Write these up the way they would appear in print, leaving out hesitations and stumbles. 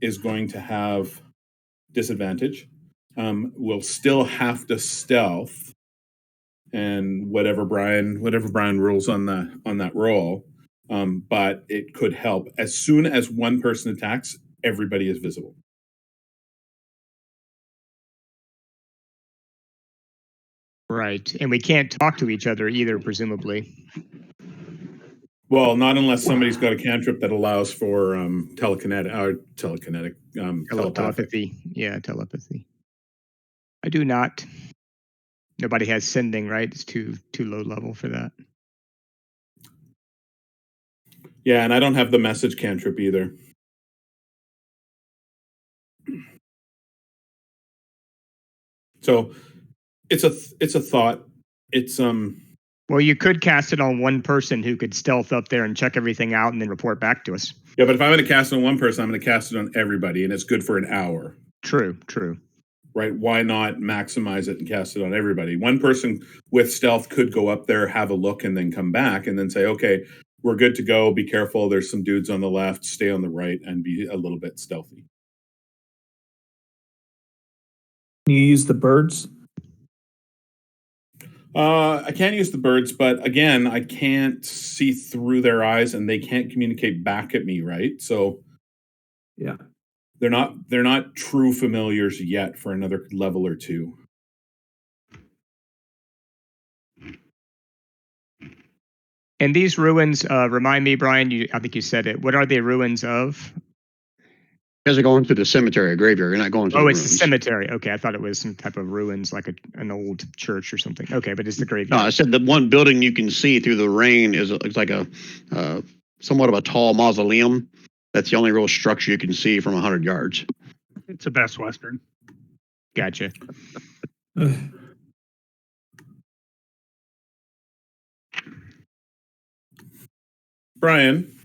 is going to have disadvantage. We'll still have to stealth, and whatever Brian rules on that roll. But it could help. As soon as one person attacks, everybody is visible. Right, and we can't talk to each other either, presumably. Well, not unless somebody's got a cantrip that allows for telepathic. Telepathy. Yeah, telepathy. I do not. Nobody has sending, right? It's too low level for that. Yeah, and I don't have the message cantrip either. So it's a thought. It's Well, you could cast it on one person who could stealth up there and check everything out and then report back to us. Yeah, but if I'm going to cast it on one person, I'm going to cast it on everybody, and it's good for an hour. True. Right? Why not maximize it and cast it on everybody? One person with stealth could go up there, have a look, and then come back and then say, okay, we're good to go. Be careful. There's some dudes on the left. Stay on the right and be a little bit stealthy. Can you use the birds? I can't use the birds, but again, I can't see through their eyes and they can't communicate back at me, right? So yeah. They're not true familiars yet for another level or two. And these ruins, remind me, Brian, I think you said it. What are they ruins of? You guys are going to the cemetery or graveyard. You're not going to the it's ruins. the cemetery. Okay, I thought it was some type of ruins, like an old church or something. Okay, but it's the graveyard. No, I said the one building you can see through the rain it's like a somewhat of a tall mausoleum. That's the only real structure you can see from 100 yards. It's a Best Western. Gotcha. Brian.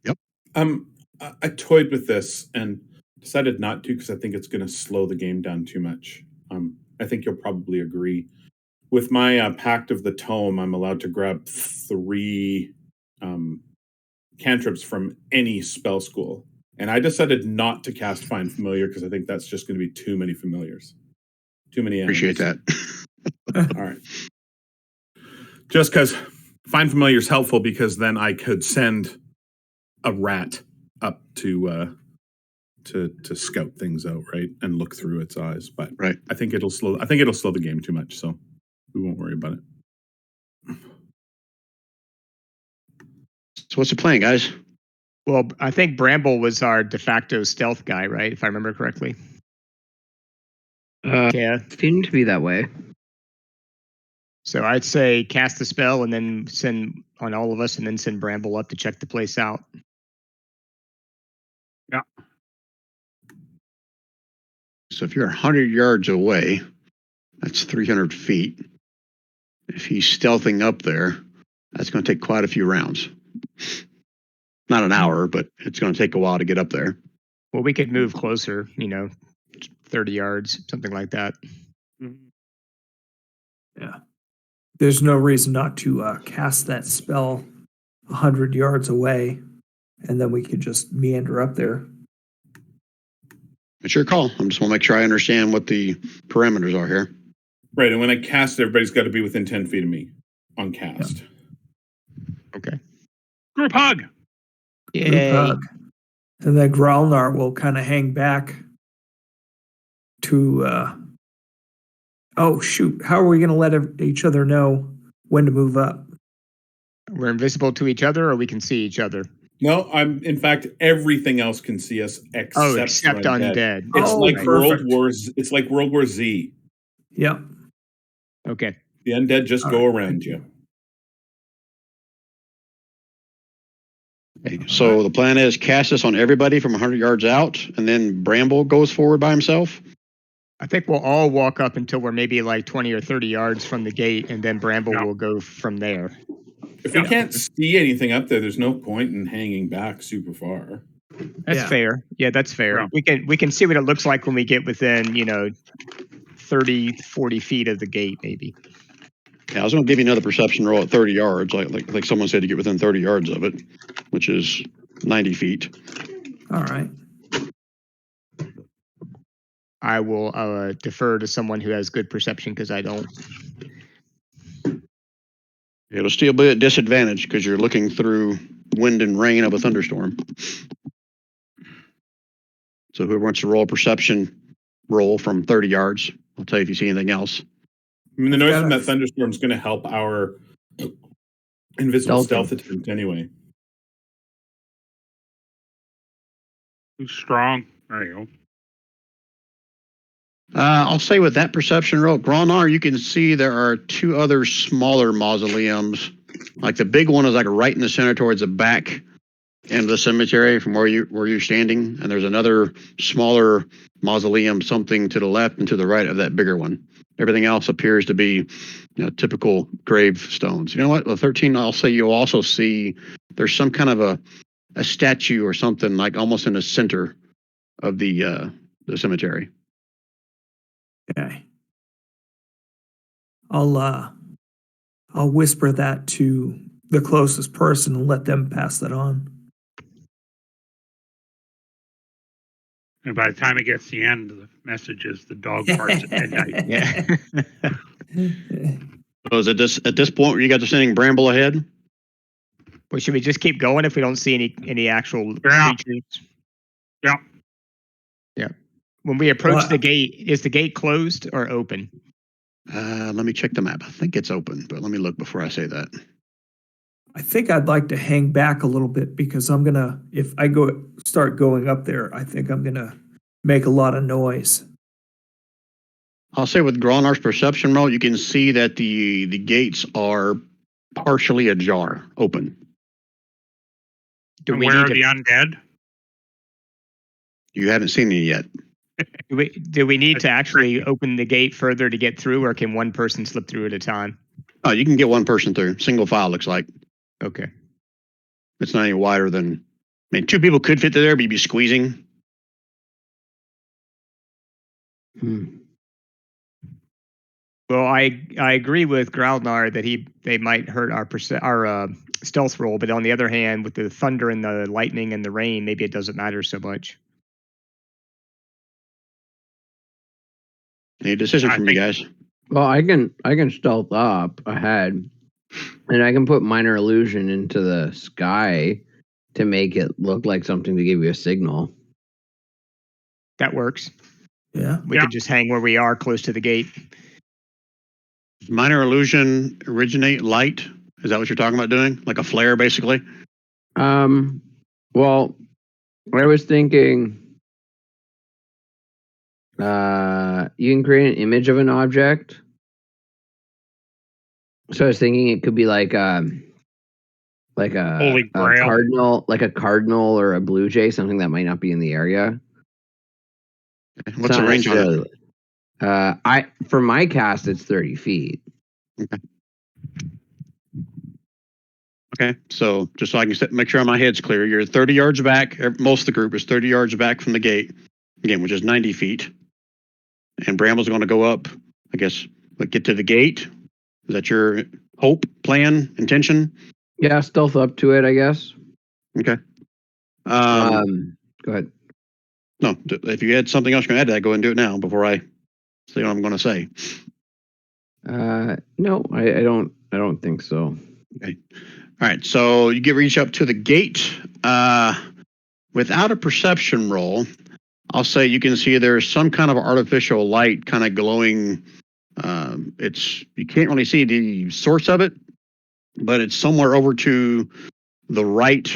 Yep. I toyed with this and decided not to because I think it's going to slow the game down too much. I think you'll probably agree. With my Pact of the Tome, I'm allowed to grab 3 cantrips from any spell school. And I decided not to cast Find Familiar because I think that's just going to be too many familiars. Too many animals. Appreciate that. All right. Just because Find Familiar is helpful because then I could send a rat up to scout things out, right, and look through its eyes. But right. I think it'll slow the game too much, so we won't worry about it. So what's the plan, guys? Well, I think Bramble was our de facto stealth guy, right? If I remember correctly. Yeah. Seemed to be that way. So I'd say cast the spell and then send on all of us and then send Bramble up to check the place out. Yeah. So if you're 100 yards away, that's 300 feet. If he's stealthing up there, that's going to take quite a few rounds. Not an hour, but it's going to take a while to get up there. Well, we could move closer, 30 yards, something like that. Yeah. There's no reason not to cast that spell 100 yards away, and then we could just meander up there. It's your call. I just want to make sure I understand what the parameters are here. Right, and when I cast, everybody's got to be within 10 feet of me on cast. Yeah. Okay. Group hug! Yay. Group hug. And then Growlnar will kind of hang back to... oh, shoot. How are we going to let each other know when to move up? We're invisible to each other, or we can see each other? No, in fact, everything else can see us except undead. It's like perfect. It's like World War Z. Yep. Okay. The undead just go around you. Okay, so the plan is cast this on everybody from 100 yards out, and then Bramble goes forward by himself? I think we'll all walk up until we're maybe like 20 or 30 yards from the gate, and then Bramble will go from there. If we can't see anything up there, there's no point in hanging back super far. That's fair. Yeah, that's fair. Yeah. We can see what it looks like when we get within, 30, 40 feet of the gate, maybe. Yeah, I was going to give you another perception roll at 30 yards, like someone said, to get within 30 yards of it, which is 90 feet. All right. I will defer to someone who has good perception because I don't. It'll still be at disadvantage because you're looking through wind and rain of a thunderstorm. So whoever wants to roll a perception roll from 30 yards, I'll tell you if you see anything else. I mean, the noise Got from it. that thunderstorm is going to help our invisible stealth attempt anyway. Who's strong? There you go. I'll say with that perception roll, Gronar, you can see there are two other smaller mausoleums. Like the big one is like right in the center towards the back end of the cemetery from where you're standing, and there's another smaller mausoleum, something to the left and to the right of that bigger one. Everything else appears to be, typical gravestones. You know what? The 13, I'll say you'll also see there's some kind of a statue or something like almost in the center of the cemetery. Okay. I'll whisper that to the closest person and let them pass that on. And by the time it gets to the end, the message is the dog barks at midnight. Yeah. So is it at this point where you guys are sending Bramble ahead? Well, should we just keep going if we don't see any actual Yeah. creatures? Yeah. Yeah. When we approach Well, the gate, is the gate closed or open? Let me check the map. I think it's open, but let me look before I say that. I think I'd like to hang back a little bit because if I start going up there, I think I'm gonna make a lot of noise. I'll say with Gronar's perception roll, you can see that the gates are partially ajar, open. Do And we where need are the to, undead? You haven't seen any yet. do we need to actually open the gate further to get through, or can one person slip through at a time? Oh, you can get one person through. Single file looks like. Okay. It's not any wider than. I mean, two people could fit through there, but you'd be squeezing. Well, I agree with Groudnar that they might hurt our stealth roll, but on the other hand, with the thunder and the lightning and the rain, maybe it doesn't matter so much. Any decision from you guys? Well, I can stealth up ahead, and I can put minor illusion into the sky to make it look like something to give you a signal. That works. Yeah. We could just hang where we are, close to the gate. Minor illusion originate light. Is that what you're talking about doing? Like a flare, basically? Well, I was thinking you can create an image of an object. So I was thinking it could be like a Holy Grail. cardinal or a blue jay, something that might not be in the area. What's the range on it? For my cast, it's 30 feet. Okay, so just so I can make sure my head's clear, you're 30 yards back. Most of the group is 30 yards back from the gate, again, which is 90 feet. And Bramble's going to go up, I guess, get to the gate. Is that your hope, plan, intention? Yeah, stealth up to it, I guess. Okay. Go ahead. No, if you had something else you're going to add to that, go ahead and do it now before I say what I'm going to say. No, I don't think so. Okay. All right, so you reach up to the gate. Without a perception roll, I'll say you can see there's some kind of artificial light kind of glowing. You can't really see the source of it, but it's somewhere over to the right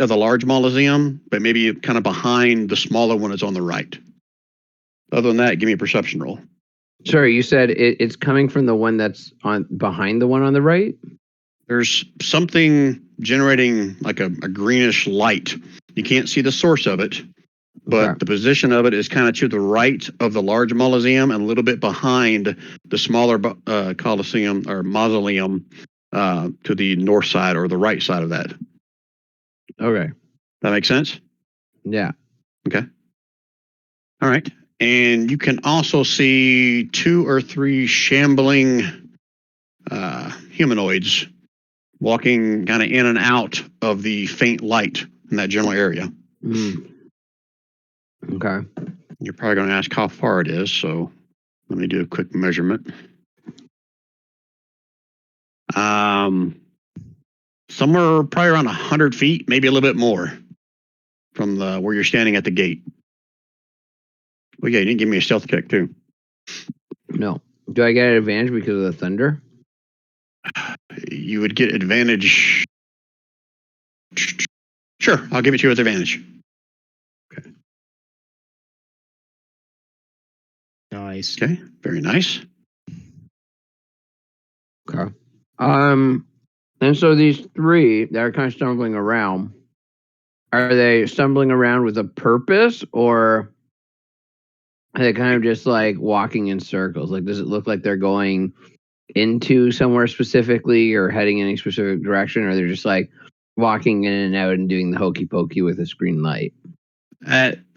of the large mausoleum, but maybe kind of behind the smaller one is on the right. Other than that, give me a perception roll. Sorry, you said it's coming from the one that's behind the one on the right? There's something generating like a greenish light. You can't see the source of it, but Okay. the position of it is kind of to the right of the large mausoleum and a little bit behind the smaller coliseum or mausoleum to the north side or the right side of that. Okay. That makes sense? Yeah. Okay. All right. And you can also see 2 or 3 shambling humanoids walking kind of in and out of the faint light in that general area. Okay. You're probably going to ask how far it is, so let me do a quick measurement. Somewhere probably around 100 feet, maybe a little bit more from where you're standing at the gate. Well, yeah, you didn't give me a stealth check, too. No. Do I get an advantage because of the thunder? You would get advantage. Sure, I'll give it to you with advantage. Nice. Okay, very nice. Okay. And so these three that are kind of stumbling around, are they stumbling around with a purpose, or are they kind of just like walking in circles? Like, does it look like they're going into somewhere specifically or heading in any specific direction, or they're just like walking in and out and doing the hokey pokey with a screen light?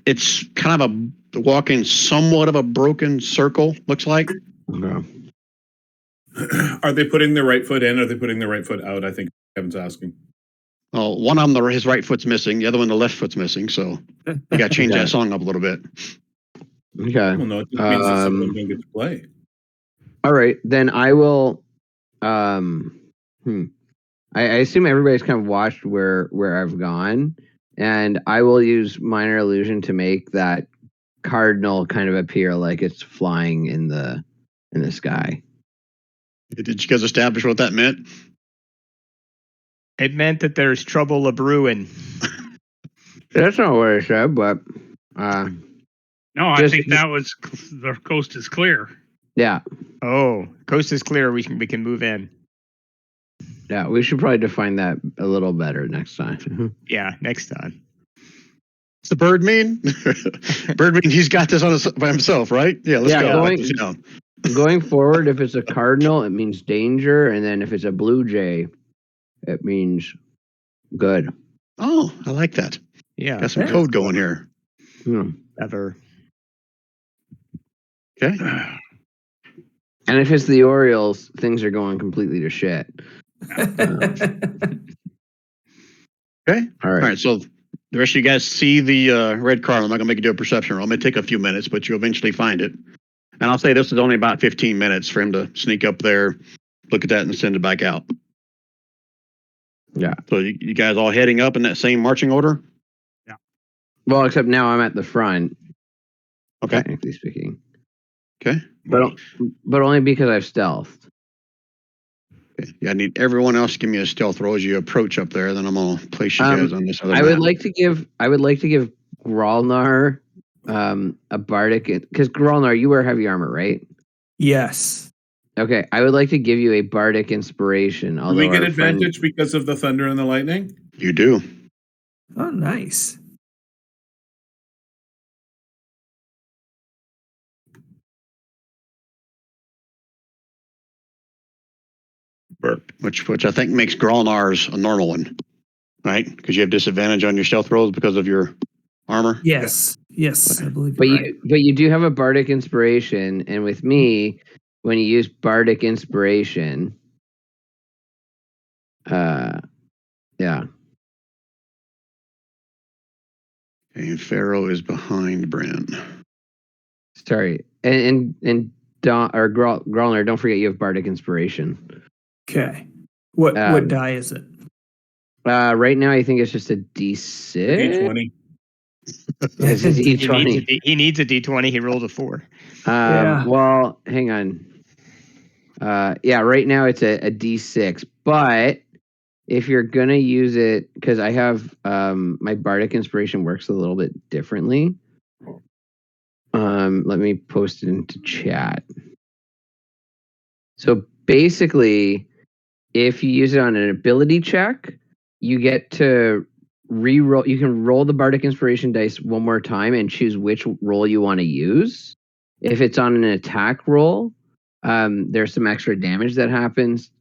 It's kind of a walking somewhat of a broken circle, looks like. Okay. Are they putting their right foot in? Or are they putting their right foot out? I think Kevin's asking. Well, one of them, his right foot's missing. The other one, the left foot's missing. So we got to change Okay. that song up a little bit. Okay. Well, no, it just means that some of them don't get to play. All right, then I will. I assume everybody's kind of watched where I've gone, and I will use minor illusion to make that cardinal kind of appear like it's flying in the sky. Did you guys establish what that meant? It meant that there's trouble a brewing. That's not what I said, but No, I Just- think that was the coast is clear. yeah, Oh, coast is clear. We can move in. we should probably define that a little better next time. Yeah, next time. What's the bird mean? Bird mean he's got this by himself, right? Yeah, let's Yeah, go. going- Write this down. Going forward, if it's a cardinal, it means danger, and then if it's a blue jay, it means good. Oh, I like that. Yeah, Got some code going here. Hmm. ever. Okay. And if it's the Orioles, things are going completely to shit. Okay. All All right. right. So the rest of you guys see the red car. I'm not going to make you do a perception roll. It may take a few minutes, but you'll eventually find it. And I'll say this is only about 15 minutes for him to sneak up there, look at that, and send it back out. Yeah. So you guys all heading up in that same marching order? Well, except now I'm at the front, Okay. technically speaking. Okay. But only because I've stealthed. Okay. Yeah, I need everyone else to give me a stealth roll as you approach up there. Then I'm gonna place you guys on this other I map. would like to give Gralnar a bardic, because Gralnar, you wear heavy armor, right? Yes. Okay, I would like to give you a bardic inspiration. Do Although we get our friend- advantage because of the thunder and the lightning? You do. Oh, nice. Which I think makes Gralnar's a normal one, right? Because you have disadvantage on your stealth rolls because of your armor. Yes. Yes, I believe But you're right. you do have a bardic inspiration, and with me, when you use bardic inspiration, yeah. And Pharaoh is behind Brent. Sorry, and Don or Gralnar, don't forget you have bardic inspiration. Okay. What die is it? Right now, I think it's just a D6. D20. It's a D20. He needs a D20. He rolled a 4. Yeah. Well, hang on. Yeah, right now it's a D6, but if you're gonna use it, because I have my bardic inspiration works a little bit differently. Let me post it into chat. So basically, if you use it on an ability check, you get to re-roll. You can roll the bardic inspiration dice one more time and choose which roll you want to use. If it's on an attack roll, there's some extra damage that happens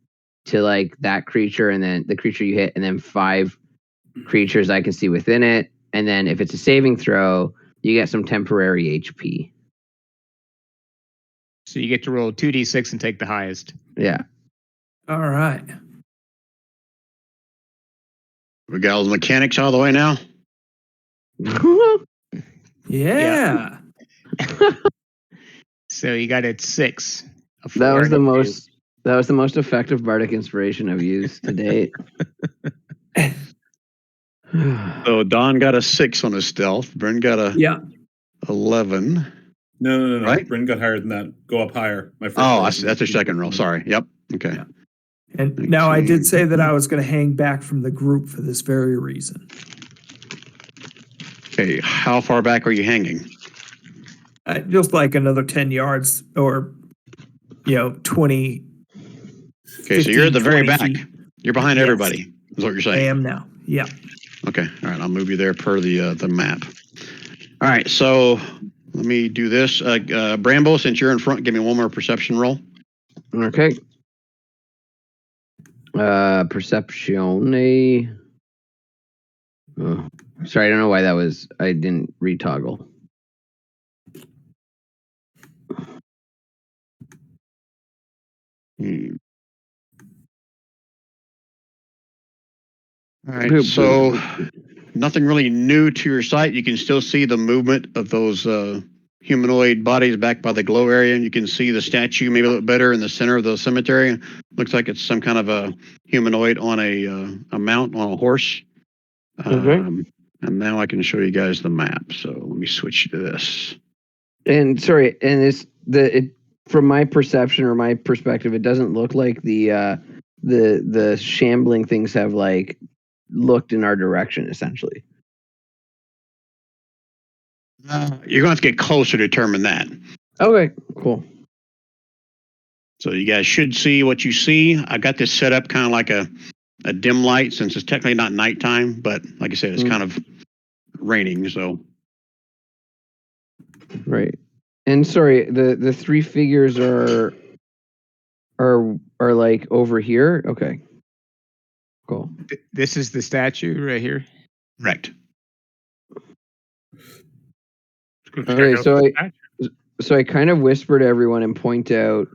to like that creature, and then the creature you hit, and then 5 creatures I can see within it. And then if it's a saving throw, you get some temporary HP. So you get to roll 2d6 and take the highest. Yeah. All right. We got all the mechanics out of the way now. Yeah. So you got it 6. A 4, That was and the a 2. most. That was the most effective bardic inspiration I've used to date. So Don got a 6 on his stealth. Bryn got a Yeah. 11. No. Right? Bryn got higher than that. Go up higher. My first Oh, roll I was see. That's a second roll. Sorry. Yep. Okay. Yeah. And now I did 19. say that I was going to hang back from the group for this very reason. Okay. How far back are you hanging? Just like another 10 yards or, 20. Okay. So you're at the very 20 back. feet. You're behind Yes. everybody, is what you're I saying. am now. Yeah. Okay. All right. I'll move you there per the map. All right. So let me do this. Brambo, since you're in front, give me one more perception roll. Okay. Perceptione. Oh, sorry, I don't know why that was. I didn't retoggle. All right. So nothing really new to your sight. You can still see the movement of those humanoid bodies back by the glow area. And you can see the statue maybe a little better in the center of the cemetery. Looks like it's some kind of a humanoid on a mount on a horse. Okay. And now I can show you guys the map. So let me switch to this. And sorry, and from my perception or my perspective, it doesn't look like the shambling things have like looked in our direction essentially. You're going to have to get closer to determine that. Okay, cool. So you guys should see what you see. I got this set up kind of like a dim light since it's technically not nighttime, but like I said, it's kind of raining. So Right. And sorry, the 3 figures are like over here. Okay. Cool. This is the statue right here. correct. Okay, so I kind of whisper to everyone and point out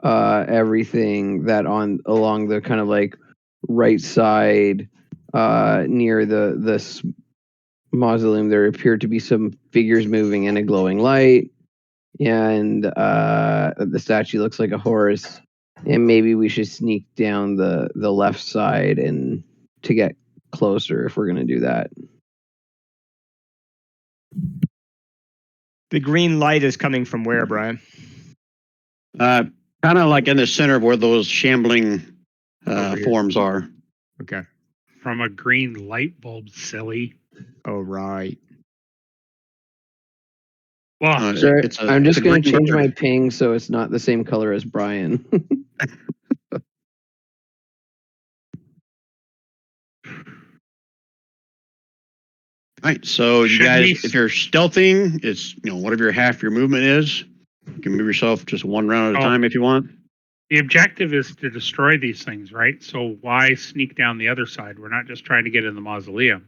everything that along the kind of like right side near the mausoleum there appeared to be some figures moving in a glowing light, and the statue looks like a horse, and maybe we should sneak down the left side and to get closer if we're going to do that. The green light is coming from where, Brian? Kind of like in the center of where those shambling forms are. Okay. From a green light bulb, silly. Oh, right. Well, Sure, I'm just going to green change my bird. ping so it's not the same color as Brian. All right, so you Should guys, we- if you're stealthing, it's whatever half your movement is. You can move yourself just one round at a time if you want. the objective is to destroy these things, right? So why sneak down the other side? We're not just trying to get in the mausoleum.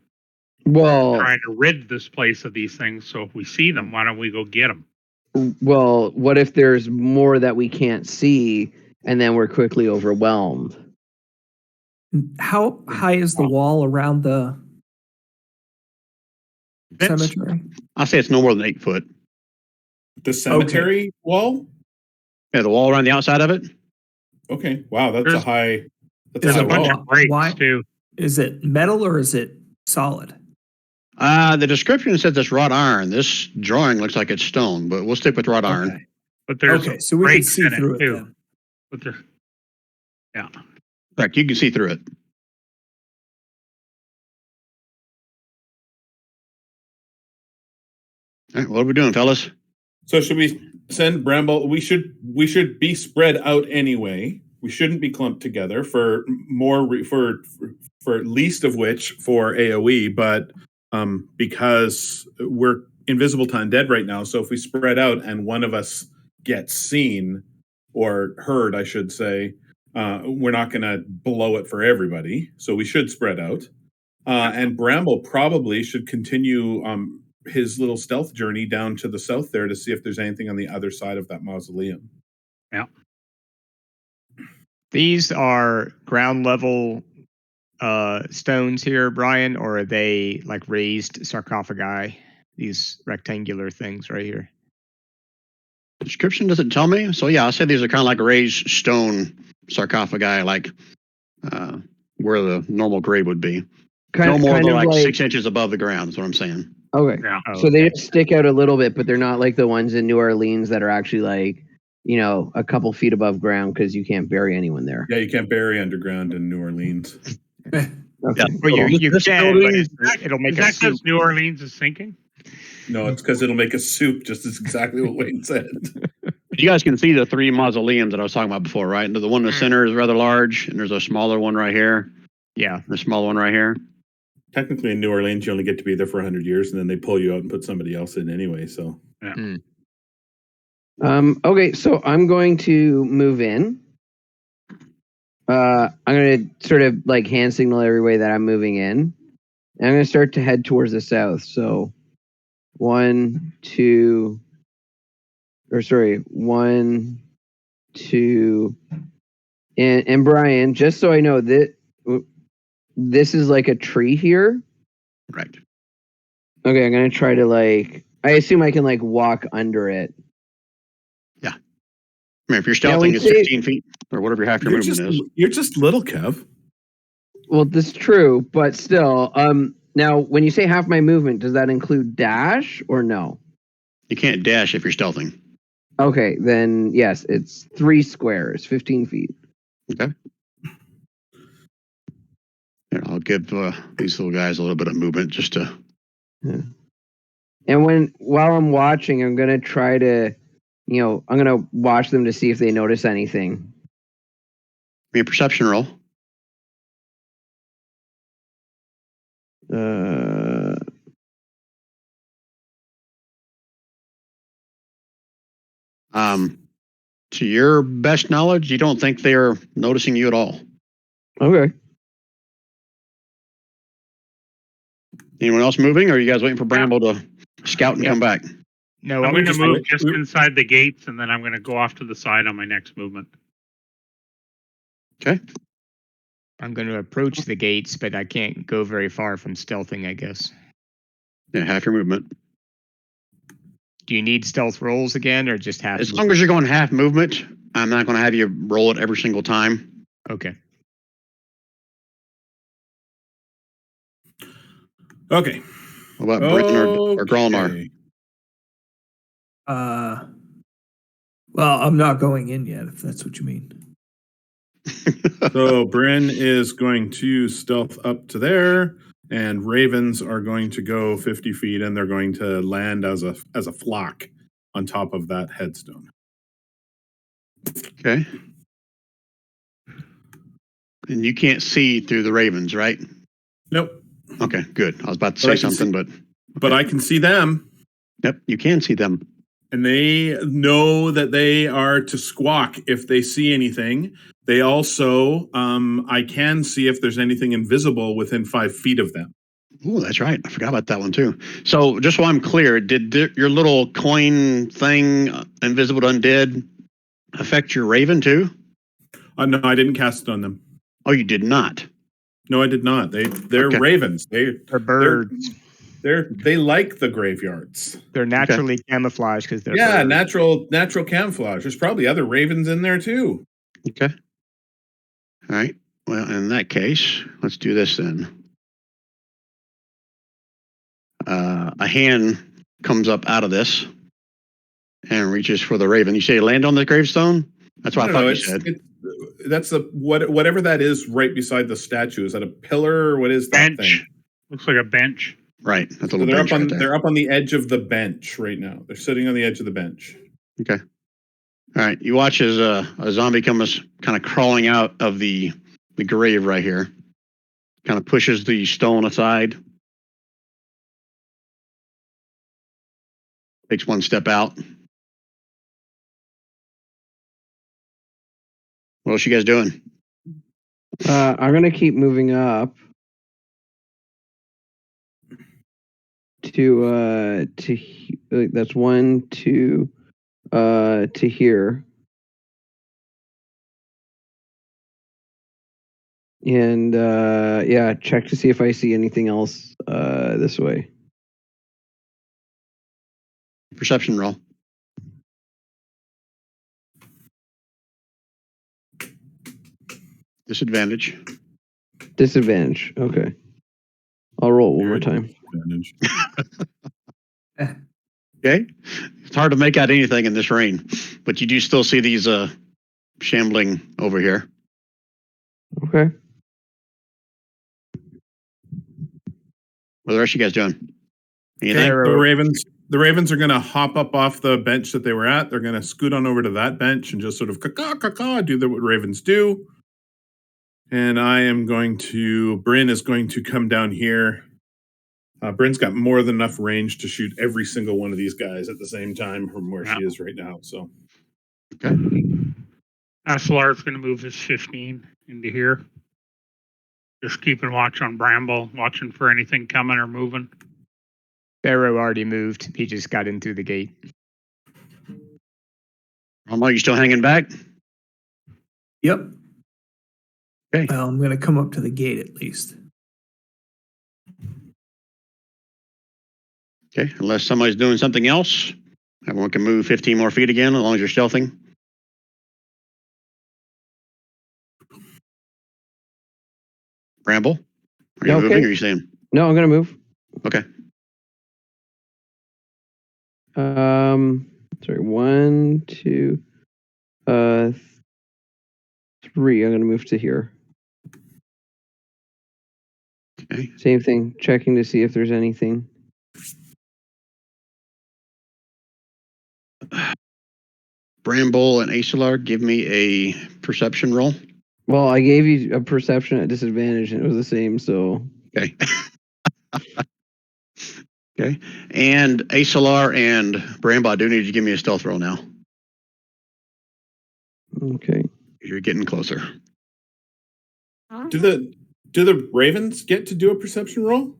Well, Trying to rid this place of these things. So if we see them, why don't we go get them? well, what if there's more that we can't see and then we're quickly overwhelmed? How high is the wall around the cemetery? I'll say it's no more than 8 foot. The cemetery wall? Yeah, the wall around the outside of it. Okay. Wow, that's There's- a high. That's There's a a high bunch wall. of breaks Why? too. Is it metal or is it solid? The description says it's wrought iron. This drawing looks like it's stone, but we'll stick with wrought iron. Okay. But there's Okay, so we can breaks see in through it too. then. But there, yeah. Correct. You can see through it. All right, what are we doing, fellas? So should we send Bramble? We should be spread out anyway. We shouldn't be clumped together for least of which for AOE, but because we're invisible to undead right now, so if we spread out and one of us gets seen or heard, I should say, we're not going to blow it for everybody. So we should spread out. And Bramble probably should continue his little stealth journey down to the south there to see if there's anything on the other side of that mausoleum. Yeah. These are ground level stones here, Brian, or are they like raised sarcophagi? These rectangular things right here. Description doesn't tell me. So yeah, I'll say these are kind of like raised stone sarcophagi, like where the normal grave would be. No more than like 6 inches above the ground is what I'm saying. Okay. Yeah. So they just stick out a little bit, but they're not like the ones in New Orleans that are actually like, a couple feet above ground because you can't bury anyone there. Yeah, you can't bury underground in New Orleans. Okay. Yeah. Well, you This can, building- but it'll make Is a that soup. because New Orleans is sinking? No, it's because it'll make a soup, just as exactly what Wayne said. You guys can see the 3 mausoleums that I was talking about before, right? And the one in the center is rather large, and there's a smaller one right here, Yeah. and a smaller one right here. Technically, in New Orleans, you only get to be there for 100 years, and then they pull you out and put somebody else in anyway. So, Okay, so I'm going to move in. I'm going to sort of like hand signal every way that I'm moving in. And I'm going to start to head towards the south. So 1, 2, 1, 2. And Brian, just so I know that this is like a tree here. Right. Okay, I'm going to try to I assume I can walk under it. I mean, if you're stealthing, it's 15 feet or whatever half your you're movement just is. you're just little, Kev. Well, that's true, but still. Now, when you say half my movement, does that include dash or no? You can't dash if you're stealthing. Okay, then yes, it's 3 squares, 15 feet. Okay. Here, I'll give these little guys a little bit of movement just to. Yeah. And while I'm watching, I'm gonna try to, I'm gonna watch them to see if they notice anything. Give me a perception roll. To your best knowledge, you don't think they're noticing you at all. Okay. Anyone else moving, or are you guys waiting for Bramble to scout and come back? No, I'm going to just move wait- just we- inside the gates, and then I'm going to go off to the side on my next movement. Okay. I'm going to approach the gates, but I can't go very far from stealthing, I guess. Yeah, half your movement. Do you need stealth rolls again, or just half? As long as you're going half movement, I'm not going to have you roll it every single time. Okay. Okay. What about Bryn or Gralnar? Okay. Well, I'm not going in yet, if that's what you mean. So Bryn is going to stealth up to there, and ravens are going to go 50 feet, and they're going to land as a flock on top of that headstone. Okay. And you can't see through the ravens, right? Nope. Okay, good. I was about to But I say can something, But I can see them, yep, you can see them. and they know that they are to squawk if they see anything. They also, I can see if there's anything invisible within 5 feet of them. Oh, that's right. I forgot about that one too. So, just so I'm clear, did your little coin thing, invisible to undead, affect your raven too? No, I didn't cast it on them. Oh, you did not. No, I did not. They're Okay. ravens. They're birds. They like the graveyards. They're naturally camouflaged because they're birds. natural camouflage. There's probably other ravens in there too. Okay. All right. Well, in that case, let's do this then. A hand comes up out of this and reaches for the raven. You say land on the gravestone? That's what I thought you said. That's whatever that is right beside the statue. Is that a pillar or what is that Bench. thing? Looks like a bench. Right. That's a So little bench right there. they're up on the edge of the bench right now. They're sitting on the edge of the bench. Okay. All right. You watch as a zombie comes kind of crawling out of the grave right here. Kind of pushes the stone aside. Takes one step out. What else you guys doing? I'm gonna keep moving up to that's 1, 2 to here, and check to see if I see anything else this way. Perception roll. Disadvantage. Disadvantage. Okay. I'll roll it one more time. Advantage. Okay. It's hard to make out anything in this rain, but you do still see these shambling over here. Okay. What are the rest of you guys doing? Okay, Anything? the Ravens are going to hop up off the bench that they were at. They're going to scoot on over to that bench and just sort of caw, do what Ravens do. And I am going to, Bryn is going to come down here. Bryn's got more than enough range to shoot every single one of these guys at the same time from where she is right now. So, Okay. Aslar's going to move his 15 into here. Just keeping watch on Bramble, watching for anything coming or moving. Barrow already moved. He just got in through the gate. Are you still hanging back? Yep. Okay. Well, I'm going to come up to the gate at least. Okay. Unless somebody's doing something else, everyone can move 15 more feet again as long as you're stealthing. Bramble, are you Okay. moving or are you staying? No, I'm gonna move. Okay. Sorry. 1, 2, 3. I'm gonna move to here. Okay. Same thing. Checking to see if there's anything. Bramble and Asalar, give me a perception roll. Well, I gave you a perception at disadvantage, and it was the same. So Okay. Okay. And Asalar and Bramble, I do need you to give me a stealth roll now. okay. You're getting closer. do the Ravens get to do a perception roll?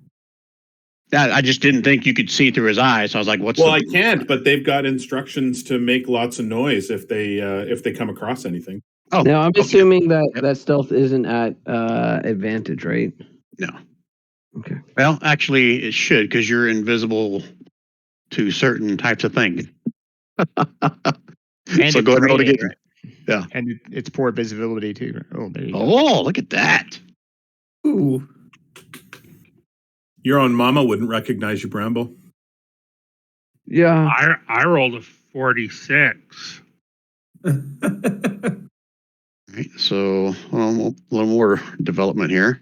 I just didn't think you could see through his eyes. So I was like, "What's?" Well, I can't, but they've got instructions to make lots of noise if they come across anything. Oh, Now I'm okay. assuming that Yep. that stealth isn't at advantage, right? No. Okay. Well, actually, it should because you're invisible to certain types of things. And So it's go ahead and roll raining, again. right? Yeah. And it's poor visibility too. Oh, there you go. Oh, look at that. Ooh. Your own mama wouldn't recognize you, Bramble. Yeah. I rolled a 46. All right, so a little more development here.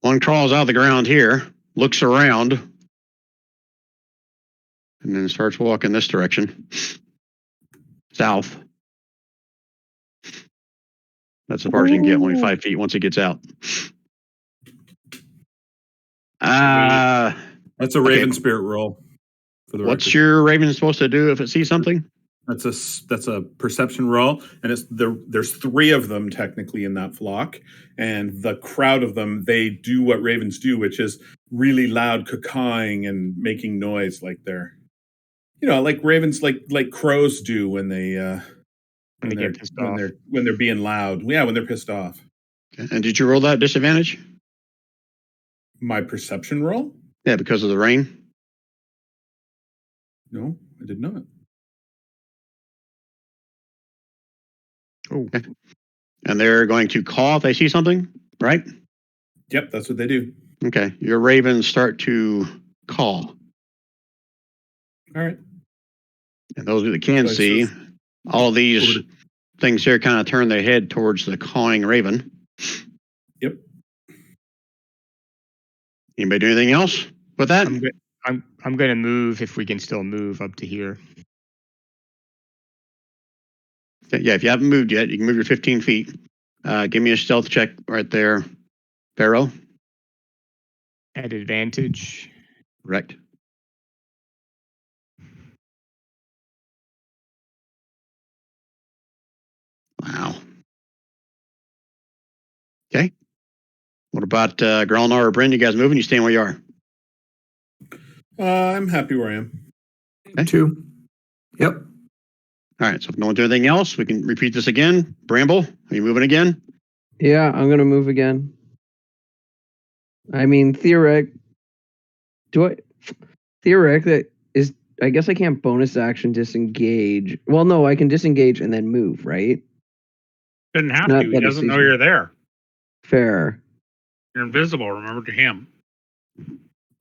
One crawls out of the ground here, looks around, and then starts walking this direction, south. That's as far as you can get, only 5 feet once it gets out. That's a Raven Spirit roll. For the What's record. your Raven supposed to do if it sees something? That's a perception roll, and there's 3 of them technically in that flock, and the crowd of them, they do what ravens do, which is really loud cawing and making noise, like they're, like ravens, like crows do when they When they get pissed off. when they're being loud. Yeah, when they're pissed off. Okay. And did you roll that disadvantage? My perception roll? Yeah, because of the rain. No, I did not. Oh, Okay. And they're going to call if they see something, right? Yep, that's what they do. Okay. Your ravens start to call. All right. And those that can So see, all of these over to- things here kind of turn their head towards the cawing raven. Yep. Anybody do anything else with that? I'm going to move if we can still move up to here. Okay, yeah, if you haven't moved yet, you can move your 15 feet. Give me a stealth check right there, Pharaoh. At advantage. Correct. Wow. Okay. What about Gralnar or Bryn? You guys moving? You staying where you are? I'm happy where I am. Okay. 2. Yep. All right. So if no one does anything else, we can repeat this again. Bramble, are you moving again? Yeah, I'm gonna move again. I mean, theoretic. That is. I guess I can't bonus action disengage. Well, no, I can disengage and then move, right? Didn't have Not to. He that it doesn't sees know me. you're there. Fair. You're invisible, remember, to him.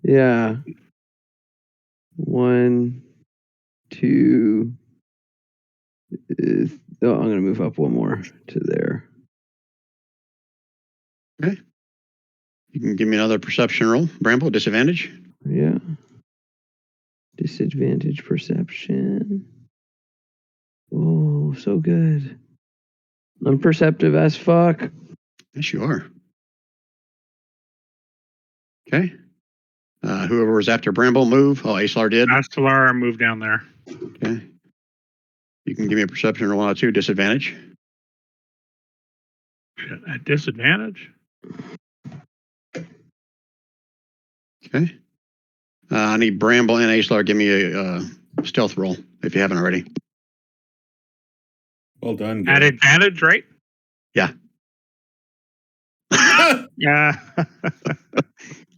Yeah. 1, 2. I'm gonna move up one more to there. Okay. You can give me another perception roll. Bramble, disadvantage. Yeah. Disadvantage perception. Oh, so good. I'm perceptive as fuck. Yes, you are. Okay. Whoever was after Bramble, move. Oh, Aislar did. Astalar moved down there. Okay. You can give me a perception roll out too. Disadvantage. Shit, at disadvantage? Okay. I need Bramble and Aislar. Give me a stealth roll if you haven't already. Well done. At Gil. advantage, right? Yeah.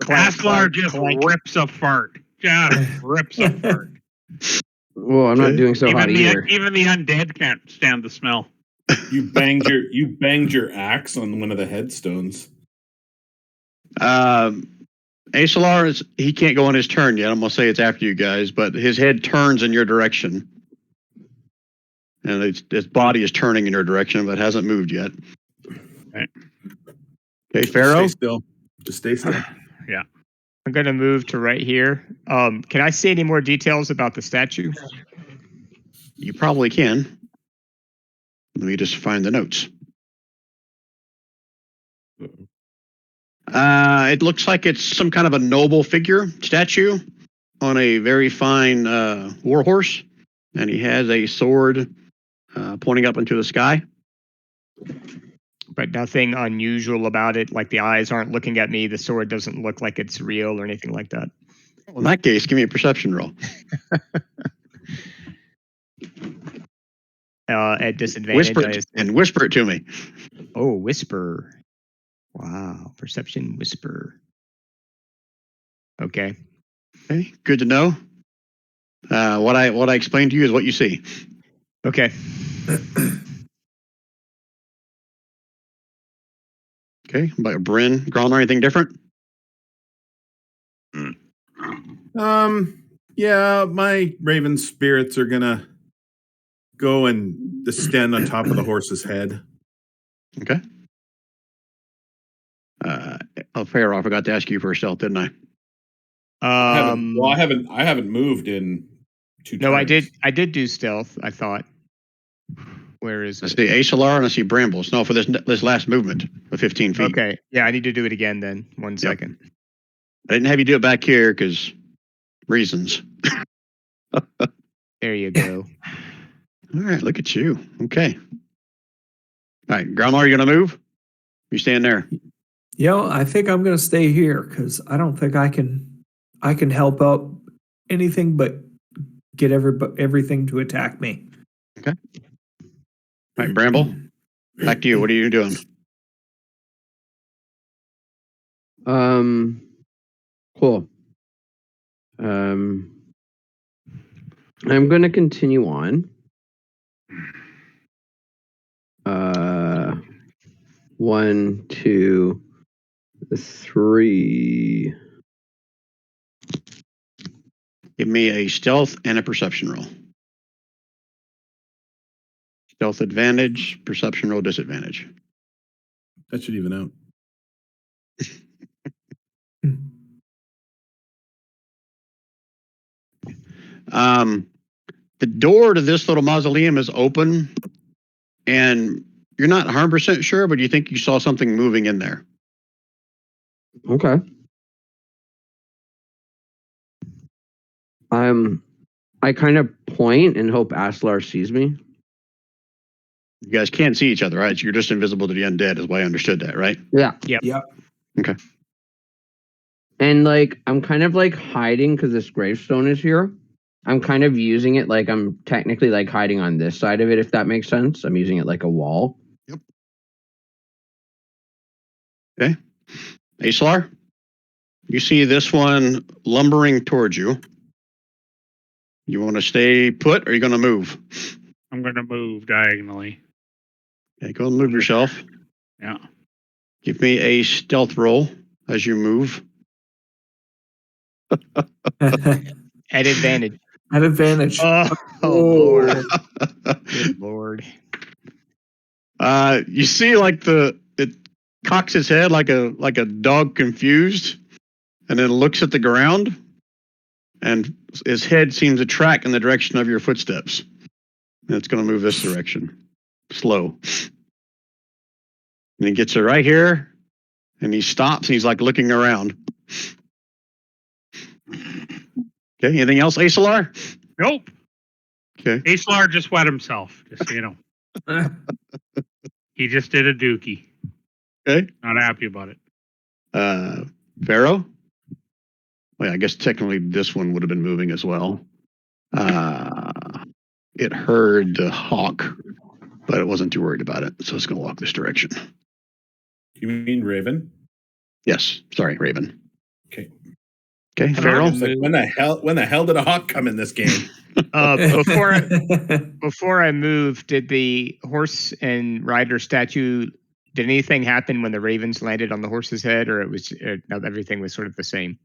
Astalar just clank. rips a fart. Just rips a fart. Well, I'm not Okay. doing so hot either. Even the undead can't stand the smell. You banged your axe on one of the headstones. Aislar he can't go on his turn yet. I'm gonna say it's after you guys, but his head turns in your direction, and his body is turning in your direction, but hasn't moved yet. Right. Okay, Pharaoh. Stay still. Just stay still. Yeah. I'm going to move to right here. Can I see any more details about the statue? You probably can. Let me just find the notes. It looks like it's some kind of a noble figure statue on a very fine war horse, and he has a sword pointing up into the sky. But nothing unusual about it. Like the eyes aren't looking at me. The sword doesn't look like it's real or anything like that. Well, in that case, give me a perception roll. At disadvantage. Whisper it to me. Oh, whisper. Wow. Perception whisper. Okay. Okay, good to know. What I explained to you is what you see. Okay. Okay, but Bryn, Gralnar, anything different? Yeah, my raven spirits are gonna go and just stand on top of the horse's head. Okay. Pharaoh, I forgot to ask you for a stealth, didn't I? I haven't moved in 2 No, turns. I did do stealth, I thought. Where is I it? see Aislar and I see Brambles. No, for this last movement of 15 feet. Okay. Yeah, I need to do it again then. 1 second. I didn't have you do it back here because reasons. There you go. All right, look at you. Okay. All right, Gralnar, you gonna move? You stand there. I think I'm going to stay here because I don't think I can help out anything but get everything to attack me. Okay. All right, Bramble, back to you. What are you doing? Cool. I'm going to continue on. 1, 2, 3. Give me a stealth and a perception roll. Stealth advantage, perception roll disadvantage. That should even out. The door to this little mausoleum is open, and you're not 100% sure, but you think you saw something moving in there. Okay. I kind of point and hope Aslar sees me. You guys can't see each other, right? You're just invisible to the undead, is the way I understood that, right? Yeah. Yep. Okay. And like I'm kind of like hiding because this gravestone is here. I'm kind of using it like I'm technically like hiding on this side of it, if that makes sense. I'm using it like a wall. Yep. Okay. Aislar, you see this one lumbering towards you. You want to stay put or are you going to move? I'm going to move diagonally. Okay, go and move yourself. Yeah. Give me a stealth roll as you move. At advantage. At advantage. Oh, Lord. Good Lord. You see, like it cocks its head like a dog confused, and then looks at the ground, and his head seems to track in the direction of your footsteps. And it's going to move this direction, slow. And he gets it right here, and he stops, and he's like looking around. Okay, anything else, Asalar? Nope. Okay. Aislar just wet himself, just so you know. He just did a dookie. Okay. Not happy about it. Pharaoh? Well, yeah, I guess technically this one would have been moving as well. It heard the hawk, but it wasn't too worried about it, so it's going to walk this direction. You mean Raven? Yes, sorry, Raven. Okay. Okay, Pharaoh? It's like, when the hell did a hawk come in this game? Before I move, did the horse and rider statue? Did anything happen when the ravens landed on the horse's head, or it was everything was sort of the same?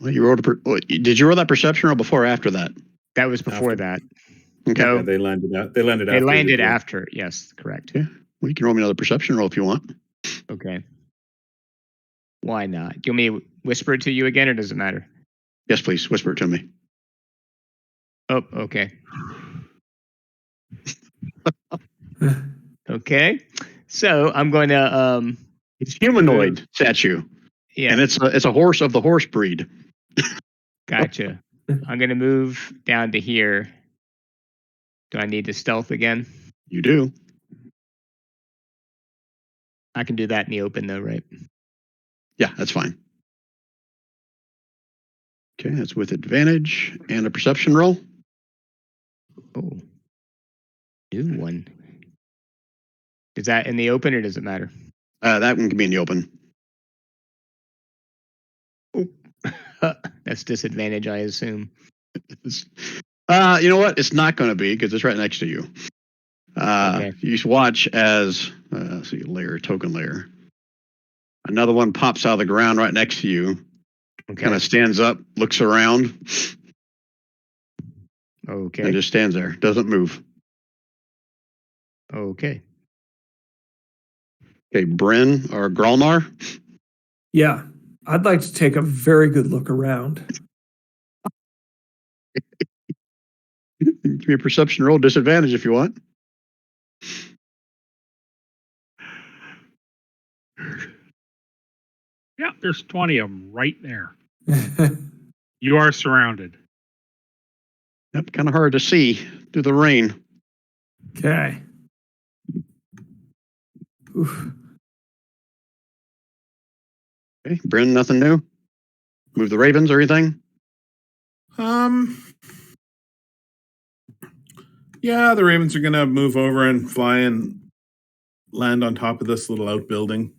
Well, you rolled did you roll that perception roll before or after that? That was before After. that. Okay. No, Yeah, they landed after. they landed the deal. after. Yes, correct. Yeah. Well, you can roll me another perception roll if you want. Okay. Why not? Do you want me to whisper it to you again, or does it matter? Yes, please. Whisper it to me. Oh, okay. Okay. So I'm going to It's humanoid statue, yeah. and it's a horse of the horse breed. Gotcha. I'm going to move down to here. Do I need to stealth again? You do. I can do that in the open, though, right? Yeah, that's fine. Okay, that's with advantage and a perception roll. Oh, new one. Is that in the open, or does it matter? That one can be in the open. That's disadvantage, I assume. You know what? It's not going to be because it's right next to you. Okay. You should watch as see token layer. Another one pops out of the ground right next to you. Okay. Kind of stands up, looks around, Okay. and just stands there. Doesn't move. Okay. Okay, Bryn or Gralnar. Yeah, I'd like to take a very good look around. Give me a perception roll, disadvantage if you want. Yeah, there's 20 of them right there. You are surrounded. Yep, kind of hard to see through the rain. Okay. Oof. Okay, Bryn, nothing new. Move the ravens or anything. Yeah, the ravens are gonna move over and fly and land on top of this little outbuilding.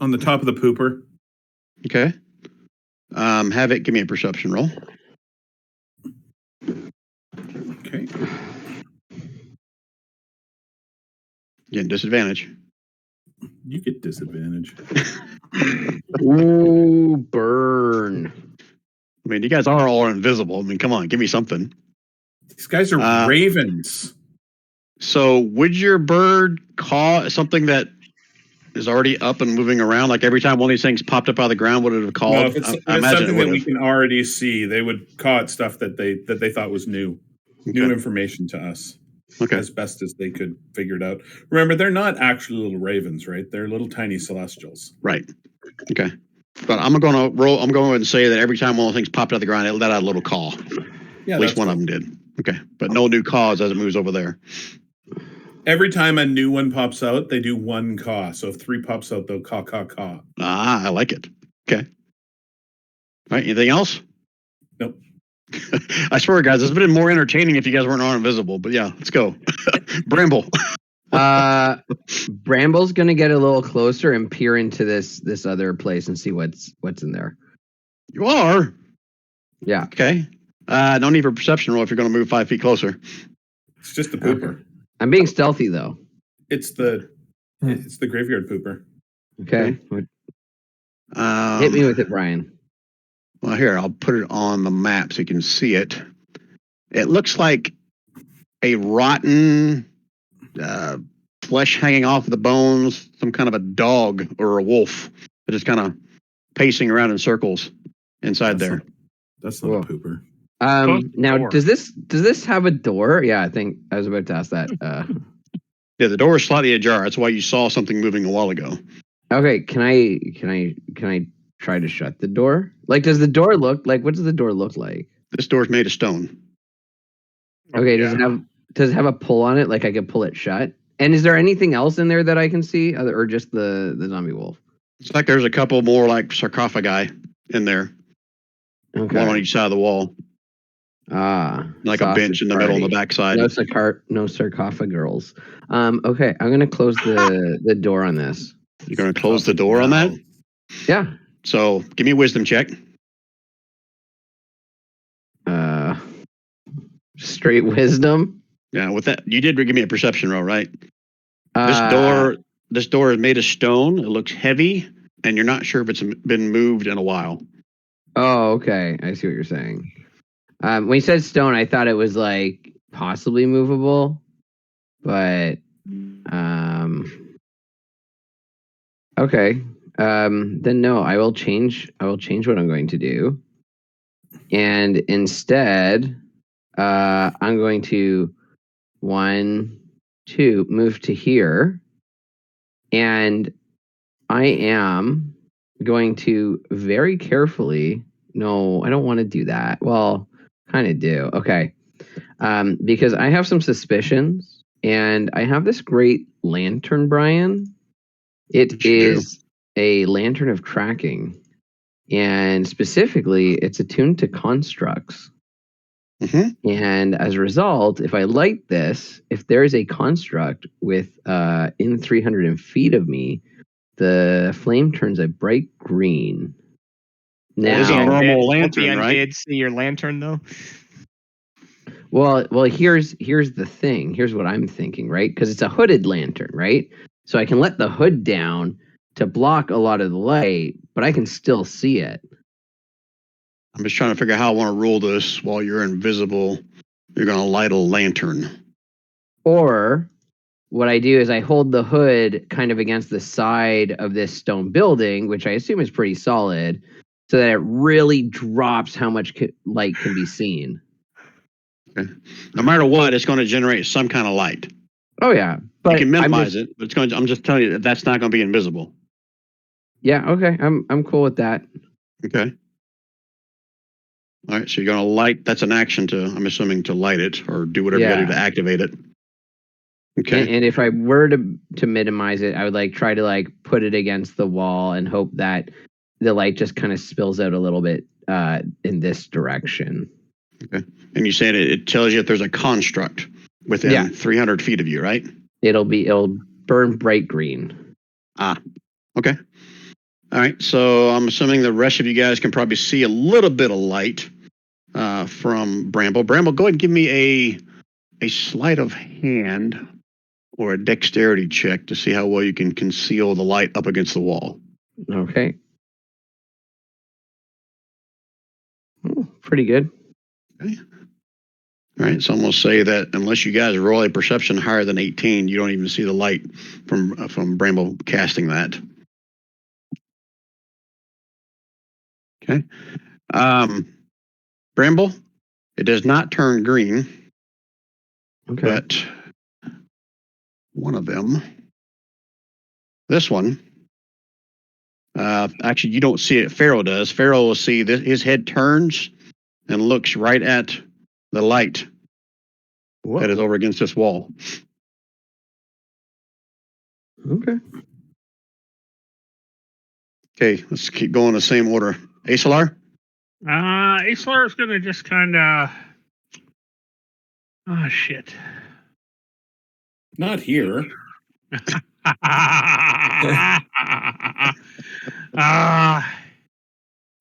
On the top of the pooper. Okay. Have it give me a perception roll. Okay. Again, disadvantage. You get disadvantage. Ooh, burn. I mean, you guys are all invisible. I mean, come on, give me something. These guys are ravens. So, would your bird caw something that is already up and moving around? Like every time one of these things popped up out of the ground, would it have called? No, if it's I imagine something it would that we have. can already see, they would caw at stuff that they thought was new information to us. Okay. As best as they could figure it out. Remember, they're not actually little ravens, right? They're little tiny celestials. Right. Okay. But I'm going to roll. I'm going to say that every time one of the things popped out of the ground, it let out a little call. Yeah, at least one of them did. Okay. But no new calls as it moves over there. Every time a new one pops out, they do one caw. So if 3 pops out, they'll caw, caw, caw. Ah, I like it. Okay. All right. Anything else? Nope. I swear, guys, this would have been more entertaining if you guys weren't all invisible. But yeah, let's go. Bramble. Bramble's gonna get a little closer and peer into this other place and see what's in there. You are? Yeah. Okay. No need for perception roll if you're going to move 5 feet closer. It's just the pooper. I'm being stealthy though. It's the graveyard pooper. Okay. Um, Hit me with it, Brian. Well, here, I'll put it on the map so you can see it. It looks like a rotten flesh hanging off the bones, some kind of a dog or a wolf that is kind of pacing around in circles inside there. That's not Whoa. a pooper. Now, door. does this have a door? Yeah, I think I was about to ask that. Yeah, the door is slightly ajar. That's why you saw something moving a while ago. Okay, can I try to shut the door? Like, does the door look like? What does the door look like? This door's made of stone. Okay, does it have a pull on it? Like I could pull it shut? And is there anything else in there that I can see, or just the zombie wolf? It's like there's a couple more like sarcophagi in there, Okay. one on each side of the wall, like a bench in the middle on the backside. No sarcophagirls. Okay, I'm gonna close the door on this. You're going to close the door on that? Yeah. So give me a wisdom check. Straight wisdom. Yeah, with that, you did give me a perception roll, right? This door is made of stone. It looks heavy, and you're not sure if it's been moved in a while. Oh, okay. I see what you're saying. When you said stone, I thought it was like possibly movable, but okay. Then no, I will change what I'm going to do, and instead, I'm going to 1, 2 move to here, and I am going to very carefully. No, I don't want to do that. Well, kind of do. Okay. Because I have some suspicions, and I have this great lantern, Brian. It is a lantern of tracking, and specifically, it's attuned to constructs. Mm-hmm. And as a result, if I light this, if there is a construct with in 300 feet of me, the flame turns a bright green. Well, this is a Now, normal Won't the lantern, right? undead see your lantern though? well, here's the thing. Here's what I'm thinking, right? Because it's a hooded lantern, right? So I can let the hood down to block a lot of the light, but I can still see it. I'm just trying to figure out how I want to rule this. While you're invisible, you're going to light a lantern. Or what I do is I hold the hood kind of against the side of this stone building, which I assume is pretty solid, so that it really drops how much light can be seen. Okay. No matter what, it's going to generate some kind of light. Oh yeah, but you can minimize it, but it's going. I'm just telling you that that's not going to be invisible. Yeah. Okay. I'm cool with that. Okay. All right. So you're going to light. That's an action to. I'm assuming to light it or do whatever you got to do to activate it. Okay. And if I were to minimize it, I would like try to like put it against the wall and hope that the light just kind of spills out a little bit in this direction. Okay. And you said it tells you if there's a construct within 300 feet of you, right? It'll burn bright green. Okay. All right. So I'm assuming the rest of you guys can probably see a little bit of light from Bramble. Bramble, go ahead and give me a sleight of hand or a dexterity check to see how well you can conceal the light up against the wall. Okay. Pretty good. Okay. All right, so I'm going to say that unless you guys roll a perception higher than 18, you don't even see the light from Bramble casting that. Okay. Bramble, it does not turn green. Okay. But one of them, this one, actually, you don't see it. Pharaoh does. Pharaoh will see this. His head turns and looks right at the light that is over against this wall. Okay. Okay, let's keep going in the same order. Asalar? Asalar is going to just kind of... Oh, shit. Not here.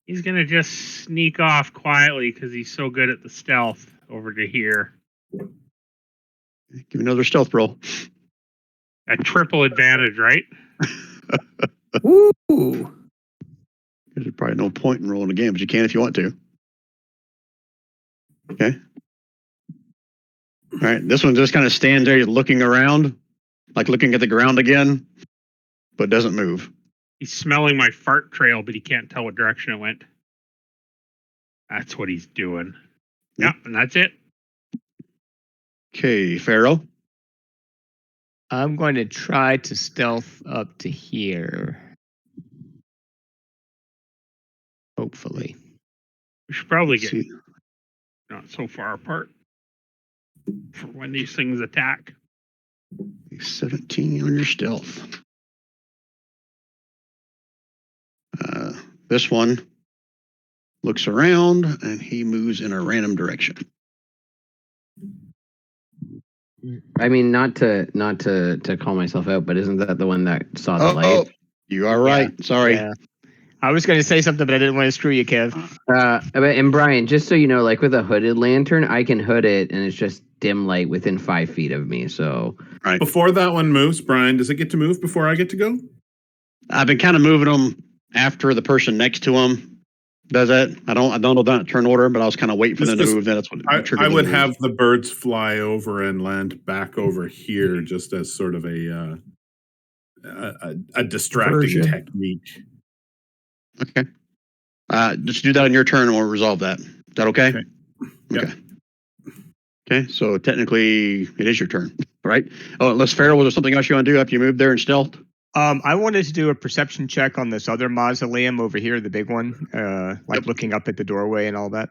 He's going to just sneak off quietly because he's so good at the stealth over to here. Give me another stealth roll. A triple advantage, right? Woo! There's probably no point in rolling a game, but you can if you want to. Okay. All right. This one just kind of stands there looking around, like looking at the ground again, but doesn't move. He's smelling my fart trail, but he can't tell what direction it went. That's what he's doing. Yep, and that's it. Okay, Pharaoh. I'm going to try to stealth up to here. Hopefully. We should probably get See. not so far apart for when these things attack. 17 on your stealth. This one looks around and he moves in a random direction. I mean, not to call myself out, but isn't that the one that saw the light? You are right. Sorry. Yeah. I was going to say something, but I didn't want to screw you, Kev. And Brian, just so you know, like with a hooded lantern, I can hood it, and it's just dim light within 5 feet of me. So Right. Before that one moves, Brian, does it get to move before I get to go? I've been kind of moving them after the person next to him does that. I don't know that turn order, but I was kind of waiting for them to move. That's what I would have the birds fly over and land back over here, just as sort of a distracting Diversion. technique. Okay. Just do that on your turn and we'll resolve that. Is that okay? Okay. Yep. Okay. Okay, so technically it is your turn, right? Oh, unless Pharaoh, was there something else you want to do after you move there in stealth? I wanted to do a perception check on this other mausoleum over here, the big one, looking up at the doorway and all that.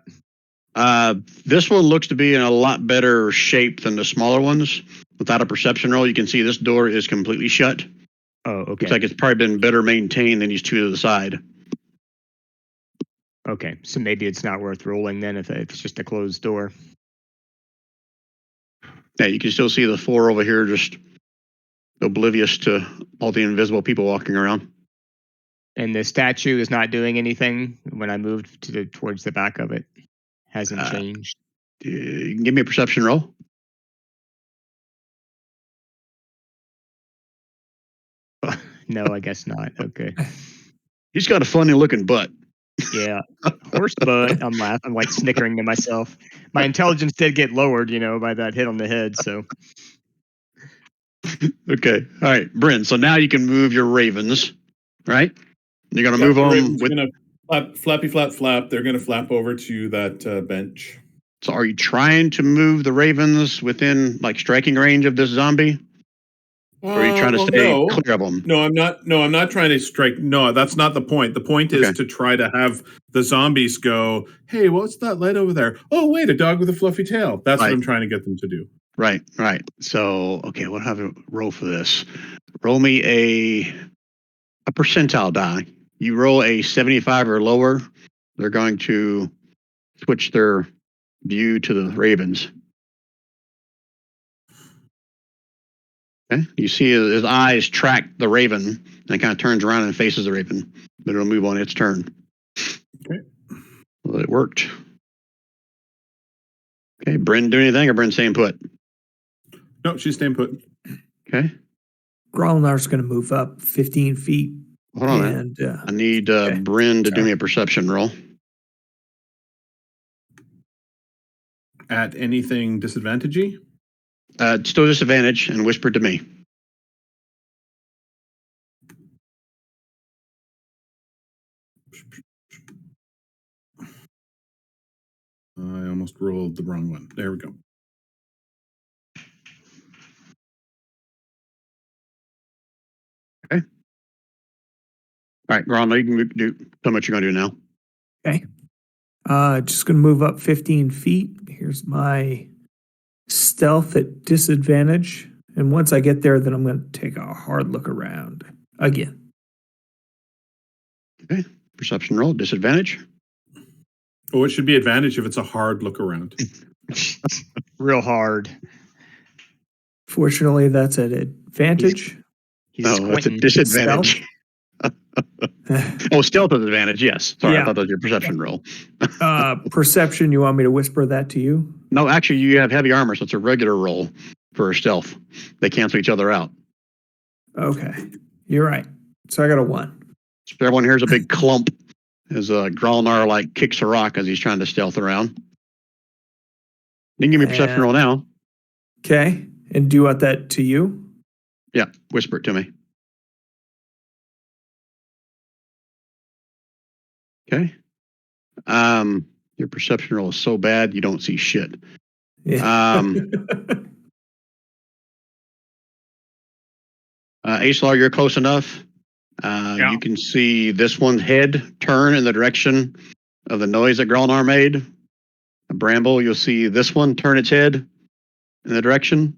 This one looks to be in a lot better shape than the smaller ones. Without a perception roll, you can see this door is completely shut. Oh, okay. Looks like it's probably been better maintained than these two to the side. Okay, so maybe it's not worth rolling then if it's just a closed door. Yeah, you can still see the floor over here just oblivious to all the invisible people walking around. And the statue is not doing anything when I moved towards the back of it. Hasn't changed. You can give me a perception roll. No, I guess not. Okay. He's got a funny looking butt. Yeah. Horse butt. I'm laughing. I'm like snickering to myself. My intelligence did get lowered, by that hit on the head. So. Okay. All right, Bryn. So now you can move your ravens, right? You're going to move them with. Flappy flap flap. They're going to flap over to that bench. So are you trying to move the ravens within striking range of this zombie? Or are you trying to stay clear of them? No, I'm not. No, I'm not trying to strike. No, that's not the point. The point is to try to have the zombies go, hey, what's that light over there? Oh, wait, a dog with a fluffy tail. That's what I'm trying to get them to do. Right. So, okay, we'll have a roll for this. Roll me a percentile die. You roll a 75 or lower, they're going to switch their view to the ravens. Okay. You see his eyes track the raven, and it kind of turns around and faces the raven, but it'll move on its turn. Okay. Well, it worked. Okay, Bryn do anything, or Bryn staying put? No, she's staying put. Okay. Growlnar's going to move up 15 feet. Hold on. And, I need Bryn to do me a perception roll. At anything disadvantagey? Still disadvantage and whisper to me. I almost rolled the wrong one. There we go. Okay. All right, Gron, you can do how much you're going to do now. Okay. Just going to move up 15 feet. Here's my stealth at disadvantage. And once I get there, then I'm going to take a hard look around again. Okay. Perception roll, disadvantage. Oh, it should be advantage if it's a hard look around. Real hard. Fortunately, that's at advantage. He's that's a disadvantage. Stealth is advantage, yes. Sorry, I thought that was your perception roll. Perception, you want me to whisper that to you? No, actually, you have heavy armor, so it's a regular roll for stealth. They cancel each other out. Okay. You're right. So I got a 1. So everyone here's a big clump as Gralnar like kicks a rock as he's trying to stealth around. You can give me a perception roll now. Okay. And do you want that to you? Yeah, whisper it to me. Okay. Your perception roll is so bad you don't see shit. Yeah. Aeslar, you're close enough. Yeah. You can see this one's head turn in the direction of the noise that Gralnar made. Bramble, you'll see this one turn its head in the direction.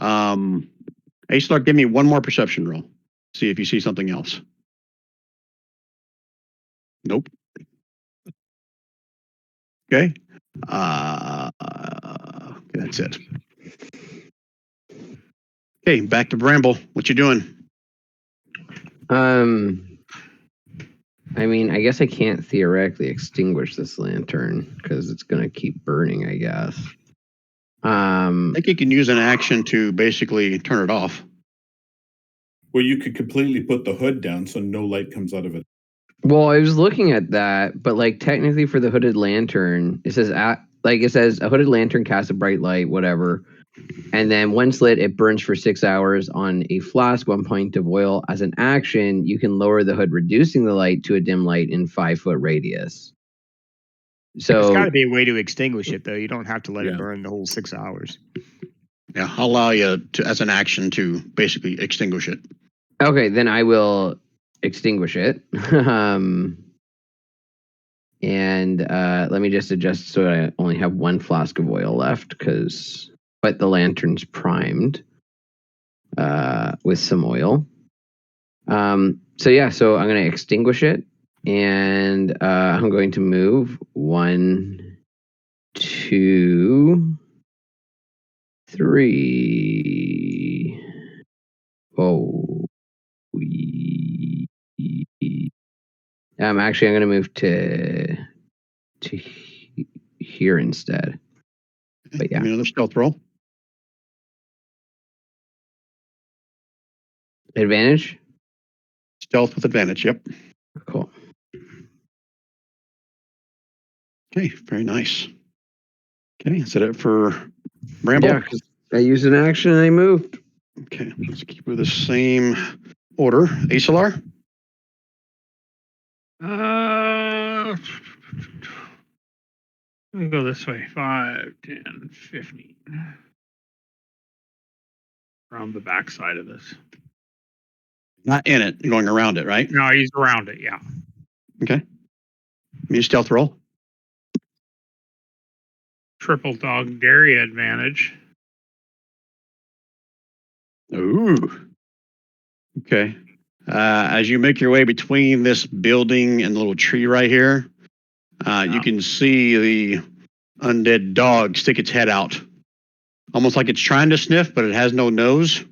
Aeslar, give me one more perception roll. See if you see something else. Nope. Okay. That's it. Okay, back to Bramble. What you doing? I mean, I guess I can't theoretically extinguish this lantern because it's gonna keep burning, I guess. I think you can use an action to basically turn it off. Well, you could completely put the hood down so no light comes out of it. Well, I was looking at that, but like technically for the hooded lantern, it says a hooded lantern casts a bright light, whatever. And then once lit, it burns for 6 hours on a flask, 1 pint of oil. As an action, you can lower the hood, reducing the light to a dim light in 5-foot radius. There's got So to be a way to extinguish it, though. You don't have to let Yeah. it burn the whole 6 hours. Yeah, I'll allow you to, as an action, to basically extinguish it. okay, then I will extinguish it. And let me just adjust so I only have 1 flask of oil left, but the lantern's primed with some oil. So I'm going to extinguish it, and I'm going to move 1, 2, 3. Oh, actually, I'm going to move to here instead. But yeah. Give me another stealth roll. Advantage? Stealth with advantage, yep. Cool. Okay, very nice. Okay, is that it for Bramble? Yeah, because I used an action and I moved. Okay, let's keep with the same order. Asalar? Let me go this way. 5, 10, 15. Around the back side of this. Not in it, you're going around it, right? No, he's around it, yeah. Okay. Give me a stealth roll. Triple dog dairy advantage. Ooh. Okay. As you make your way between this building and the little tree right here, you can see the undead dog stick its head out. Almost like it's trying to sniff, but it has no nose.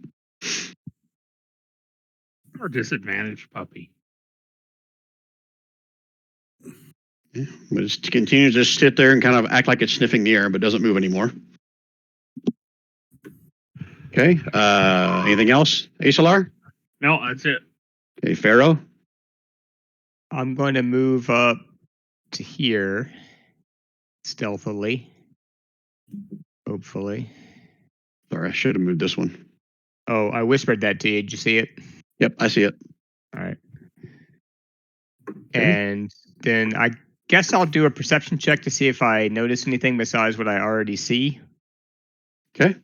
Or disadvantaged puppy. Yeah, but it continues to sit there and kind of act like it's sniffing the air, but doesn't move anymore. Okay. Anything else, Asalar? No, that's it. Okay, Pharaoh. I'm going to move up to here stealthily. Hopefully. Sorry, I should have moved this one. Oh, I whispered that to you. Did you see it? Yep, I see it. All right. Okay. And then I guess I'll do a perception check to see if I notice anything besides what I already see. Okay.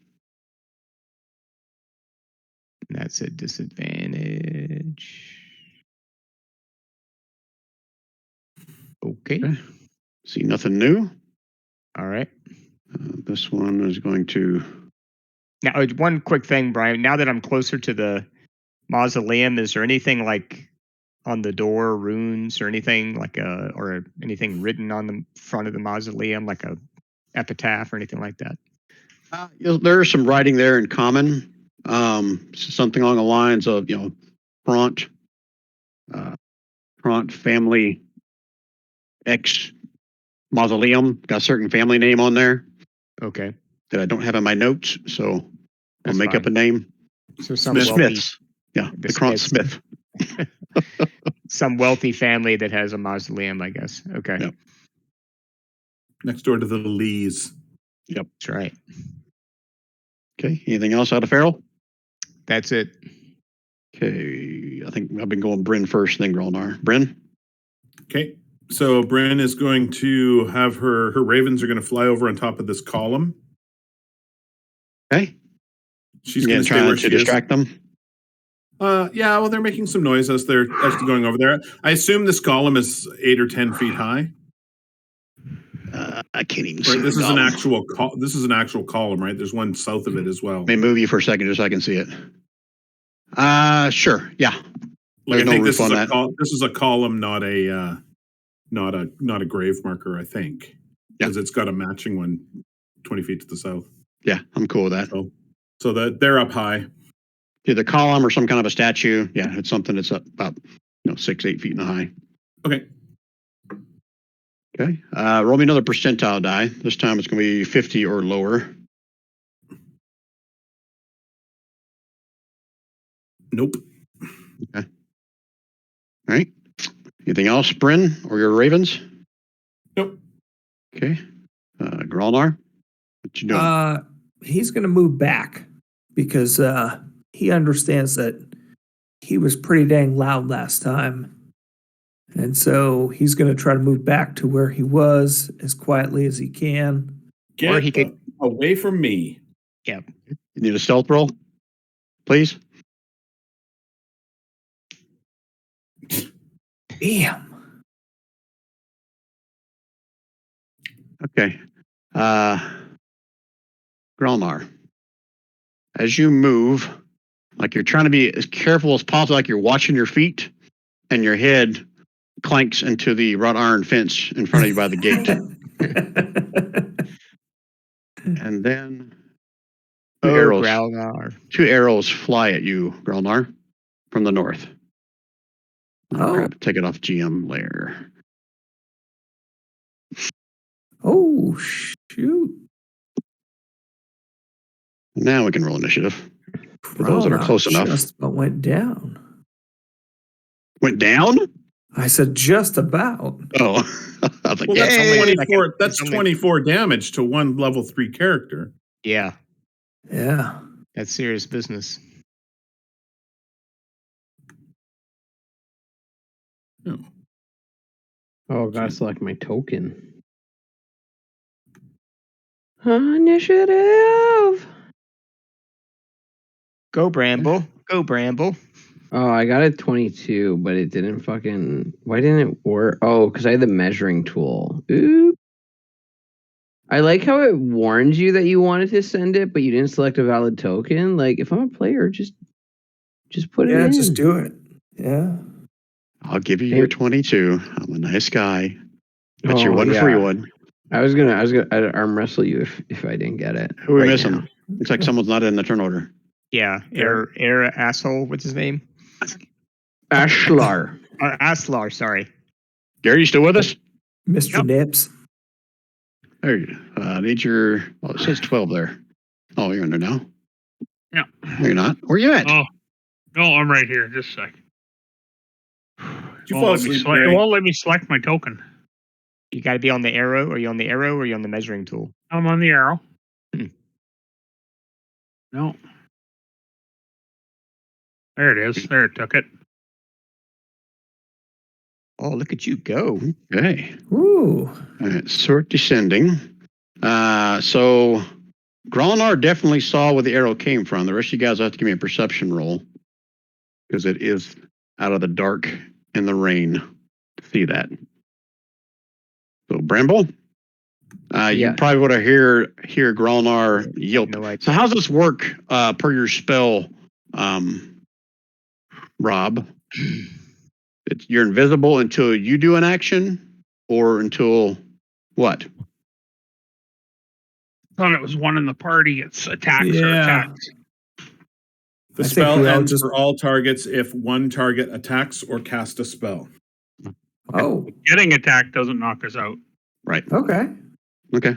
And that's a disadvantage. Okay. See nothing new. All right. This one is going to. Now, one quick thing, Brian. Now that I'm closer to the mausoleum, is there anything like on the door, runes, or anything or anything written on the front of the mausoleum, like a epitaph or anything like that? There's some writing there in common. Something along the lines of, Front family X mausoleum. Got a certain family name on there Okay. that I don't have in my notes, so I'll That's make up a fine. name. So some Smith. wealthy, Smiths. Yeah, The the Kron Smiths. Smith. Some wealthy family that has a mausoleum, I guess. Okay. Yep. Next door to the Lees. That's right. Okay. Anything else out of Farrell? That's it. Okay. I think I've been going Bryn first, then Grolnar. Bryn? Okay. So Bryn is going to have her ravens are going to fly over on top of this column. Okay. She's Again, going to stay trying where to she distract them. is. Yeah, well, they're making some noise as they're going over there. I assume this column is 8 or 10 feet high. I can't even see. Right, this the is an column. actual column, right? There's one south of it as well. Let me move you for a second just so I can see it. Sure. Yeah. Like, There's no roof on that. This is a column, not a grave marker, I think. Because it's got a matching one 20 feet to the south. Yeah, I'm cool with that. So that they're up high. Either column or some kind of a statue. Yeah, it's something that's up about 6-8 feet in the high. Okay. Okay. Roll me another percentile die. This time it's going to be 50 or lower. Nope. Okay. All right. Anything else, Bryn, or your ravens? Nope. Okay. Grolnar, what you doing? He's going to move back because he understands that he was pretty dang loud last time. And so he's going to try to move back to where he was as quietly as he can. Or he could away from me. Yep. You need a stealth roll, please? Damn. Okay. Grolnar, as you move, like you're trying to be as careful as possible, like you're watching your feet, and your head clanks into the wrought iron fence in front of you by the gate. And then two arrows fly at you, Grolnar, from the north. Oh, crap. Take it off GM layer. Oh, shoot. Now we can roll initiative. For those that are close enough. Just about went down. Went down? I said just about. Oh. I was like, well, that's 24 damage to one level 3 character. Yeah. Yeah. That's serious business. Oh, gotta select my token. Initiative. Go Bramble. Go Bramble. Oh, I got it 22, but it didn't fucking... Why didn't it work? Oh, because I had the measuring tool. Oop. I like how it warned you that you wanted to send it, but you didn't select a valid token. Like, if I'm a player, just put it in. Yeah, just do it. Yeah. I'll give you your 22. I'm a nice guy. But you're one free one. I'd arm wrestle you if I didn't get it. Who are we missing? Looks like someone's not in the turn order. Yeah. Air asshole. What's his name? Ashlar. Aslar, sorry. Gary, you still with us? Mr. Nips. There you go. Need your... Well, it says 12 there. Oh, you're in there now? Yeah. No, you're not. Where you at? Oh, no, I'm right here. Just a second. You fall asleep, it won't let me select my token. You got to be on the arrow. Are you on the arrow or are you on the measuring tool? I'm on the arrow. No. There it is. There, it took it. Oh, look at you go. Okay. Ooh. All right, sort descending. So Grolnar definitely saw where the arrow came from. The rest of you guys have to give me a perception roll because it is out of the dark and the rain to see that. So Bramble, you probably would have hear Grolnar yelp. No, so how's this work per your spell, Rob? You're invisible until you do an action, or until what? I thought it was one in the party. It's attacks or attacks. The spell ends for all targets if one target attacks or cast a spell. Oh. Getting attacked doesn't knock us out. Right. Okay. Okay.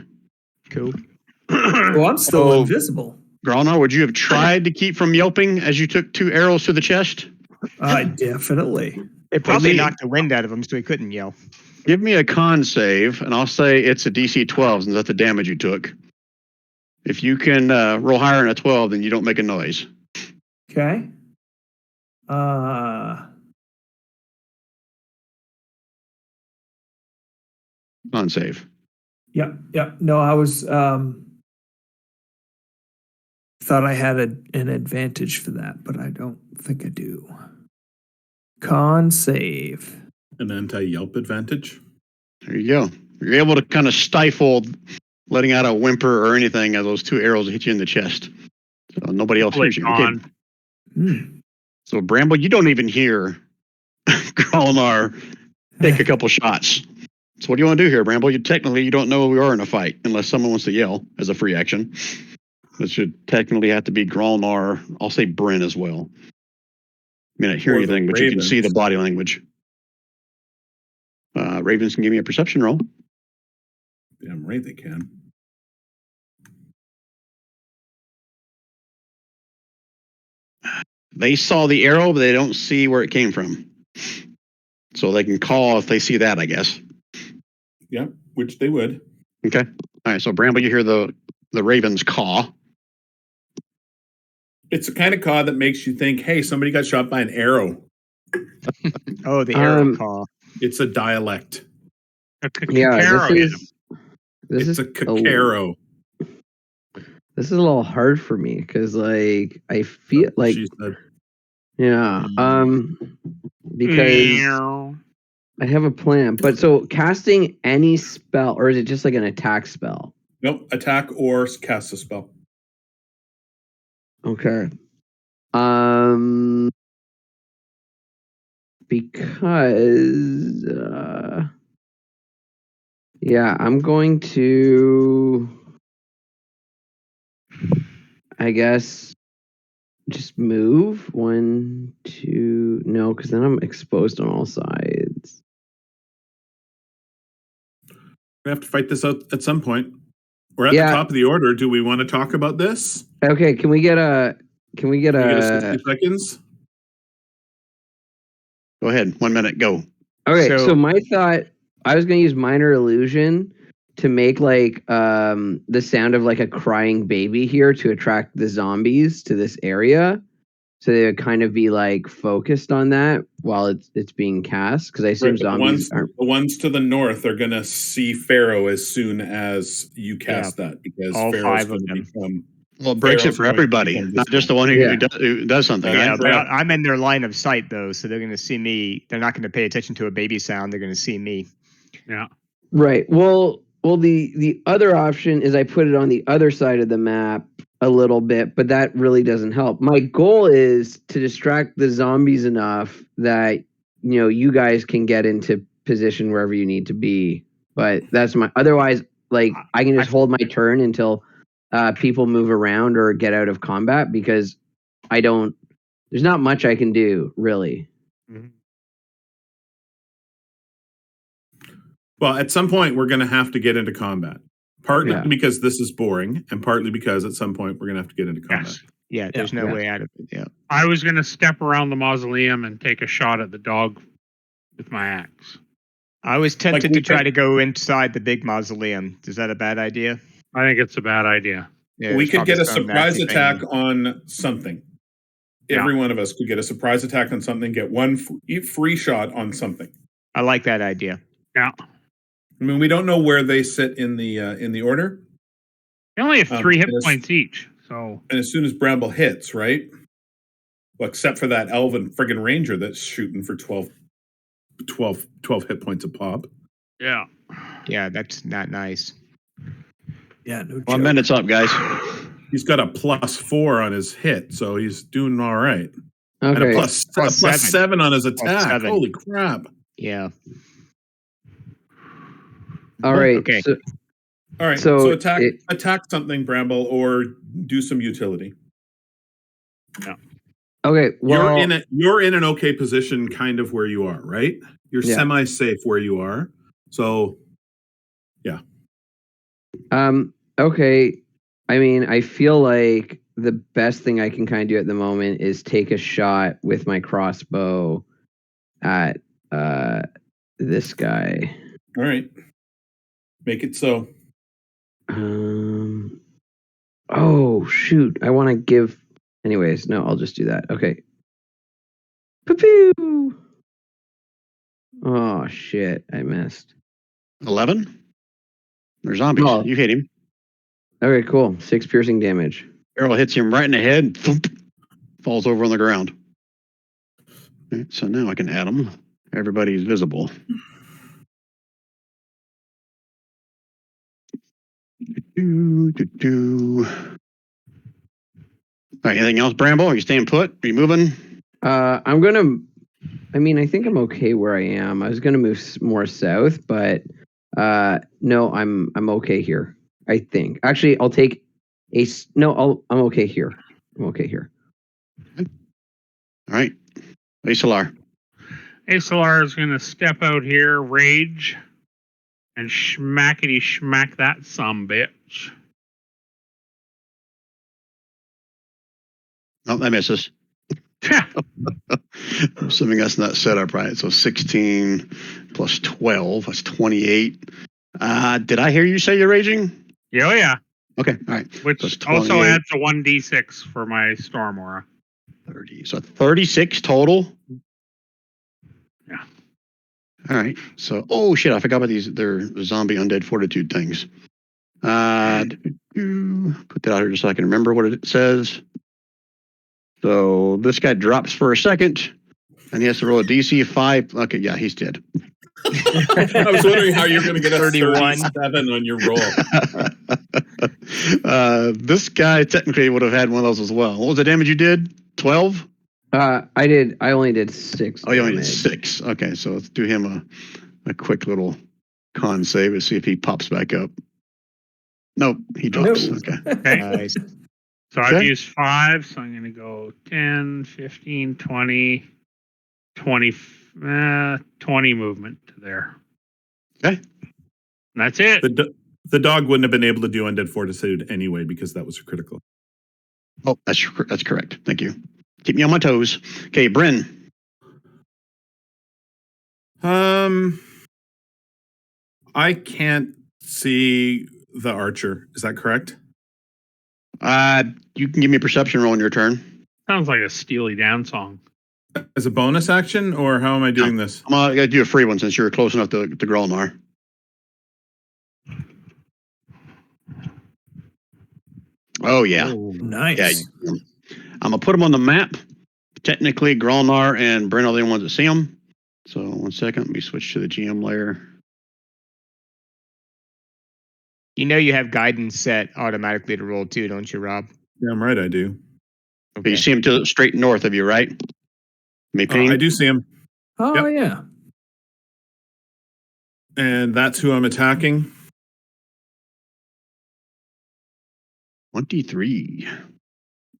Cool. Well, I'm still invisible. Gralnar, would you have tried to keep from yelping as you took 2 arrows to the chest? Definitely. It probably me- knocked the wind out of him, so he couldn't yell. Give me a con save, and I'll say it's a DC 12, since that's the damage you took. If you can roll higher than a 12, then you don't make a noise. Okay. Con save. Yep. No, I was thought I had an advantage for that, but I don't think I do. Con save. An anti-yelp advantage. There you go. You're able to kind of stifle letting out a whimper or anything as those 2 arrows hit you in the chest. So nobody else hears you. Okay. So Bramble, you don't even hear Gralnar take a couple shots. So what do you want to do here, Bramble? You don't know we are in a fight unless someone wants to yell as a free action. This should technically have to be Gralnar. I'll say Bryn as well. I mean, I hear Or the anything, but you can see the Ravens. body language. Ravens can give me a perception roll. Damn right they can. They saw the arrow, but they don't see where it came from. So they can call if they see that, I guess. Yeah, which they would. Okay. All right. So Bramble, you hear the Ravens caw. It's the kind of caw that makes you think, hey, somebody got shot by an arrow. Oh, the arrow call. It's a dialect. Yeah, this It's is a cacaro. This is a little hard for me because, like, I feel like, She said, yeah, because I have a plan. But so casting any spell, or is it just like an attack spell? nope, attack or cast a spell. Okay. Because, yeah, I'm going to, I guess, just move 1, 2. No, because then I'm exposed on all sides. We have to fight this out at some point. We're at Yeah. the top of the order. Do we want to talk about this? Okay, can we get a Can we get a 60 seconds? Go ahead. 1 minute. Go. Okay, So- so my thought, I was going to use minor illusion to make like the sound of like a crying baby here to attract the zombies to this area. So they would kind of be like focused on that while it's being cast, because I assume Right, but zombies aren't. the ones to the north are going to see Pharaoh as soon as you cast that, because all Pharaoh's 5 going of to them. become. Well, it breaks it Pharaoh's for going to everybody, become not just the one who, Yeah. who does something. Yeah, Right? but I'm in their line of sight though, so they're going to see me. They're not going to pay attention to a baby sound. They're going to see me. Yeah. Right. Well, the other option is I put it on the other side of the map a little bit, but that really doesn't help. My goal is to distract the zombies enough that you guys can get into position wherever you need to be. But that's otherwise, like, I can just hold my turn until people move around or get out of combat, because there's not much I can do really. Mm-hmm. Well, at some point, we're going to have to get into combat. Partly Yeah. because this is boring, and partly because at some point we're going to have to get into combat. Yes. Yeah, there's no way out of it. Yeah. I was going to step around the mausoleum and take a shot at the dog with my axe. I was tempted we to try could- to go inside the big mausoleum. Is that a bad idea? I think it's a bad idea. Yeah, We there's could get probably a some surprise nasty attack thing. on something. Yeah. Every one of us could get a surprise attack on something, get one free shot on something. I like that idea. Yeah. I mean, we don't know where they sit in the order, They only have 3 hit it is- points each. So and as soon as Bramble hits, right? Well, except for that elven friggin' ranger that's shooting for 12 hit points a pop. yeah. Yeah, that's not nice. Yeah, no 1 joke. minute's up, guys. He's got a +4 on his hit, so he's doing all right. And a Okay. plus Plus 7 on his attack. 7. Holy crap! Yeah. All right. Okay. So, All right, So so attack it- attack something, Bramble, or do some utility. okay. Well, You're in an okay position, kind of where you are, right? You're Yeah. semi-safe where you are. So okay. I mean, I feel like the best thing I can kind of do at the moment is take a shot with my crossbow at this guy. All right. Make it so. Oh shoot! I want to give. Anyways, no, I'll just do that. Okay. Pew! Oh shit! I missed. 11. They're zombies. Oh. You hit him. Okay, cool. 6 piercing damage. Arrow hits him right in the head. Thump, falls over on the ground. Okay, so now I can add them. Everybody's visible. All right, anything else, Bramble? Are you staying put? Are you moving? I'm gonna. I mean, I think I'm okay where I am. I was gonna move more south, but no, I'm okay here. I think. Actually, I'll take a. No, I'm okay here. I'm okay here. All right, Asalar. Asalar is going to step out here, rage, and schmackety schmack that bitch. Oh, that misses. I'm assuming that's not set up right. So 16 plus 12, that's 28. Did I hear you say you're raging? Yeah, yeah. Okay, all right. Which So also adds a 1d6 for my storm aura. 30. So 36 total. Yeah. All right. So, oh shit, I forgot about these. They're zombie undead fortitude things. Put that out here just so I can remember what it says. So this guy drops for a second, and he has to roll a DC 5. Okay, yeah, he's dead. I was wondering how you're going to get a 31. 37 on your roll. This guy technically would have had one of those as well. What was the damage you did? 12? I only did 6. Oh, you only did damage. 6. Okay, so let's do him a quick little con save and see if he pops back up. Nope, he drops. No. Okay. Okay. Nice. So I've Okay. used 5, so I'm going to go 10, 15, 20, 20, 20 movement to there. Okay. And that's it. The dog wouldn't have been able to do undead fortitude anyway because that was a critical. Oh, that's correct. Thank you. Keep me on my toes. Okay, Bryn. I can't see the archer. Is that correct? You can give me a perception roll on your turn. Sounds like a Steely Dan song. As a bonus action, or how am I doing this? I gotta do a free one since you're close enough to Grolnar. Oh yeah. Oh, nice. Yeah. I'm gonna put them on the map. Technically, Grolnar and Bryn are the only ones that see them. So 1 second, let me switch to the GM layer. You know you have guidance set automatically to roll too, don't you, Rob? Damn right I do. But you see him to the straight north of you, right? Mayping? I do see him. Oh, Yep. yeah. And that's who I'm attacking. 23.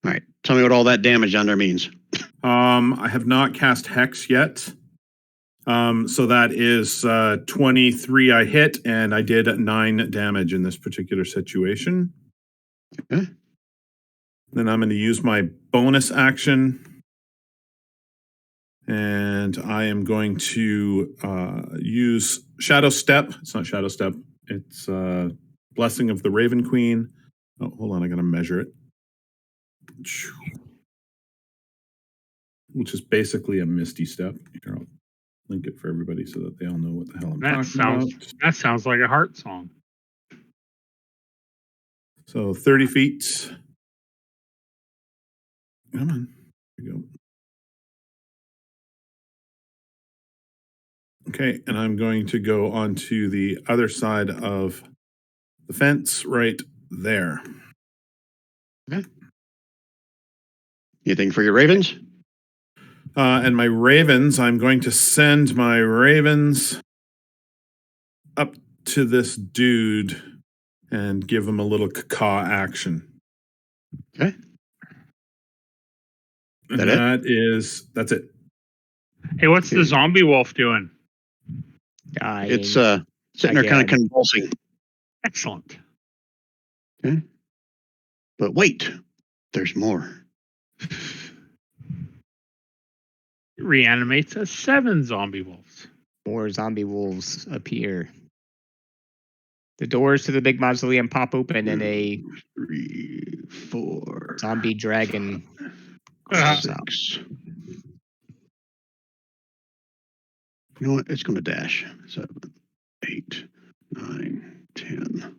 All right. Tell me what all that damage down there means. I have not cast Hex yet. So that is 23 I hit, and I did 9 damage in this particular situation. Okay. Then I'm going to use my bonus action. And I am going to use Shadow Step. It's not Shadow Step. It's Blessing of the Raven Queen. Oh, hold on. I got to measure it. Which is basically a Misty Step. Here, I'll link it for everybody so that they all know what the hell I'm talking about. That sounds like a heart song. So 30 feet. Come on. Here we go. Okay, and I'm going to go onto the other side of the fence right there. Okay. Anything for your ravens? And my ravens, I'm going to send my ravens up to this dude and give him a little caw action. Okay. And that's it. Hey, what's the zombie wolf doing? Dying. It's sitting there kind of Again. convulsing. Excellent. Okay. But wait, There's more. It reanimates as 7 zombie wolves. More zombie wolves appear. The doors to the big mausoleum pop open and a 3, 4, zombie dragon Ah. crawls out. 6. You know what? It's going to dash. 7, 8, 9, 10,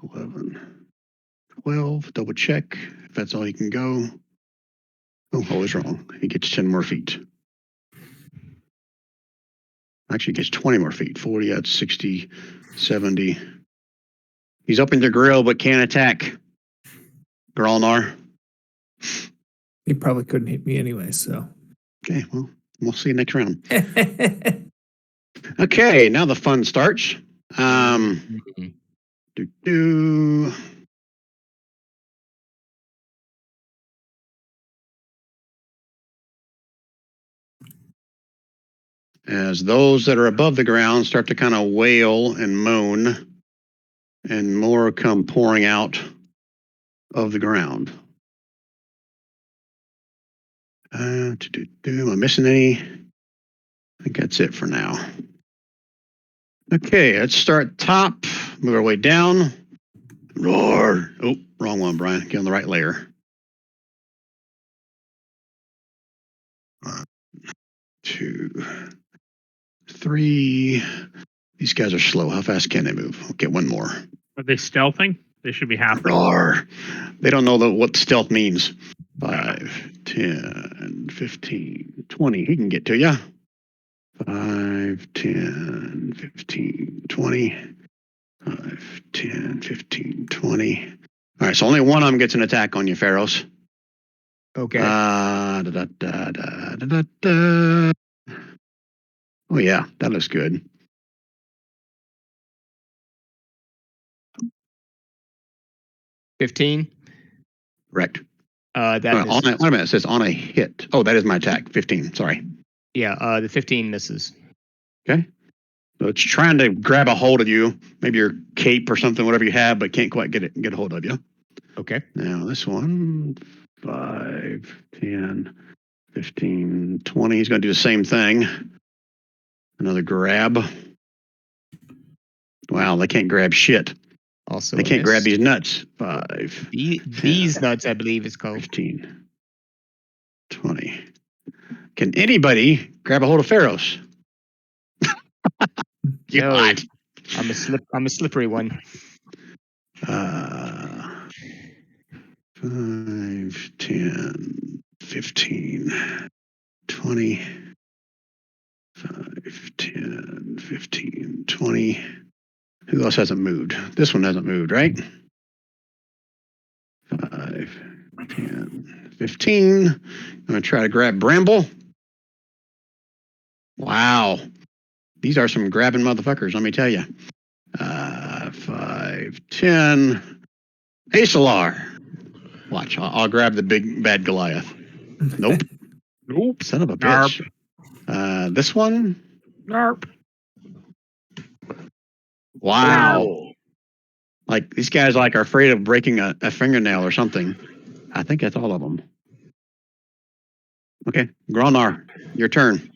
11, 12. Double check if that's all you can go. Oh, I was wrong. He gets 10 more feet. Actually, he gets 20 more feet. 40, that's 60, 70. He's up in the grill, but can't attack. Gralnar. He probably couldn't hit me anyway, so. Okay, well, we'll see you next round. Okay, now the fun starts. Mhm. Do. As those that are above the ground start to kind of wail and moan, and more come pouring out of the ground. Am I missing any? I think that's it for now. Okay, let's start top, move our way down. Roar! Oh, wrong one, Brian. Get on the right layer. 1, 2, 3. These guys are slow. How fast can they move? Okay, one more. Are they stealthing? They should be halfway. Roar! They don't know what stealth means. 5, 10, 15, 20. He can get to you. 5, 10, 15, 20. 5, 10, 15, 20. All right, so only one of them gets an attack on you, Pharaohs. Okay. Oh, yeah, that looks good. $15. Correct. That On misses. wait a minute, it says on a hit. Oh, that is my attack. 15, sorry. Yeah, the 15 misses. Okay. So it's trying to grab a hold of you, maybe your cape or something, whatever you have, but can't quite get a hold of you. Okay. Now this one, 5, 10, 15, 20. He's going to do the same thing. Another grab. Wow, they can't grab shit. Also, They a can't grab miss. these nuts. 5, These nuts, I believe, is called. 15, 20. Can anybody grab a hold of Pharaohs? You No. what? I'm a slippery one. 5, 10, 15, 20. 5, 10, 15, 20. Who else hasn't moved? This one hasn't moved, right? 5, 10, 15. I'm going to try to grab Bramble. Wow. These are some grabbing motherfuckers, let me tell you. 5, 10. Asalar. Watch, I'll grab the big bad Goliath. Nope. Nope. Son of a bitch. This one? Narp. Wow. Like these guys are afraid of breaking a fingernail or something. I think that's all of them. Okay, Gralnar, your turn.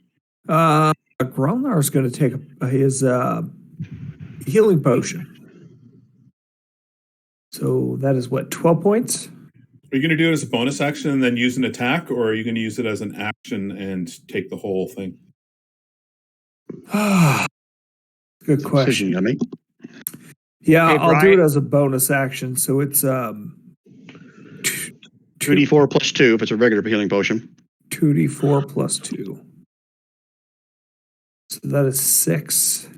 Gralnar is going to take his healing potion. So that is what, 12 points? Are you going to do it as a bonus action and then use an attack, or are you going to use it as an action and take the whole thing? Good question. Decision you make. Yeah, Hey, I'll do Brian. it as a bonus action. So it's 2d4 plus 2 if it's a regular healing potion. 2d4 plus 2. So that is 6.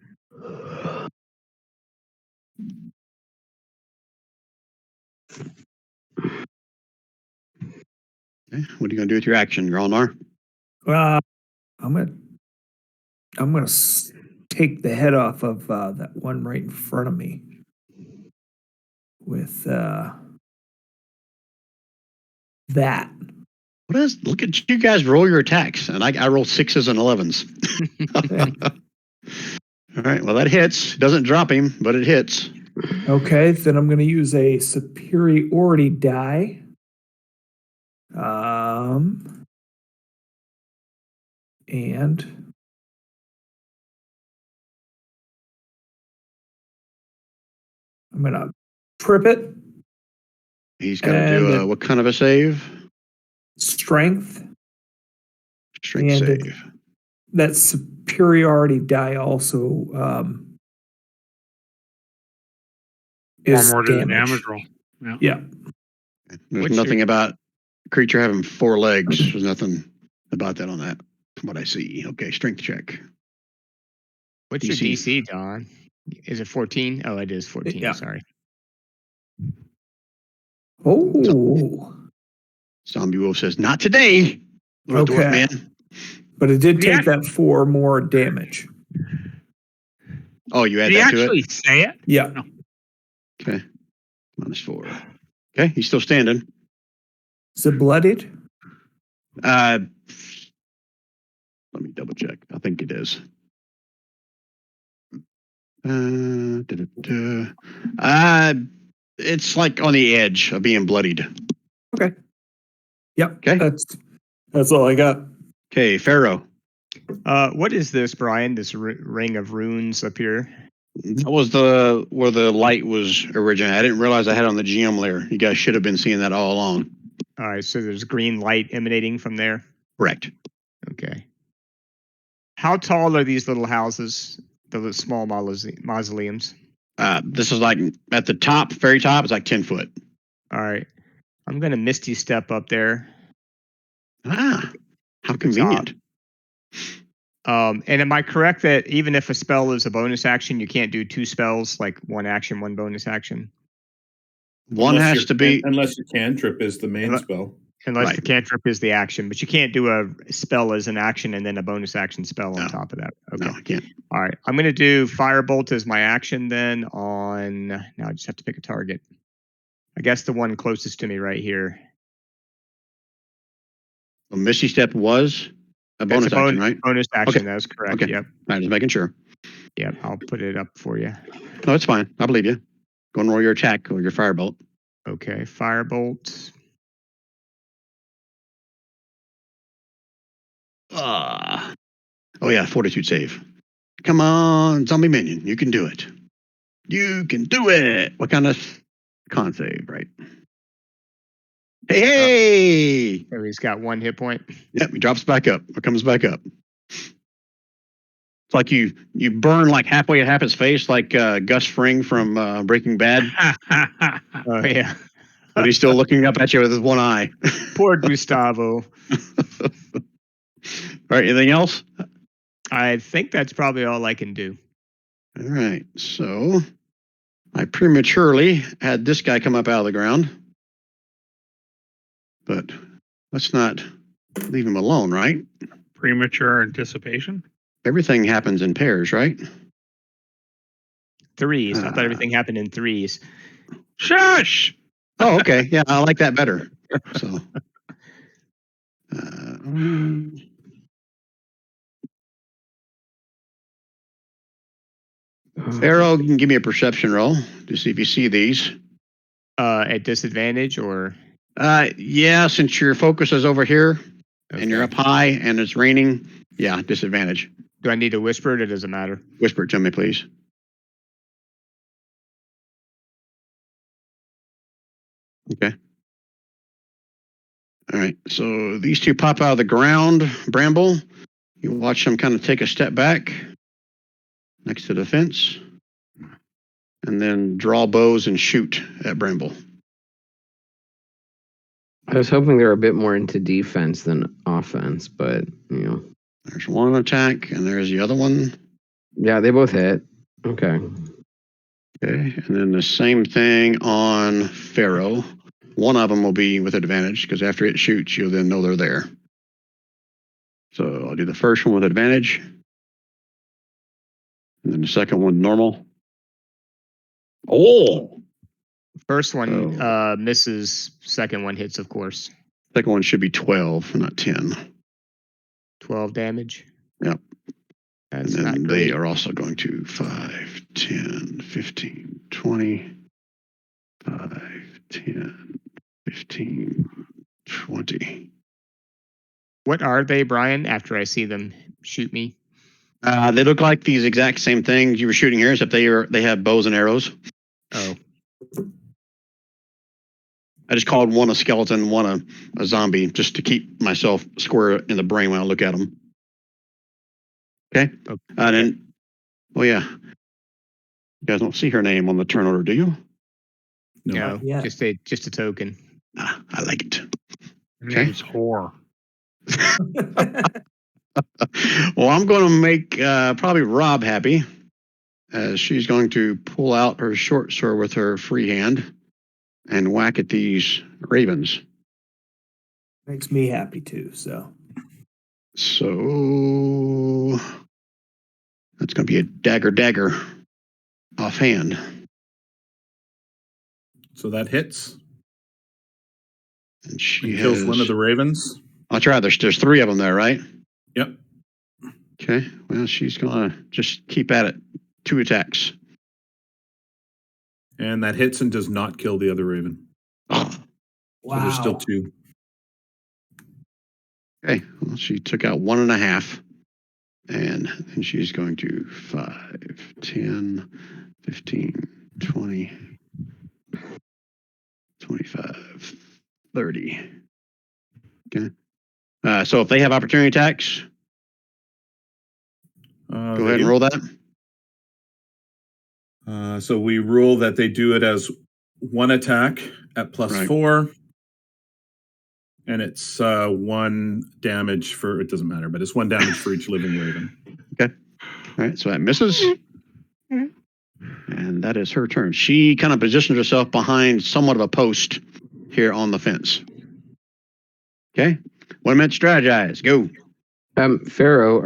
Okay, what are you going to do with your action, Gralnar? I'm gonna take the head off of that one right in front of me with that. What is? Look at you guys roll your attacks, and I roll 6s and 11s. All right, well that hits. Doesn't drop him, but it hits. Okay, then I'm gonna use a superiority die And I'm gonna trip it. He's got to do And what kind of a save? strength. Strength And save. that superiority die also One is more to the damage. damage roll. Yeah. Yeah. There's What's nothing your- about creature having 4 legs. There's nothing about that on that, from what I see. Okay, strength check. What's your DC. DC, Don? Is it 14? Oh, it is 14. Yeah. Sorry. Oh. Zombie Wolf says, "Not today, little dwarf Okay. man." But it did Yeah. take that 4 more damage. Oh, you add Did he that to actually it? say it? Yeah. No. Okay, -4. Okay, he's still standing. Is it bloodied? Let me double check. I think it is. It's like on the edge of being bloodied. Okay. Yep. Okay. That's all I got. Okay, Pharaoh. What is this, Brian? This ring of runes up here? That was where the light was originating. I didn't realize I had it on the GM layer. You guys should have been seeing that all along. All right, so there's green light emanating from there. Correct. Okay. How tall are these little houses? The little small mausoleums. This is like at the top, very top. It's like 10 foot. All right. I'm gonna misty step up there. Ah, how To the top. convenient. And am I correct that even if a spell is a bonus action, you can't do 2 spells, like 1 action, 1 bonus action? One Unless has your to be unless your cantrip is the main Unle- spell. Unless Right. the cantrip is the action, but you can't do a spell as an action and then a bonus action spell on No. top of that. Okay. no, I can't. All right. I'm going to do Firebolt as my action then on. Now I just have to pick a target. I guess the one closest to me right here. Well, Misty Step was a That's bonus action, right? bonus action. Okay. That's correct. Okay. Yep. Right, just making sure. Yep. I'll put it up for you. No, it's fine. I believe you. Go and roll your attack or your firebolt. Okay. Firebolt. Oh yeah, fortitude save. Come on, zombie minion, you can do it. You can do it. What kind of con save, right? Hey! So he's got 1 hit point. Yep, he drops back up. Or comes back up. It's like you burn like halfway at half his face, like Gus Fring from Breaking Bad. Oh yeah. But he's still looking up at you with his one eye. Poor Gustavo. All right, anything else? I think that's probably all I can do. All right, so I prematurely had this guy come up out of the ground. But let's not leave him alone, right? Premature anticipation. Everything happens in pairs, right? 3s. I thought everything happened in 3s. Shush! Oh, okay. Yeah, I like that better. So, Arrow can give me a perception roll to see if you see these. At disadvantage or? Yeah, since your focus is over here and you're Okay. up high and it's raining, yeah, disadvantage. Do I need to whisper it or does it matter? Whisper it to me, please. Okay. All right. So these two pop out of the ground, Bramble. You watch them kind of take a step back next to the fence and then draw bows and shoot at Bramble. I was hoping they were a bit more into defense than offense, but There's one attack and there's the other one. yeah, they both hit. Okay. Okay. And then the same thing on Pharaoh. One of them will be with advantage because after it shoots, you'll then know they're there. So I'll do the first one with advantage. And then the second one normal. Oh! First one misses. Second one hits, of course. Second one should be 12, not 10. 12 damage. Yep. That's and not then great. they are also going to 5, 10, 15, 20, 5, 10, 15, 20. What are they, Brian? After I see them shoot me. They look like these exact same things you were shooting here, except they have bows and arrows. Oh, I just called one a skeleton, one a zombie, just to keep myself square in the brain when I look at them. Okay. And then, oh yeah, you guys don't see her name on the turn order, do you? no, Yeah. just a token. I like it. Her name's Whore. Well, I'm going to make probably Rob happy, as she's going to pull out her short sword with her free hand and whack at these ravens. Makes me happy too. So That's going to be a dagger offhand. So that hits. And she kills has one of the ravens. That's right. There's three of them there, right? Yep. Okay. Well, she's going to just keep at it. 2 attacks. And that hits and does not kill the other raven. wow. So there's still 2. Okay. Well, she took out 1.5. And then she's going to 5, 10, 15, 20, 25, 30. Okay. So if they have opportunity attacks, go ahead and roll that. So we rule that they do it as 1 attack at +4. And it's 1 damage for, it doesn't matter, but it's 1 damage for each living raven. Okay. All right. So that misses. And that is her turn. She kind of positions herself behind somewhat of a post here on the fence. Okay. 1 minute strategize. Go. Pharaoh,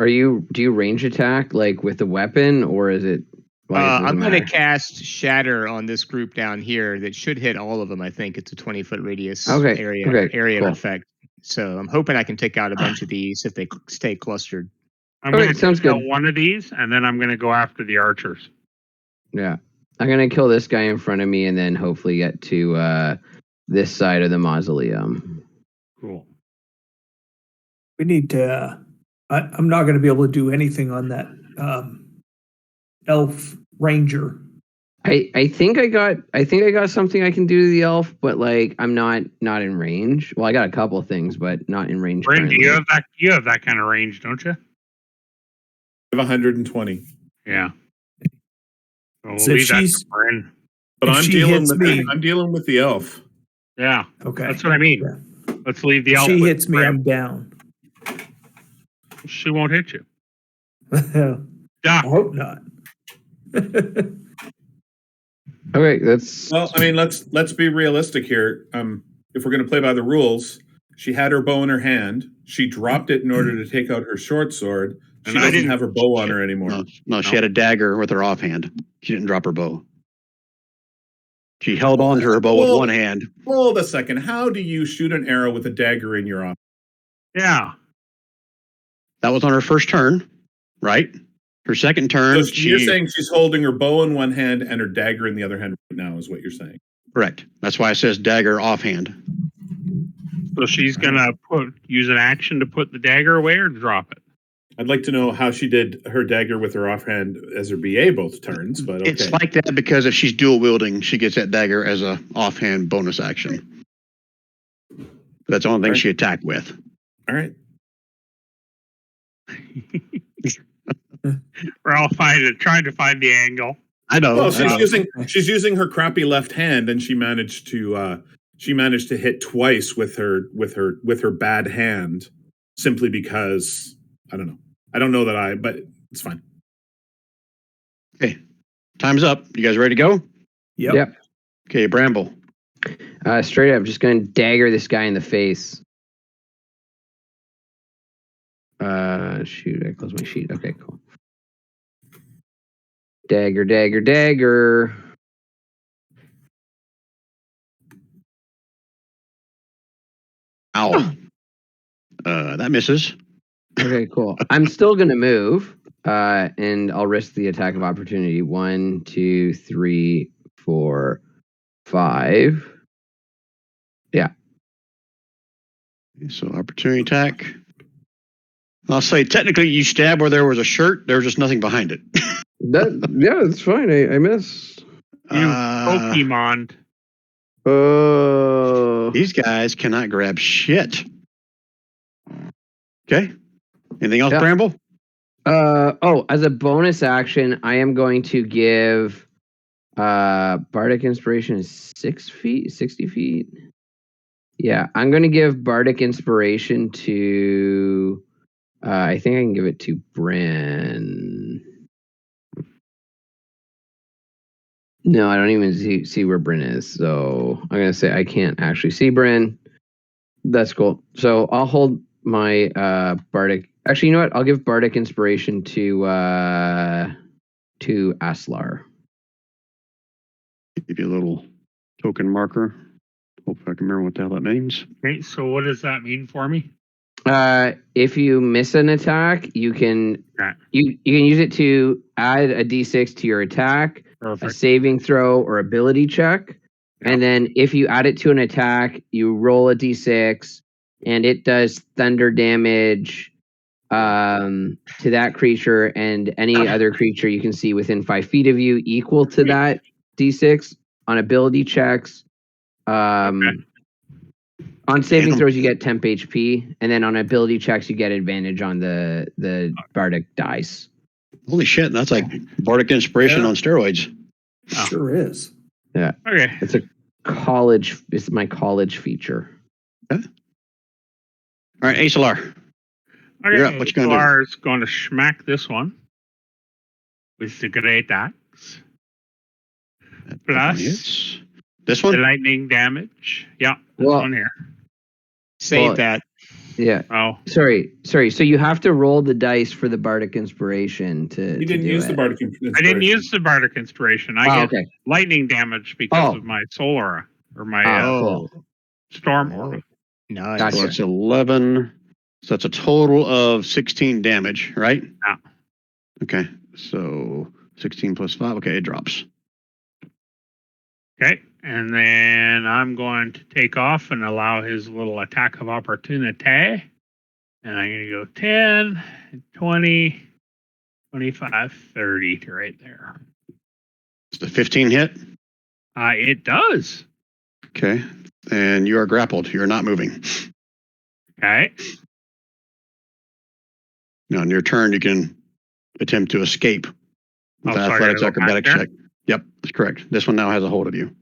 do you range attack like with a weapon, or is it? I'm going to cast Shatter on this group down here that should hit all of them. I think it's a 20-foot radius area cool. effect. So I'm hoping I can take out a bunch of these if they stay clustered. I'm going to kill one of these, and then I'm going to go after the archers. Yeah. I'm going to kill this guy in front of me and then hopefully get to this side of the mausoleum. Cool. We need to. I'm not going to be able to do anything on that elf ranger. I think I got something I can do to the elf, but like I'm not in range. Well, I got a couple things, but not in range. Randy, you have that kind of range, don't you? I have 120. Yeah. So if she's, but I'm dealing with the elf. Yeah. Okay. That's what I mean. Yeah. Let's leave the elf. She hits me, I'm down. She won't hit you. I hope not. Okay, that's well. I mean, let's be realistic here. If we're going to play by the rules, she had her bow in her hand. She dropped it in order to take out her short sword. She doesn't have her bow on her anymore. No, she had a dagger with her offhand. She didn't drop her bow. She held on to her bow with one hand. Hold a second. How do you shoot an arrow with a dagger in your arm? Yeah. That was on her first turn, right? Her second turn. So you're saying she's holding her bow in one hand and her dagger in the other hand right now, is what you're saying? Correct. That's why it says dagger offhand. So she's gonna use an action to put the dagger away or drop it. I'd like to know how she did her dagger with her offhand as her BA both turns, but okay. It's like that because if she's dual wielding, she gets that dagger as a offhand bonus action. That's the only thing she attacked with. All right. We're all trying to find the angle. I know. Well, she's using her crappy left hand, and she managed to hit twice with her bad hand, simply because I don't know. I don't know that but it's fine. Okay, time's up. You guys ready to go? Yep. Okay, Bramble. Straight up, just gonna dagger this guy in the face. Shoot, I closed my sheet. Okay, cool. Dagger, dagger, dagger. Ow. That misses. Okay, cool. I'm still gonna move, and I'll risk the attack of opportunity. 1, 2, 3, 4, 5. Yeah. So opportunity attack. I'll say technically you stab where there was a shirt. There was just nothing behind it. Yeah, it's fine. I miss. You Pokemon. These guys cannot grab shit. Okay. Anything else, Yeah. Bramble? As a bonus action, I am going to give Bardic Inspiration is 6 feet, 60 feet. Yeah, I'm going to give Bardic Inspiration to. I think I can give it to Bryn. No, I don't even see where Bryn is. So I'm going to say I can't actually see Bryn. That's cool. So I'll hold my Bardic. Actually, you know what? I'll give Bardic Inspiration to Aslar. Give you a little token marker. Hope I can remember what the hell that means. Okay, so what does that mean for me? If you miss an attack, you can Okay. you can use it to add a d6 to your attack, a Perfect. saving throw, or ability check. Yep. And then if you add it to an attack, you roll a d6, and it does thunder damage to that creature and any other creature you can see within 5 feet of you, equal to that d6 on ability checks. On saving throws, you get temp HP, and then on ability checks, you get advantage on the Bardic dice. Holy shit, that's like Bardic Inspiration on steroids. Sure is. Yeah, Okay. it's a college. It's my college feature. Okay. All right, Asalar. Okay, You're up. What you gonna do? Asalar is going to smack this one with the great axe. That Plus hits. This the one? lightning damage. Yeah, this Well- one here. Save Well, that. Yeah. Oh, Sorry. So you have to roll the dice for the Bardic Inspiration to. You didn't do use it. the Bardic Inspiration. I didn't use the Bardic Inspiration. I get okay. lightning damage because Oh. of my soul aura or my Cool. storm aura. Nice. Gotcha. So it's 11. So that's a total of 16 damage, right? Yeah. Okay. So 16 plus 5. Okay, it drops. Okay, and then I'm going to take off and allow his little attack of opportunity. And I'm going to go 10, 20, 25, 30 to right there. Is the 15 hit? It does. Okay. And you are grappled. You're not moving. Okay. Now, on your turn, you can attempt to escape with Oh, an so I athletics gotta go back acrobatic there? check. Yep, that's correct. This one now has a hold of you.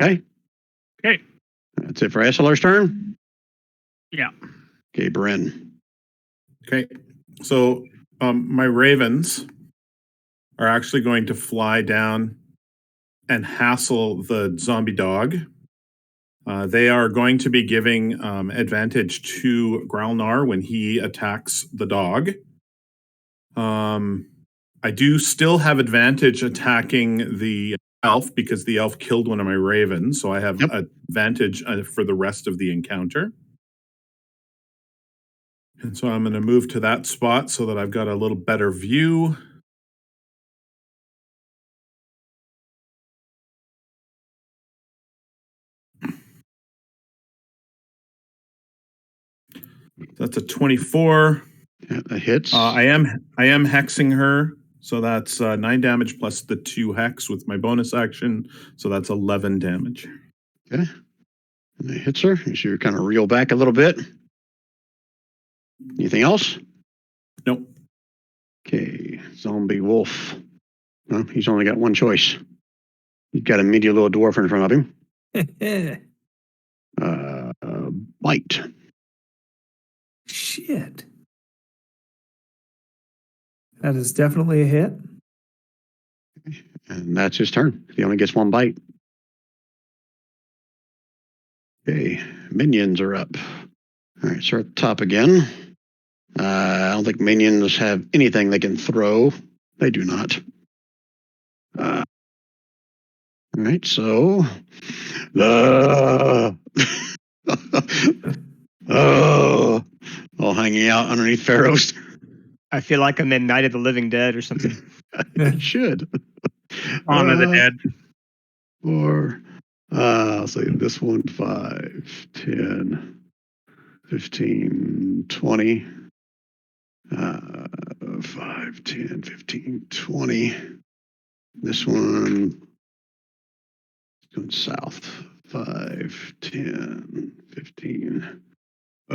Okay. Okay. That's it for Asalar's turn. Yeah. Okay, Bryn. Okay, so my ravens are actually going to fly down and hassle the zombie dog. They are going to be giving advantage to Growlnar when he attacks the dog. I do still have advantage attacking the elf because the elf killed one of my ravens, so I have advantage for the rest of the encounter. And so I'm going to move to that spot so that I've got a little better view. That's a 24. Yeah, that hits. I am hexing her, so that's 9 damage plus the 2 hex with my bonus action, so that's 11 damage. Okay. And it hits her. So you kind of reel back a little bit. Anything else? Nope. Okay, zombie wolf. Well, he's only got one choice. He's got a meaty little dwarf in front of him. Bite. Shit. That is definitely a hit. And that's his turn. He only gets one bite. Okay, minions are up. All right, start at the top again. I don't think minions have anything they can throw. They do not. All right, so oh, all hanging out underneath Pharaoh's. I feel like I'm in Night of the Living Dead or something. It should. On to the dead. Or I'll say this one 5, 10, 15, 20. 5, 10, 15, 20. This one is going south. 5, 10, 15,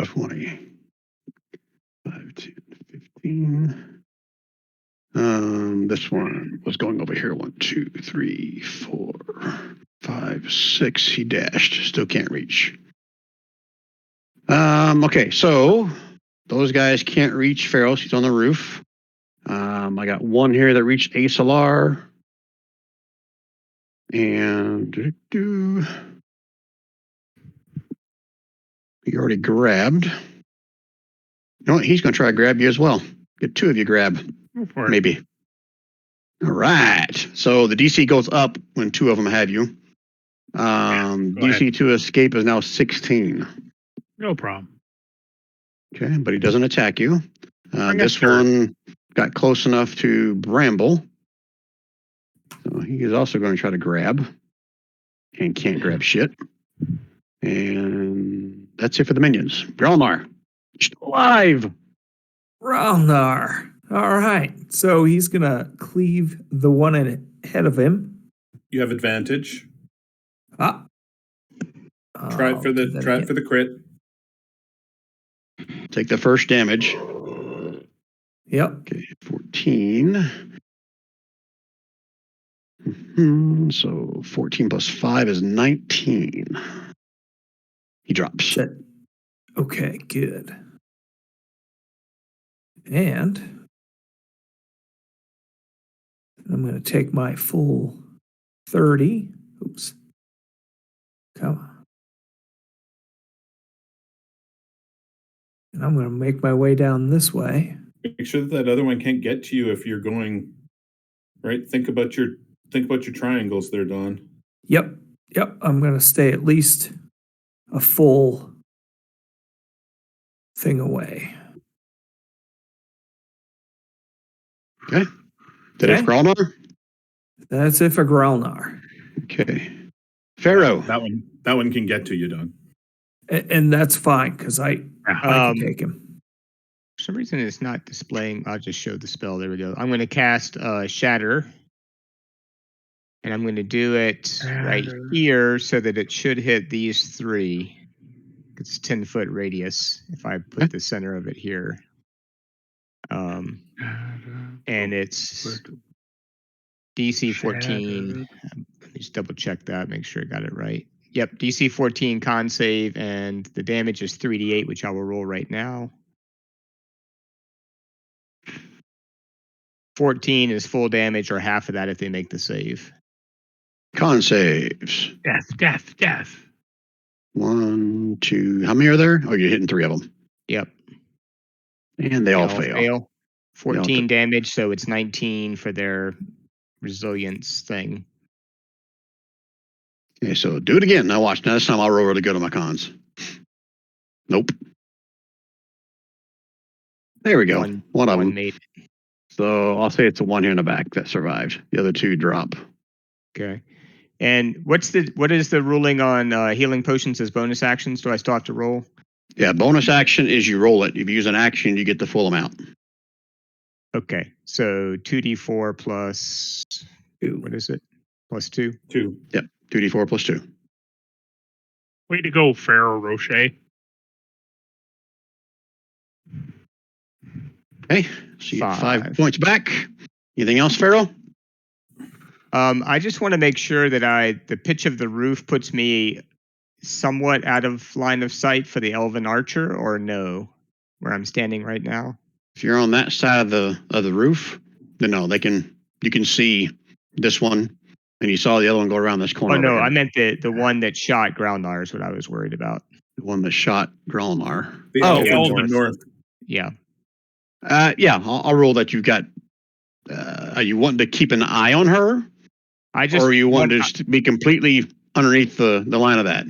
20. 5, 10, 15. This one was going over here. 1, 2, 3, 4, 5, 6. He dashed. Still can't reach. Okay, so those guys can't reach Pharaoh. He's on the roof. I got one here that reached ASLR. And he already grabbed. You know what? He's going to try to grab you as well. Get two of you grab. Go for it. Maybe. All right. So the DC goes up when two of them have you. DC to escape is now 16. No problem. Okay, but he doesn't attack you. This sure. one got close enough to Bramble. So he is also going to try to grab. And can't grab shit. And that's it for the minions. Grelmar, still alive. Ralnar. All right. So he's going to cleave the one ahead of him. You have advantage. Ah. Try it for the crit. Take the first damage. Yep. Okay, 14. So 14 plus 5 is 19. He drops. Okay, good. And I'm going to take my full 30. Oops. Come on. And I'm going to make my way down this way. Make sure that other one can't get to you if you're going right. Think about your triangles there, Don. Yep. I'm going to stay at least a full thing away. Okay. Did it Grelmar? That's it for Grelnar. Okay. Pharaoh. That one can get to you, Don. And that's fine because I can take him. For some reason, it's not displaying. I'll just show the spell. There we go. I'm going to cast Shatter. And I'm going to do it right here so that it should hit these three. It's 10-foot radius if I put the center of it here. And it's DC 14. Let me just double check that, make sure I got it right. Yep, DC 14 con save, and the damage is 3d8, which I will roll right now. 14 is full damage, or half of that if they make the save. Con saves. Death. 1, 2. How many are there? Oh, you're hitting 3 of them. Yep. And they all fail. 14 damage, so it's 19 for their resilience thing. Okay, so do it again. Now watch. Now this time I'll roll really good on my cons. Nope. There we go. One of them. Made. So I'll say it's a 1 here in the back that survived. The other 2 drop. Okay. And what is the ruling on healing potions as bonus actions? Do I still have to roll? Yeah, bonus action is you roll it. If you use an action, you get the full amount. Okay, so 2d4 plus 2. What is it? Plus 2? 2. Yep, 2d4 plus 2. Way to go, Pharaoh Rocher. Okay, so you get 5 points back. Anything else, Pharaoh? I just want to make sure that the pitch of the roof puts me somewhat out of line of sight for the Elven Archer, or no, where I'm standing right now. If you're on that side of the roof, then no, you can see this one, and you saw the other one go around this corner. Oh no, I meant the one that shot Groundnar is what I was worried about. The one that shot Grelmar. The Elven North. Yeah. Yeah, I'll roll that you've got. Are you wanting to keep an eye on her? Or you want to just be completely underneath the line of that?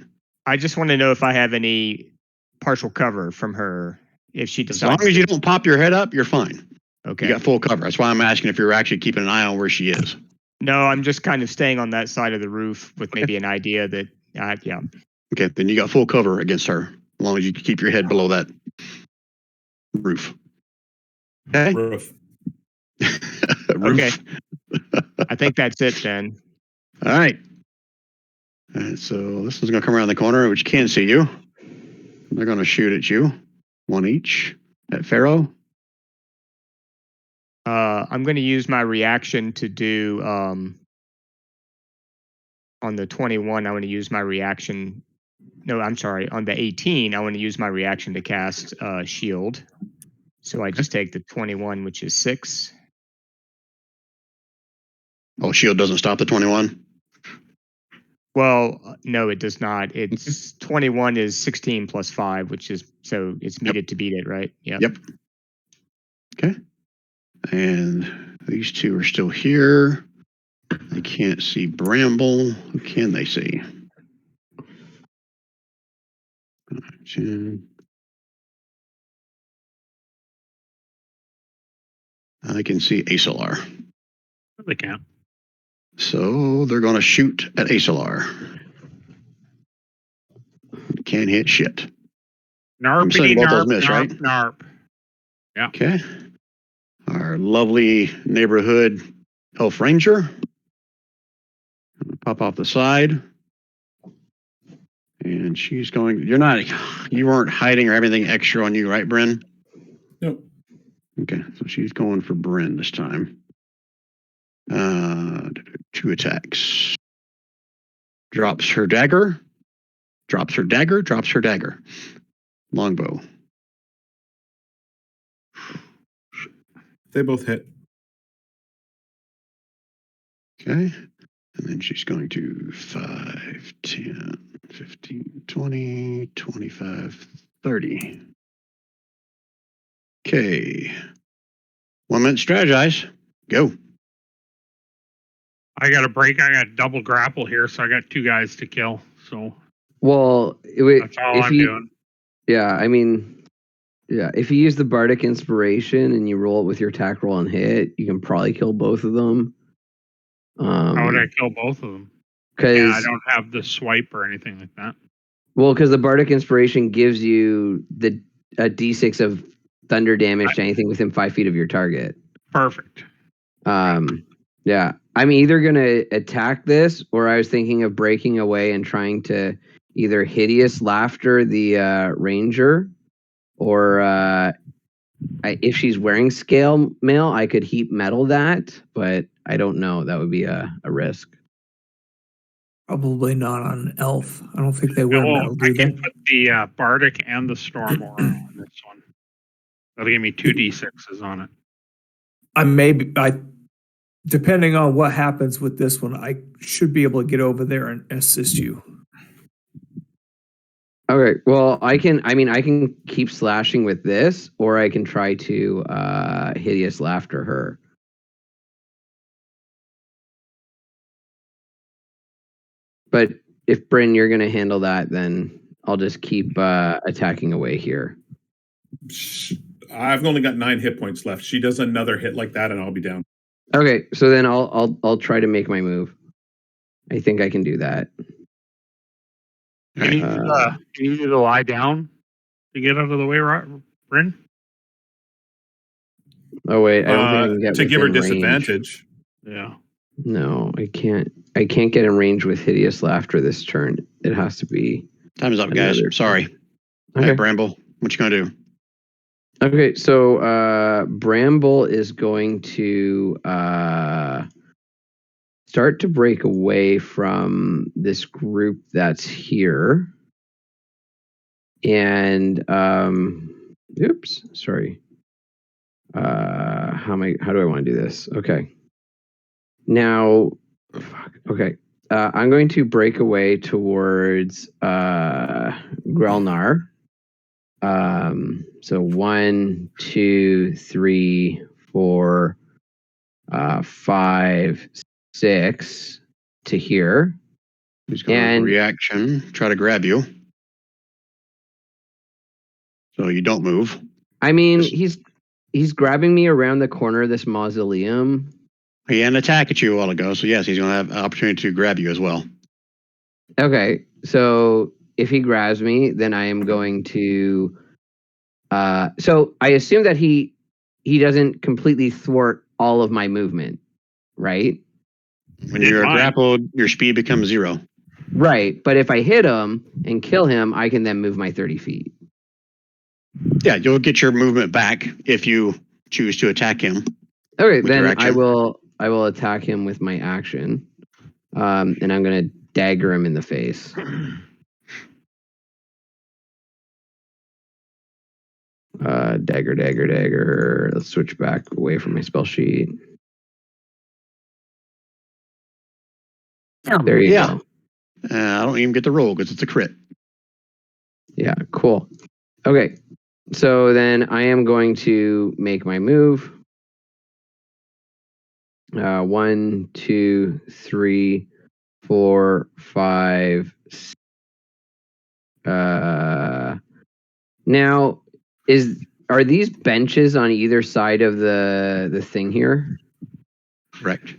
I just want to know if I have any partial cover from her. If she decides. As long as you don't pop your head up, you're fine. Okay. You got full cover. That's why I'm asking if you're actually keeping an eye on where she is. No, I'm just kind of staying on that side of the roof with maybe an idea that, yeah. Okay, then you got full cover against her. as long as you keep your head below that roof. Okay. Roof. Roof. Okay. I think that's it then. All right. All right. So this one's going to come around the corner, which can see you. They're going to shoot at you, one each at Pharaoh. I'm going to use my reaction to do on the 21. I want to use my reaction. No, I'm sorry. On the 18, I want to use my reaction to cast shield. So I just take the 21, which is 6. Oh, shield doesn't stop the 21. Well, no, it does not. It's 21 is 16 plus 5, which is so it's needed to beat it, right? Yep. Okay. And these two are still here. They can't see Bramble. Who can they see? I can see Acelar. They can't. So they're going to shoot at Acelar. Can't hit shit. I'm saying Narpity, both those narp, miss, narp, right? narp. Yeah. Okay. Our lovely neighborhood Elf Ranger. Pop off the side. And she's going, you weren't hiding or everything extra on you, right, Bryn? Nope. Okay, so she's going for Bryn this time. 2 attacks. Drops her dagger. Drops her dagger. Drops her dagger. Longbow. They both hit. Okay. And then she's going to 5, 10, 15, 20, 25, 30. Okay. 1 minute strategize. Go. I got a break. I got double grapple here, so I got 2 guys to kill. So Well, that's all if I'm you, doing. yeah, I mean, yeah, if you use the Bardic Inspiration and you roll it with your attack roll and hit, you can probably kill both of them. How would I kill both of them? Yeah, I Because don't have the swipe or anything like that. because the Bardic Inspiration gives you a d6 of thunder damage to anything within 5 feet of your target. Perfect. Yeah, I'm either gonna attack this, or I was thinking of breaking away and trying to either hideous laughter the ranger, or if she's wearing scale mail, I could heap metal that, but I don't know. That would be a risk. Probably not on an elf. I don't think they wear metal, I do they? can put the Bardic and the Storm Aura on this one. That'll give me 2 d6s on it. Depending on what happens with this one, I should be able to get over there and assist you. Okay, well, I can keep slashing with this, or I can try to hideous laughter her. But if Bryn, you're gonna handle that, then I'll just keep attacking away here. I've only got 9 hit points left. She does another hit like that, and I'll be down. Okay, so then I'll try to make my move. I think I can do that. Can you do the lie down to get out of the way, Bryn? Oh wait, I don't think I can get to give her within range. disadvantage. Yeah. No, I can't. I can't get in range with hideous laughter this turn. It has to be. Time is up, guys. Another- Sorry. Okay. All right, Bramble, what you gonna do? Okay, so Bramble is going to start to break away from this group that's here. And oops, sorry. How do I want to do this? Okay. Now, okay. I'm going to break away towards Grelnar. So 1, 2, 3, 4, 5, 6 to here. He's going And- to reaction, try to grab you. So you don't move. I mean, he's grabbing me around the corner of this mausoleum. He had an attack at you a while ago, so yes, he's going to have an opportunity to grab you as well. Okay, so grabs me, then I am going to. So I assume that he doesn't completely thwart all of my movement, right? When you're grappled, your speed becomes 0. Right, but if I hit him and kill him, I can then move my 30 feet. Yeah, you'll get your movement back if you choose to attack him. Okay, with your then action. I will attack him with my action, and I'm gonna dagger him in the face. Dagger. Let's switch back away from my spell sheet. There you go. I don't even get the roll because it's a crit. Yeah, cool. Okay, so then I am going to make my move. 1, 2, 3, 4, 5. Now, are these benches on either side of the thing here? Correct.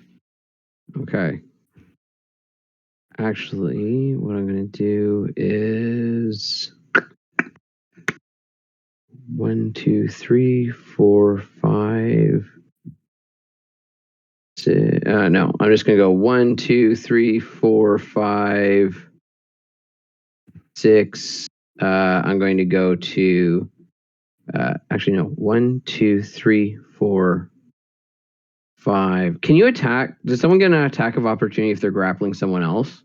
Okay. Actually, what I'm going to do is 1, 2, 3, 4, 5, 6. No, I'm just going to go 1, 2, 3, 4, 5, 6. I'm going to go to. Actually, no. 1, 2, 3, 4, 5. Can you attack? Does someone get an attack of opportunity if they're grappling someone else?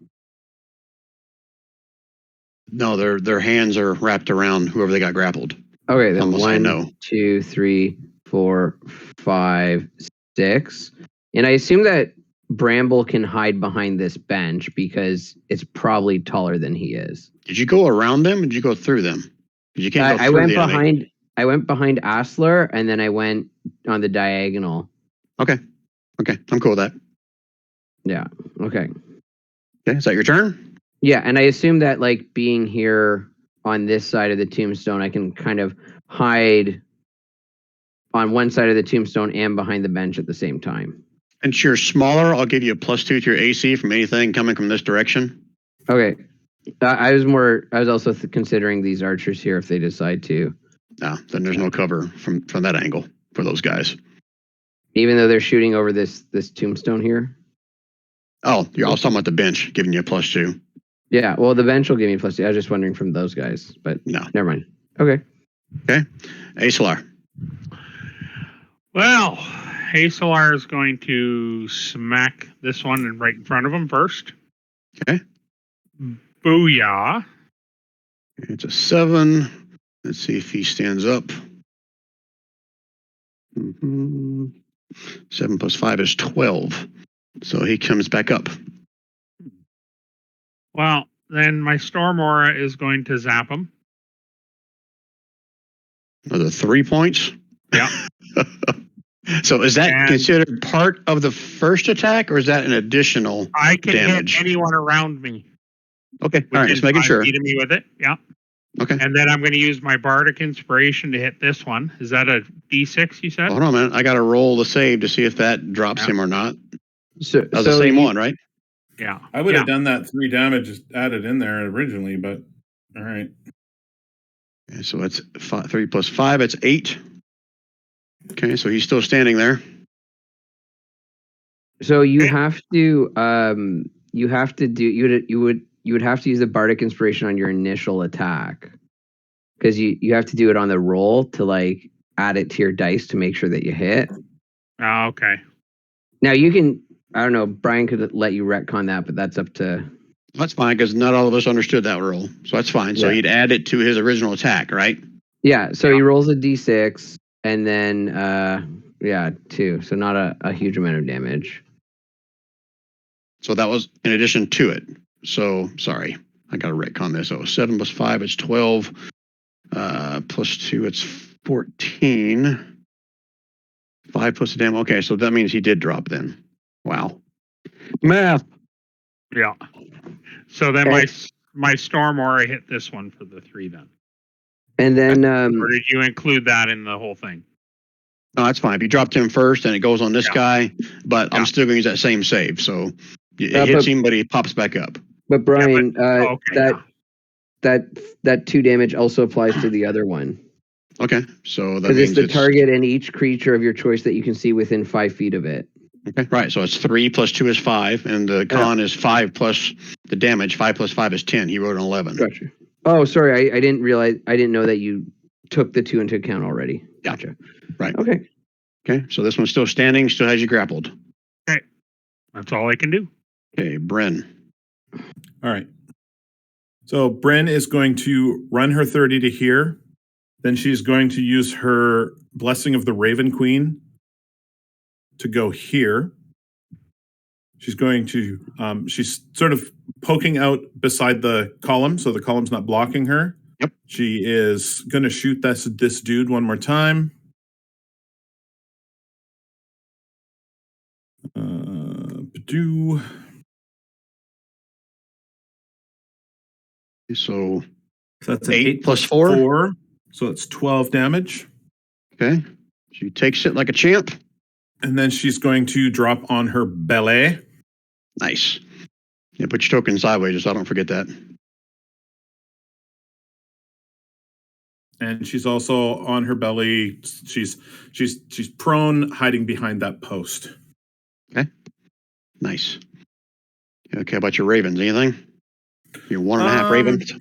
No, their hands are wrapped around whoever they got grappled. Okay, then Almost 1, 2, 3, 4, 5, 6. And I assume that Bramble can hide behind this bench because it's probably taller than he is. Did you go around them or did you go through them? 'Cause you can't go I through went the enemy. behind. I went behind Asler, and then I went on the diagonal. Okay, I'm cool with that. Yeah. Okay. Okay, is that your turn? Yeah, and I assume that like being here on this side of the tombstone, I can kind of hide on one side of the tombstone and behind the bench at the same time. And you're smaller, I'll give you a +2 to your AC from anything coming from this direction. Okay. I was also considering these archers here if they decide to. No, then there's no cover from that angle for those guys. Even though they're shooting over this tombstone here? Oh, you're also talking about the bench giving you a +2. Yeah, well, the bench will give me +2. I was just wondering from those guys, but no. Never mind. Okay. Acelar. Well, Hacelar is going to smack this one right in front of him first. Okay. Booyah. It's a 7. Let's see if he stands up. 7 + 5 is 12. So he comes back up. Well, then my Storm Aura is going to zap him. Another 3 points. Yeah. So is that considered part of the first attack, or is that an additional I can damage? hit anyone around me. Okay, all right, just making sure. Feet of me with it, yeah. Okay. And then I'm going to use my Bardic Inspiration to hit this one. Is that a D6, you said? Hold on a minute. I got to roll the save to see if that drops him or not. So, That's the same one, right? Yeah. I would have done that 3 damage just added in there originally, but all right. Okay, so it's 3 + 5. It's 8. Okay, so he's still standing there. So you have to you have to do you would have to use the Bardic Inspiration on your initial attack, because you have to do it on the roll to like add it to your dice to make sure that you hit. Oh, okay. Now you can, I don't know, Brian could let you retcon that, but that's up to. That's fine, because not all of us understood that roll, so that's fine. So he'd add it to his original attack, right? Yeah. So he rolls a d6 and then 2. So not a huge amount of damage. So that was in addition to it. So, sorry, I got to retcon this. So 7 + 5, it's 12. +2, it's 14. 5 plus the damage. Okay, so that means he did drop then. Wow. Math. Yeah. So then my Storm Aura hit this one for the 3 then. And then or did you include that in the whole thing? No, that's fine. If you dropped him first and it goes on this guy, but I'm still going to use that same save. So it hits him, but he pops back up. But Brian, that 2 damage also applies to the other one. Okay, so that Because means it's the target and each creature of your choice that you can see within 5 feet of it. Okay, right. So it's 3 plus 2 is 5, and the con is 5 plus the damage. 5 plus 5 is 10. He wrote an 11. Gotcha. Oh, sorry. I didn't realize. I didn't know that you took the 2 into account already. Yeah. Gotcha. Right. Okay. Okay, so this one's still standing, still has you grappled. That's all I can do. Okay, Bren. All right. So Bryn is going to run her 30 to here. Then she's going to use her Blessing of the Raven Queen to go here. She's going to, she's sort of poking out beside the column, so the column's not blocking her. Yep. She is going to shoot this dude one more time. So that's an 8 plus 4. So it's 12 damage. Okay. She takes it like a champ. And then she's going to drop on her belly. Nice. Yeah, put your token sideways so I don't forget that. And she's also on her belly. She's prone, hiding behind that post. Okay. Nice. Okay, about your ravens, anything? Your 1.5 ravens?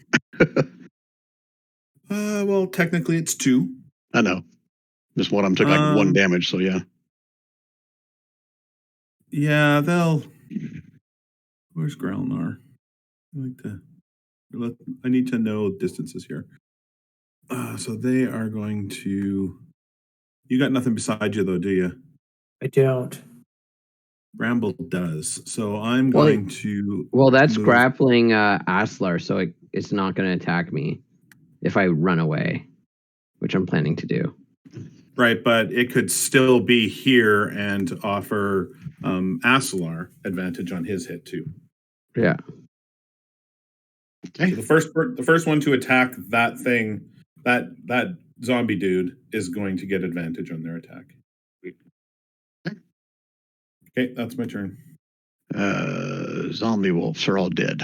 Well, technically it's 2. I know. Just one of them took like 1 damage, so yeah. Yeah, they'll. Where's Grelnar? I need to know distances here. So they are going to. You got nothing beside you though, do you? I don't. Bramble does. So I'm going to. Well, that's move. grappling Aslar, so it's not going to attack me if I run away, which I'm planning to do. Right, but it could still be here and offer Aslar advantage on his hit too. Yeah. Okay. So the first one to attack that thing, that zombie dude, is going to get advantage on their attack. Okay, that's my turn. Zombie wolves are all dead.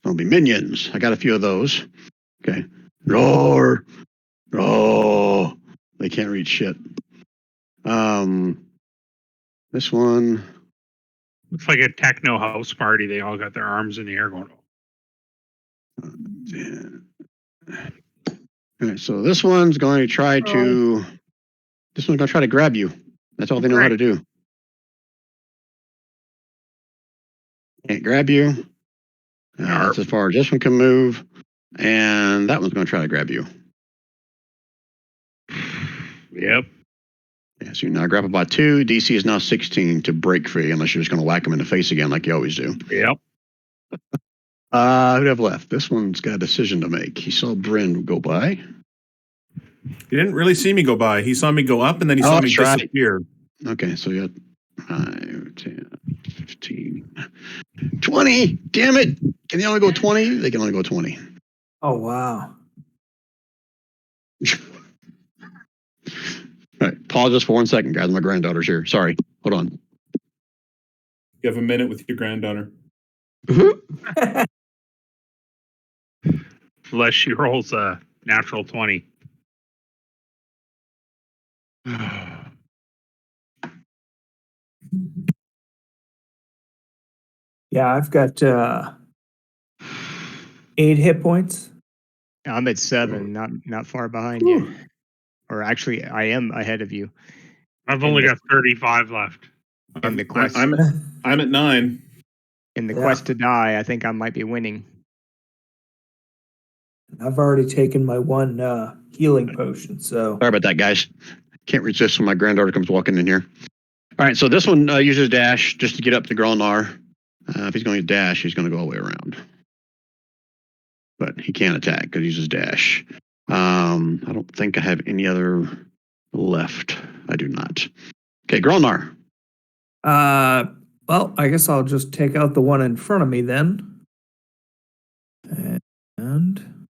Zombie minions. I got a few of those. Okay. Roar. Oh, they can't read shit. This one. Looks like a techno house party. They all got their arms in the air going. All right, so this one's going to try to. This one's going to try to grab you. That's all they know how to do. Can't grab you. That's as far as this one can move. And that one's going to try to grab you. Yep. Yeah, so you're now grappled by 2. DC is now 16 to break free, unless you're just going to whack him in the face again like you always do. Yep. Who do I have left? This one's got a decision to make. He saw Bryn go by. He didn't really see me go by. He saw me go up, and then he saw me disappear. Okay, so you got 5, 10, 15, 20. Damn it! Can they only go 20? They can only go 20. Oh, wow. All right, pause this for 1 second, guys. My granddaughter's here. Sorry. Hold on. You have a minute with your granddaughter. Unless she rolls a natural 20. Yeah, I've got 8 hit points. I'm at 7, not far behind you. Or actually, I am ahead of you. I've only got 35 left. In the quest, I'm at 9. in the quest to die, I think I might be winning. I've already taken my 1 healing potion, so. Sorry about that, guys. Can't resist when my granddaughter comes walking in here. All right, so this one uses dash just to get up to Grelnar. If he's going to dash, he's going to go all the way around. But he can't attack because he uses dash. I don't think I have any other left. I do not. Okay, Grelnar. Well, I guess I'll just take out the one in front of me then. And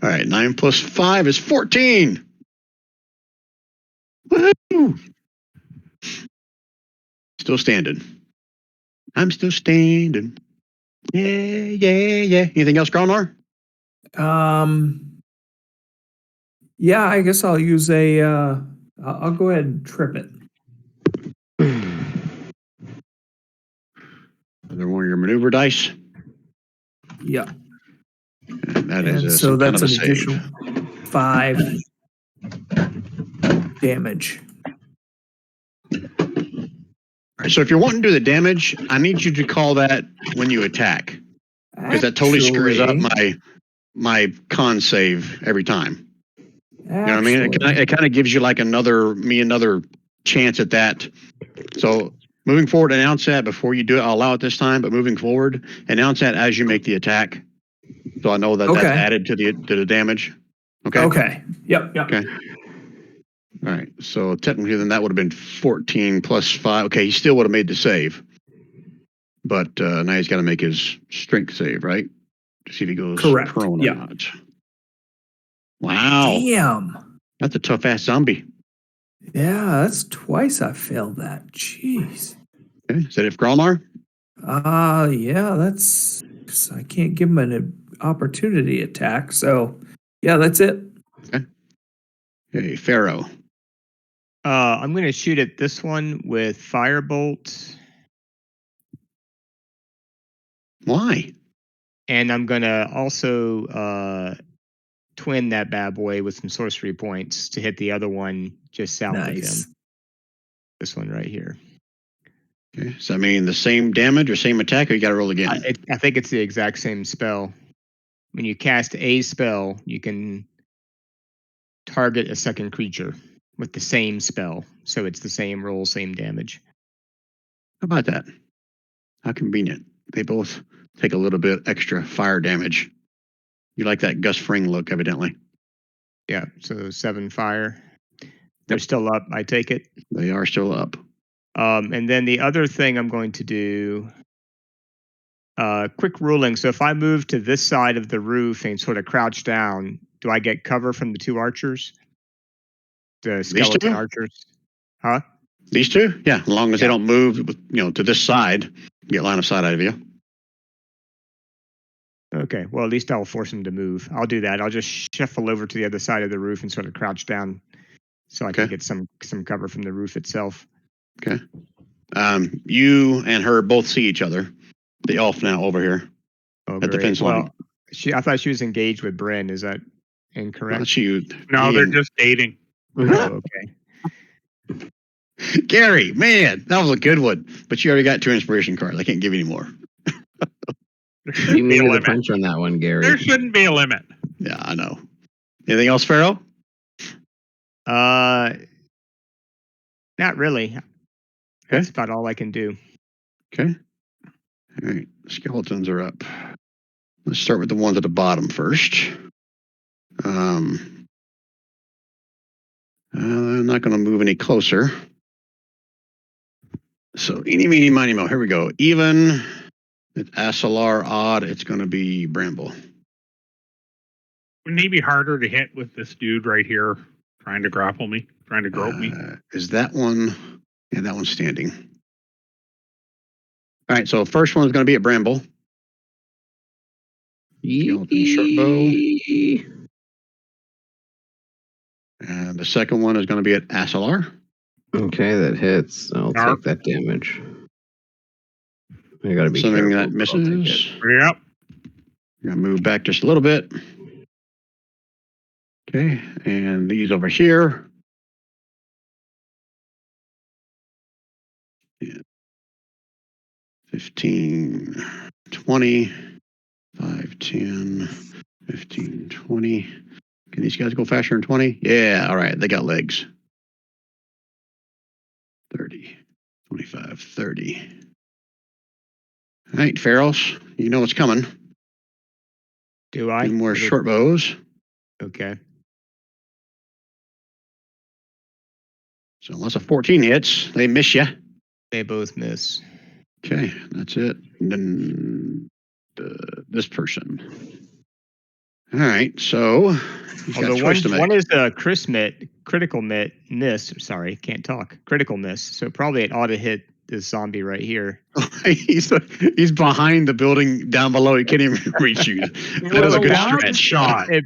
All right, 9 plus 5 is 14. Woo! Still standing. I'm still standing. Yeah. Anything else, Gromar? Yeah, I guess I'll use a. I'll go ahead and trip it. Another one of your maneuver dice. Yeah, And that is and so some kind that's of a an additional save. 5 damage. All right, so if you're wanting to do the damage, I need you to call that when you attack, because that totally screws up my con save every time. You know what I mean? It kind of gives you like another chance at that. So moving forward, announce that before you do it. I'll allow it this time, but moving forward, announce that as you make the attack. So I know that that's added to the damage. Okay. Okay. Yep. Okay. All right. So technically, then that would have been 14 plus 5. Okay, he still would have made the save, but now he's got to make his strength save, right? To see if he goes Correct. prone or Yeah. not. Wow. Damn. That's a tough ass zombie. Yeah, that's twice I failed that. Jeez. Okay. Is that it for Gromar? Yeah, that's. I can't give him an opportunity attack. So, yeah, that's it. Okay, Pharaoh. I'm going to shoot at this one with firebolt, Why? and I'm going to also twin that bad boy with some sorcery points to hit the other one just south of Nice. him. This one right here. Okay. So I mean the same damage or same attack, or you got to roll again? I think it's the exact same spell. When you cast a spell, you can target a second creature with the same spell. So it's the same roll, same damage. How about that? How convenient. They both take a little bit extra fire damage. You like that Gus Fring look, evidently. Yeah, so 7 fire. They're still up, I take it. They are still up. And then the other thing I'm going to do, quick ruling. So if I move to this side of the roof and sort of crouch down, do I get cover from the 2 archers? The skeleton archers? Huh? These two? Yeah, as long as they don't move, to this side, get line of sight out of you. Okay, well, at least I'll force them to move. I'll do that. I'll just shuffle over to the other side of the roof and sort of crouch down so I can get some cover from the roof itself. Okay. You and her both see each other. The elf now over here at the fence line. I thought she was engaged with Bryn. Is that incorrect? No, they're just dating. Oh, okay. Gary, man, that was a good one. But you already got 2 inspiration cards. I can't give you any more. You mean the punch on that one, Gary? There shouldn't be a limit. Yeah, I know. Anything else, Pharaoh? Not really. Okay. That's about all I can do. Okay. All right. Skeletons are up. Let's start with the ones at the bottom first. I'm not going to move any closer. So, eeny, meeny, miny, mo. Here we go. Even. It's Asalar. Odd. It's going to be Bramble. Wouldn't he be harder to hit with this dude right here trying to grapple me, trying to grope me? Is that one? Yeah, that one's standing. All right. So, first one's going to be at Bramble. Skeleton short bow. And the second one is going to be at Asalar. Okay, that hits. I'll take that damage. I gotta be something careful, that misses. Yep. I'm gonna move back just a little bit. Okay, and these over here. Yeah. 15, 20, 5, 10, 15, 20. Can these guys go faster than 20? Yeah, all right, they got legs. 30, 25, 30. All right, Pharaohs, you know what's coming. Do I? 2 more short bows. Okay. So unless a 14 hits, they miss you. They both miss. Okay, that's it. And then this person. All right, so he's got a choice to make. One is a critical miss. Sorry, can't talk. Critical miss. So probably it ought to hit this zombie right here. he's behind the building down below. He can't even reach you. That is a good stretch. shot. It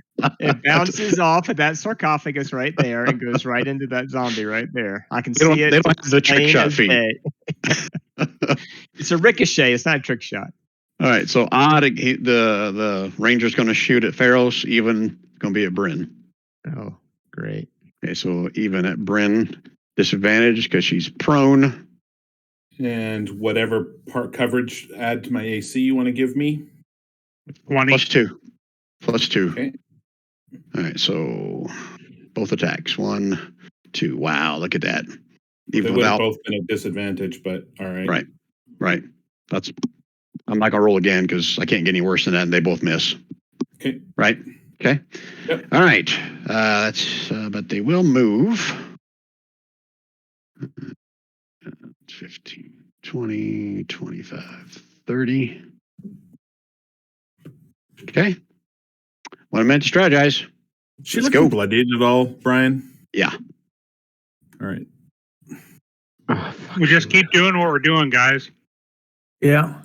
bounces off of that sarcophagus right there and goes right into that zombie right there. I can see it. They don't have the trick plain shot as feat. day. It's a ricochet. It's not a trick shot. All right, so odd. The ranger's going to shoot at Pharaohs. Even going to be at Bryn. Oh, great. Okay, so even at Bryn, disadvantage because she's prone. And whatever part coverage add to my AC you want to give me. 20. Plus 2. Okay. All right, so both attacks. 1, 2. Wow, look at that. They Even would have without. both been at disadvantage, but all right. Right. I'm not going to roll again because I can't get any worse than that, and they both miss. Okay. Right? Okay. Yep. All right. But they will move. 15, 20, 25, 30. Okay. 1 minute to strategize. She Let's looking go. bloodied at all, Brian? Yeah. All right. Oh, fuck We just you. keep doing what we're doing, guys. Yeah.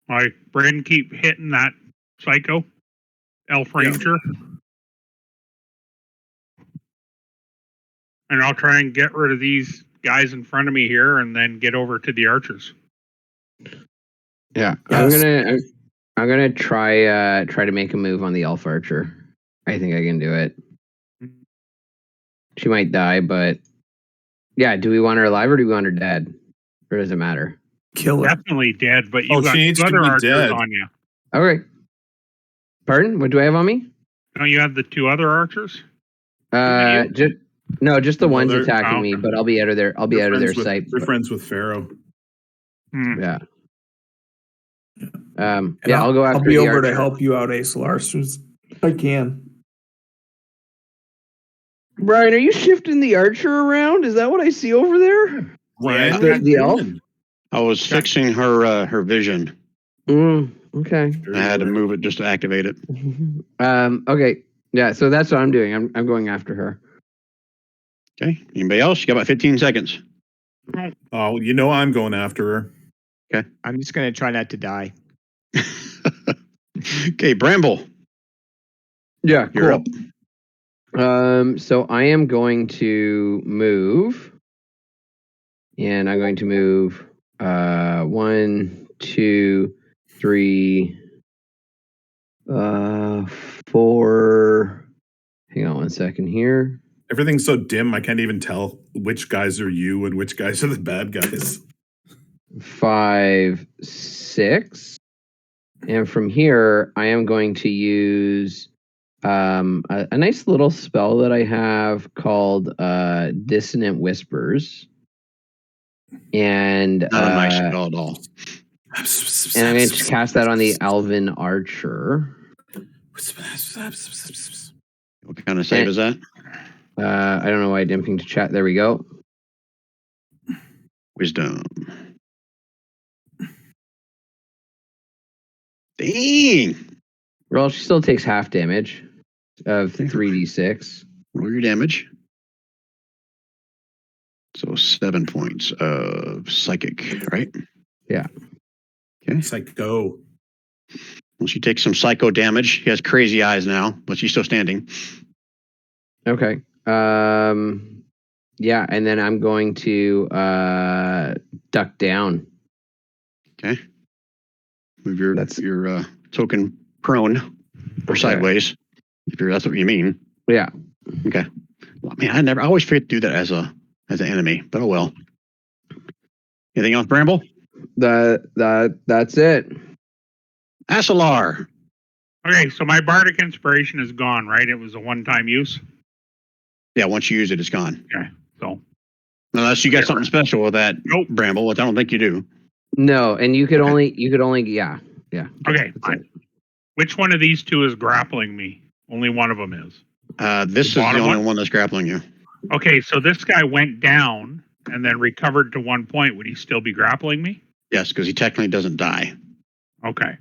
Like, Bryn, keep hitting that psycho elf ranger. And I'll try and get rid of these guys in front of me here and then get over to the archers. Yeah, Yes. I'm gonna try to make a move on the elf archer. I think I can do it. She might die, but yeah. Do we want her alive or do we want her dead? Or does it matter? Kill her. Definitely dead, but you Oh, got she needs two to other be archers dead. on you. Okay. Pardon? What do I have on me? Don't you have the 2 other archers? Just the No, ones they're- attacking me, but I'll be out of their sight. They're friends with Pharaoh. Yeah. And I'll go after I'll be the over archer. to help you out, Acelar, as soon as I can. Brian, are you shifting the archer around? Is that what I see over there? Brian, The- what are you the elf? doing? I was fixing her vision. Okay. Sure I had to you were. move it just to activate it. Okay. Yeah, so that's what I'm doing. I'm going after her. Okay. Anybody else? You got about 15 seconds. Oh, you know I'm going after her. I'm just going to try not to die. Okay, Bramble. Yeah, You're cool. So I am going to move. And I'm going to move 1, 2, 3, 4. Hang on 1 second here. Everything's so dim, I can't even tell which guys are you and which guys are the bad guys. 5, 6. And from here, I am going to use a nice little spell that I have called Dissonant Whispers. And not a nice spell at all. and I'm going to cast that on the Alvin Archer. What kind of save is that? I don't know why I didn't ping to chat. There we go. Wisdom. Dang. Well, she still takes half damage of 3d6. Roll your damage. So 7 points of psychic, right? Yeah. Okay. Psycho. Well, she takes some psycho damage. She has crazy eyes now, but she's still standing. Okay. Yeah, and then I'm going to duck down. Okay. Move your That's- your token prone or sideways, if that's what you mean. Yeah. Okay. Well, man, I always forget to do that as an enemy, but oh well. Anything else, Bramble? That's it. Asalar. Okay, so my bardic inspiration is gone, right? It was a one-time use. Yeah, once you use it, it's gone. Okay, so Unless you got something special with that, Nope. Bramble, which I don't think you do. No, and you could only yeah. okay, That's fine. it. Which one of these 2 is grappling me? Only one of them is. This is the bottom only one? one that's grappling you. Okay, so this guy went down and then recovered to 1 point. Would he still be grappling me? Yes, because he technically doesn't die. Okay.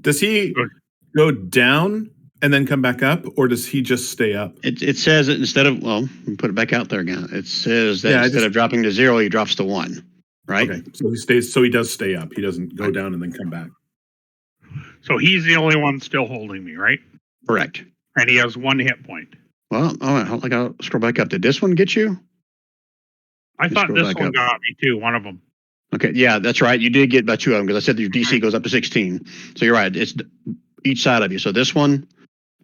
Does he Good. go down and then come back up, or does he just stay up? It says that instead of, well, let me put it back out there again. It says that Yeah, instead of dropping to 0, he drops to 1. right? Okay, so he stays. So he does stay up. He doesn't go down and then come back. So he's the only one still holding me, right? Correct. And he has 1 hit point. Well, I got to scroll back up. Did this one get you? I Let's thought scroll this back one up. got me too. One of them. Okay, yeah, that's right. You did get about 2 of them because I said that your DC goes up to 16. So you're right. It's each side of you. So this one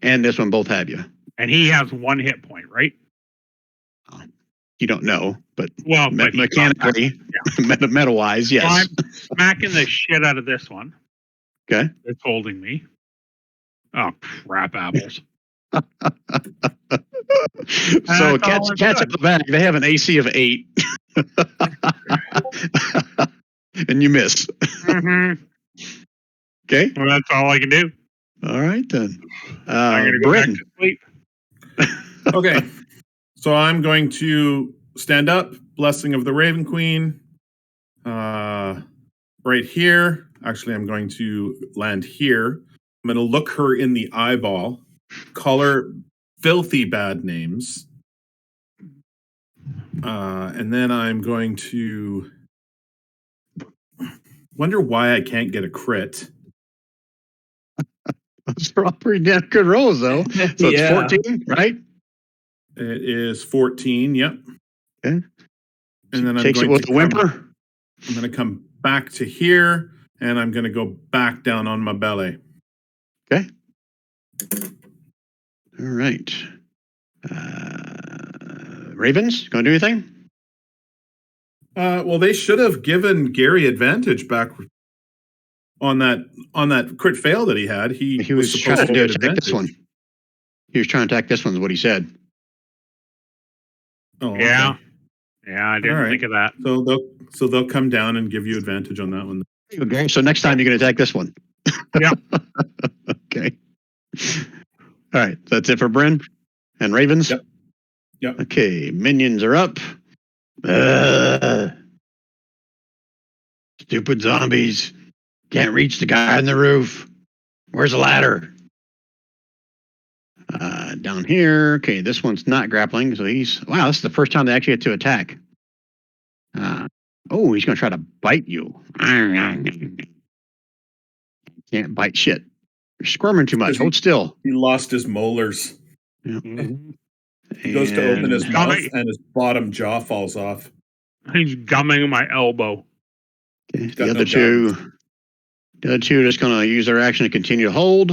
and this one both have you. And he has 1 hit point, right? You don't know, but Well, but mechanically, meta-wise, yes. So I'm smacking the shit out of this one. Okay. It's holding me. Oh, crap apples. So cats at the back, they have an AC of 8. And you miss. Mm-hmm. Okay. Well, that's all I can do. All right, then. I'm going to go back to sleep. Okay, so I'm going to stand up. Blessing of the Raven Queen. Right here. Actually, I'm going to land here. I'm going to look her in the eyeball. Call her filthy bad names. And then I'm going to wonder why I can't get a crit. Those are all pretty damn good rolls, though. So it's 14, right? It is 14. Yep. Okay. And then Takes it with a whimper. I'm going to come back to here, and I'm going to go back down on my belly. Okay. All right. Ravens, going to do anything? Well, they should have given Gary advantage back on that crit fail that he had. He was supposed trying to get attack advantage. this one. He was trying to attack this one, is what he said. Oh, Yeah. okay. Yeah, I didn't All right. think of that. So they'll come down and give you advantage on that one. Okay, so next time you're going to attack this one. Yeah. Okay. All right, that's it for Bryn and Ravens. Yep. Okay, minions are up. Stupid zombies. Can't reach the guy on the roof. Where's the ladder? Down here. Okay, this one's not grappling, so wow, this is the first time they actually get to attack. He's going to try to bite you. Can't bite shit. You're squirming too much. Hold still. He lost his molars. Yeah. Mm-hmm. He goes to open his mouth, Gumming. and his bottom jaw falls off. He's gumming my elbow. Okay, got the other no two are just going to use their action to continue to hold.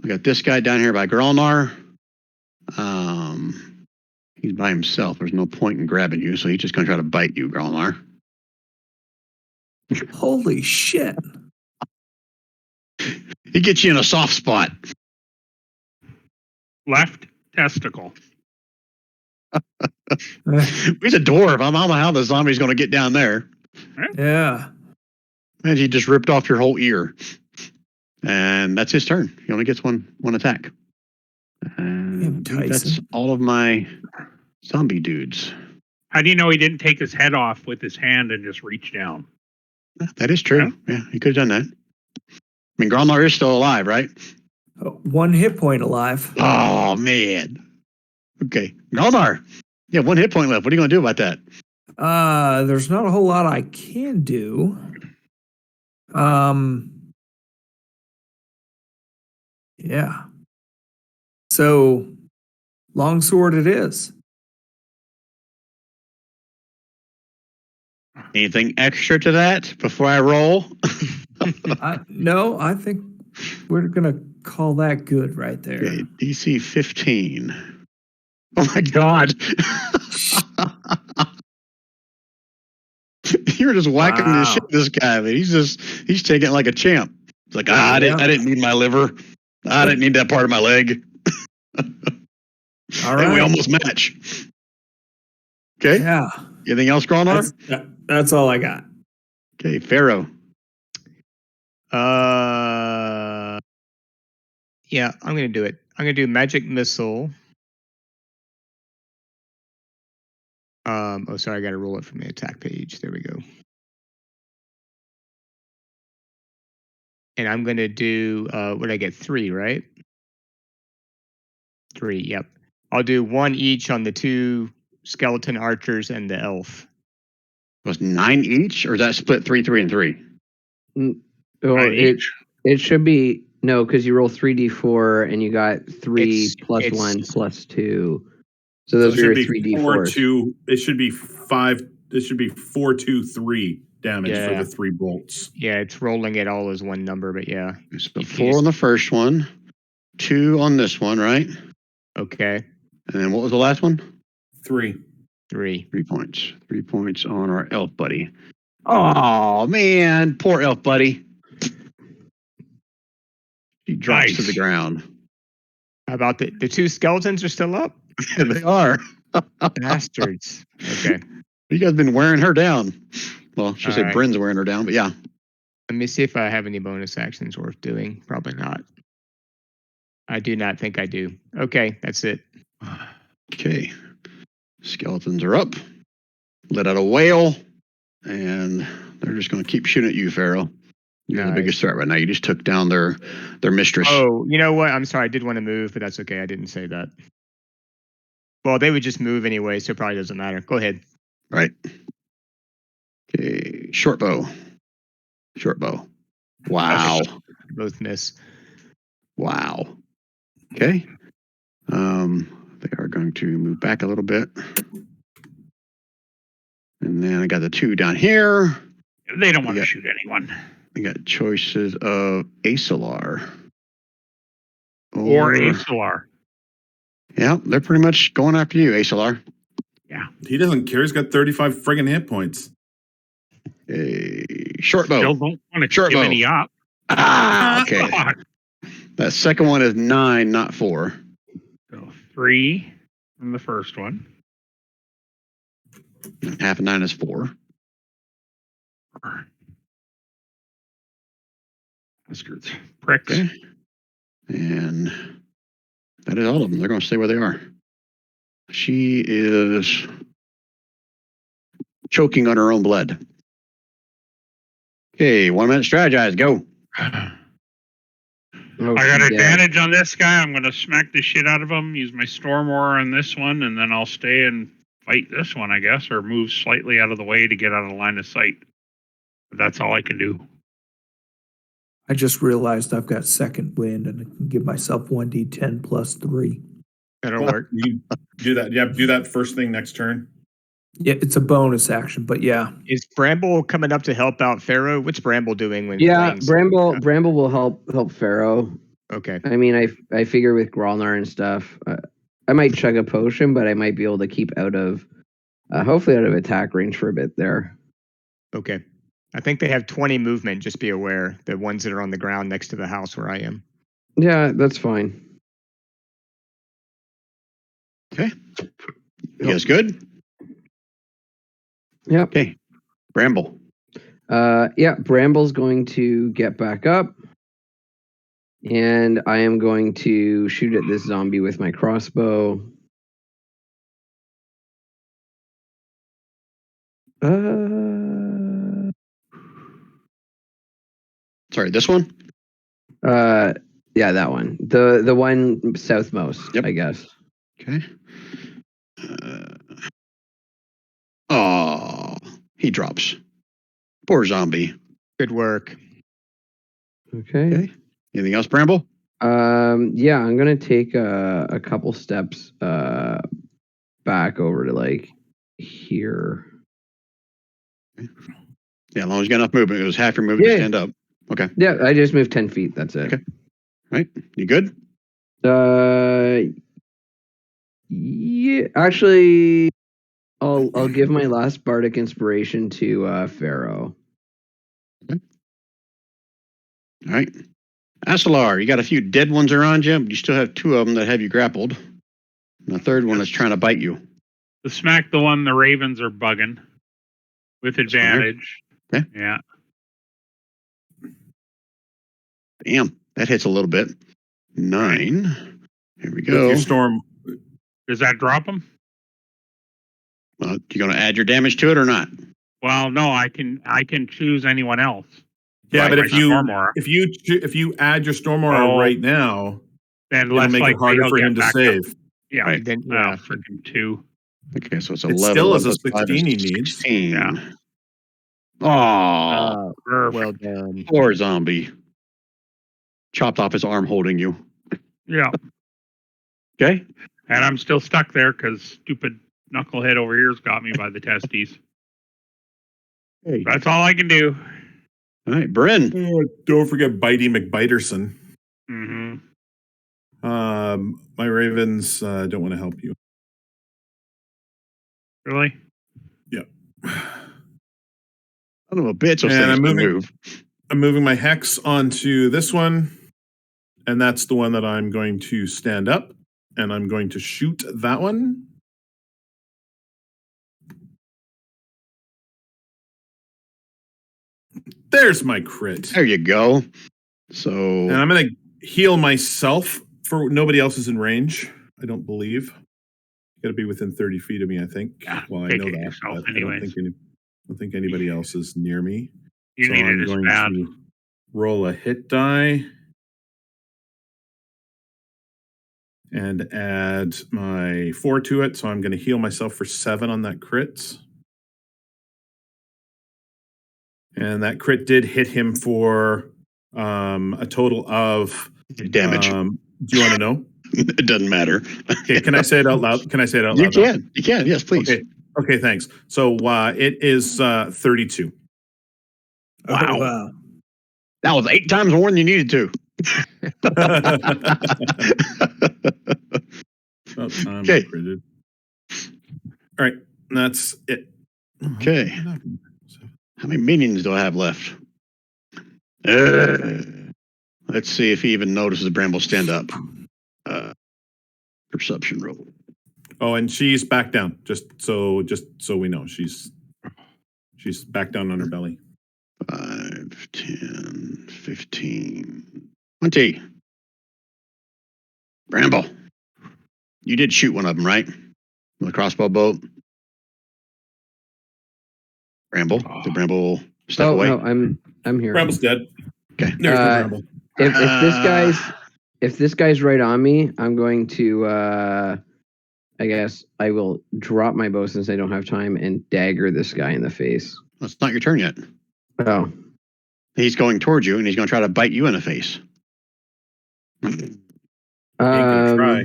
We got this guy down here by Gralnar. He's by himself. There's no point in grabbing you, so he's just going to try to bite you, Gralnar. Holy shit. He gets you in a soft spot. Left testicle. He's a dwarf. I don't know how the zombie's going to get down there. Yeah. And he just ripped off your whole ear. And that's his turn. He only gets one attack. And that's all of my zombie dudes. How do you know he didn't take his head off with his hand and just reach down? That is true. Yeah, he could have done that. I mean, Gralnar is still alive, right? 1 hit point alive. Oh, man. Okay. Gralnar. Yeah, 1 hit point left. What are you going to do about that? There's not a whole lot I can do. Yeah. So, longsword it is. Anything extra to that before I roll? No, I think we're going to call that good right there. Okay, DC 15. Oh my God. You're just whacking the shit out of this guy. I mean, he's taking it like a champ. It's like, I didn't need my liver. I didn't need that part of my leg. All right. And we almost match. Okay. Yeah. Anything else, Gralnar? That's all I got. Okay, Pharaoh. Yeah, I'm going to do it. I'm going to do magic missile. Sorry, I got to roll it from the attack page. There we go. And I'm going to do, what did I get? 3, right? 3, yep. I'll do 1 each on the 2 skeleton archers and the elf. Was 9 each, or is that split 3, 3, and 3? Well, Nine each. it should be no, because you roll 3d4 and you got 3 It's- plus it's- 1 plus 2. So So those it are your should be 3d4s. 4-2. It should be 5. It should be 4-2-3 damage for Yeah. the 3 bolts. Yeah, it's rolling it all as one number, but yeah. So You 4 on the first one, 2 on this one, right? Okay. And then what was the last one? 3. 3. 3 points. 3 points on our elf buddy. Oh man, poor elf buddy. He drops to Nice. the ground. How about the 2 skeletons are still up? They are. Bastards. Okay. You guys been wearing her down. Well, I should say All right. Bryn's wearing her down, but yeah. Let me see if I have any bonus actions worth doing. Probably not. I do not think I do. Okay, that's it. Okay. Skeletons are up. Let out a wail. And they're just going to keep shooting at you, Pharaoh. You're the Nice. biggest threat right now. You just took down their mistress. Oh, you know what? I'm sorry. I did want to move, but that's okay. I didn't say that. Well, they would just move anyway, so it probably doesn't matter. Go ahead. Right. Okay. Short bow. Short bow. Wow. Both miss. Wow. Okay. They are going to move back a little bit. And then I got the 2 down here. They don't want to Yeah. shoot anyone. I got choices of Asalar. Or Asalar. Yeah, they're pretty much going after you, Asalar. He doesn't care. He's got 35 friggin' hit points. A short bow. Still don't want to Short give bow. any up. Ah, okay. God. That second one is 9, not 4. So 3 from the first one. Half of 9 is 4. Bastards. Pricks. Okay. And that is all of them. They're going to stay where they are. She is choking on her own blood. Okay, 1 minute strategize. Go. I Oh, got yeah. advantage on this guy. I'm going to smack the shit out of him, use my Storm Aura on this one, and then I'll stay and fight this one, I guess, or move slightly out of the way to get out of line of sight. But that's all I can do. I just realized I've got second wind and I can give myself 1d10 plus 3. That'll work. You do that. Yeah, do that first thing next turn. Yeah, it's a bonus action, but yeah. Is Bramble coming up to help out Pharaoh? What's Bramble doing when Yeah, playing? Bramble will help Pharaoh. Okay. I mean, I figure with Gralnar and stuff, I might chug a potion, but I might be able to keep hopefully out of attack range for a bit there. Okay. I think they have 20 movement. Just be aware. The ones that are on the ground next to the house where I am. Yeah, that's fine. Okay. You guys good? Yep. Okay. Bramble. Yeah, Bramble's going to get back up. And I am going to shoot at this zombie with my crossbow. Sorry, this one? Yeah, that one. The one southmost, Yep. I guess. Okay. Oh, he drops. Poor zombie. Good work. Okay. Okay. Anything else, Bramble? Yeah, I'm gonna take a couple steps back over to like here. Yeah, as long as you got enough movement. It was half your movement to Yeah. stand up. Okay. Yeah, I just moved 10 feet. That's it. Okay. Right. You good? Yeah. Actually, I'll give my last bardic inspiration to Pharaoh. All right. Asalar, you got a few dead ones around you, but you still have 2 of them that have you grappled. And the third one is trying to bite you. To smack the one the Ravens are bugging with advantage. Okay. Yeah. Damn, that hits a little bit. 9. Here we With go. your storm. Does that drop him? You going to add your damage to it or not? Well, no, I can choose anyone else. Yeah, Like but my if you Storm Aura. if you add your storm aura Oh. right now, Then it'll less make it likely harder he'll for get him to back up. save. Yeah. Right. Then Well, yeah. freaking 2. Okay, so it's It 11. still is a 11 plus 5 16 is he needs. 16. Yeah. Oh, Well done. poor zombie. Chopped off his arm holding you. Yeah. Okay. And I'm still stuck there because stupid knucklehead over here's got me by the testes. Hey. That's all I can do. All right, Bryn. Oh, don't forget Bitey McBiterson. Mm-hmm. My Ravens don't want to help you. Really? Yep. Son of a bitch, those And things can move. I'm moving my hex onto this one, and that's the one that I'm going to stand up, and I'm going to shoot that one. There's my crit. There you go. So And I'm going to heal myself for nobody else is in range, I don't believe. Got to be within 30 feet of me, I think. Yeah, Well, I take know it that. yourself But I anyways. don't think anybody else is near me. You So need I'm it as going bad. to roll a hit die and add my 4 to it. So I'm going to heal myself for 7 on that crit. And that crit did hit him for a total of damage. Do you want to know? It doesn't matter. Okay, can I say it out loud? Can I say it out You loud? now? can. You can. Yes, please. Okay, thanks. So it is 32. Wow. Oh, wow. That was 8 times more than you needed to. About time Okay. I critted. All right, that's it. Okay. How many minions do I have left? Let's see if he even notices Bramble stand up. Perception roll. Oh, and she's back down. Just so we know, she's back down on her belly. 5, 10, 15, 20. Bramble. You did shoot one of them, right? With a crossbow bolt. Bramble. Did Bramble step away? No, I'm here. Bramble's dead. Okay. There's no Bramble. If this guy's right on me, I'm going to I guess I will drop my bow since I don't have time and dagger this guy in the face. It's not your turn yet. Oh. He's going towards you and he's going to try to bite you in the face. Ain't gonna try.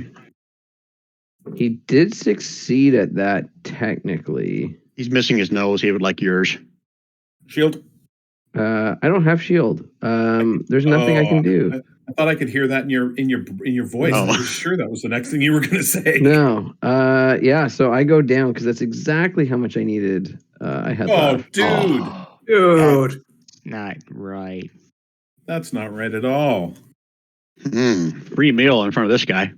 He did succeed at that technically. He's missing his nose. He would like yours. Shield. I don't have shield. There's nothing I can do. I thought I could hear that in your voice. Oh. I was sure that was the next thing you were going to say. No. Yeah. So I go down because that's exactly how much I needed. I had. Oh, left. Dude. Not right. That's not right at all. Free meal in front of this guy.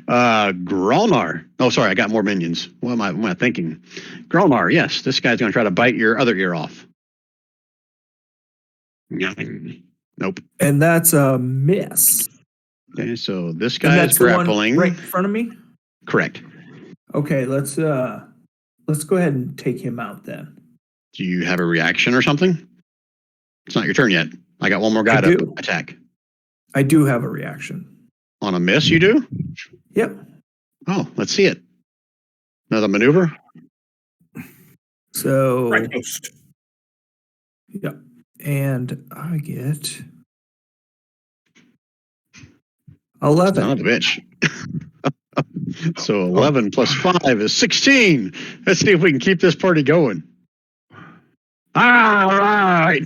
Grolnar. Oh, sorry, I got more minions. What am I thinking? Grolnar, yes, this guy's going to try to bite your other ear off. Nope. And that's a miss. Okay, so this And guy that's is the one grappling. right in front of me? Correct. Okay, let's go ahead and take him out then. Do you have a reaction or something? It's not your turn yet. I got one more guy to do. attack. I do have a reaction. On a miss, you do? Yep. Oh, let's see it. Another maneuver? So, Right post. yep. And I get 11. Son of a bitch. So 11 plus 5 is 16. Let's see if we can keep this party going. All right.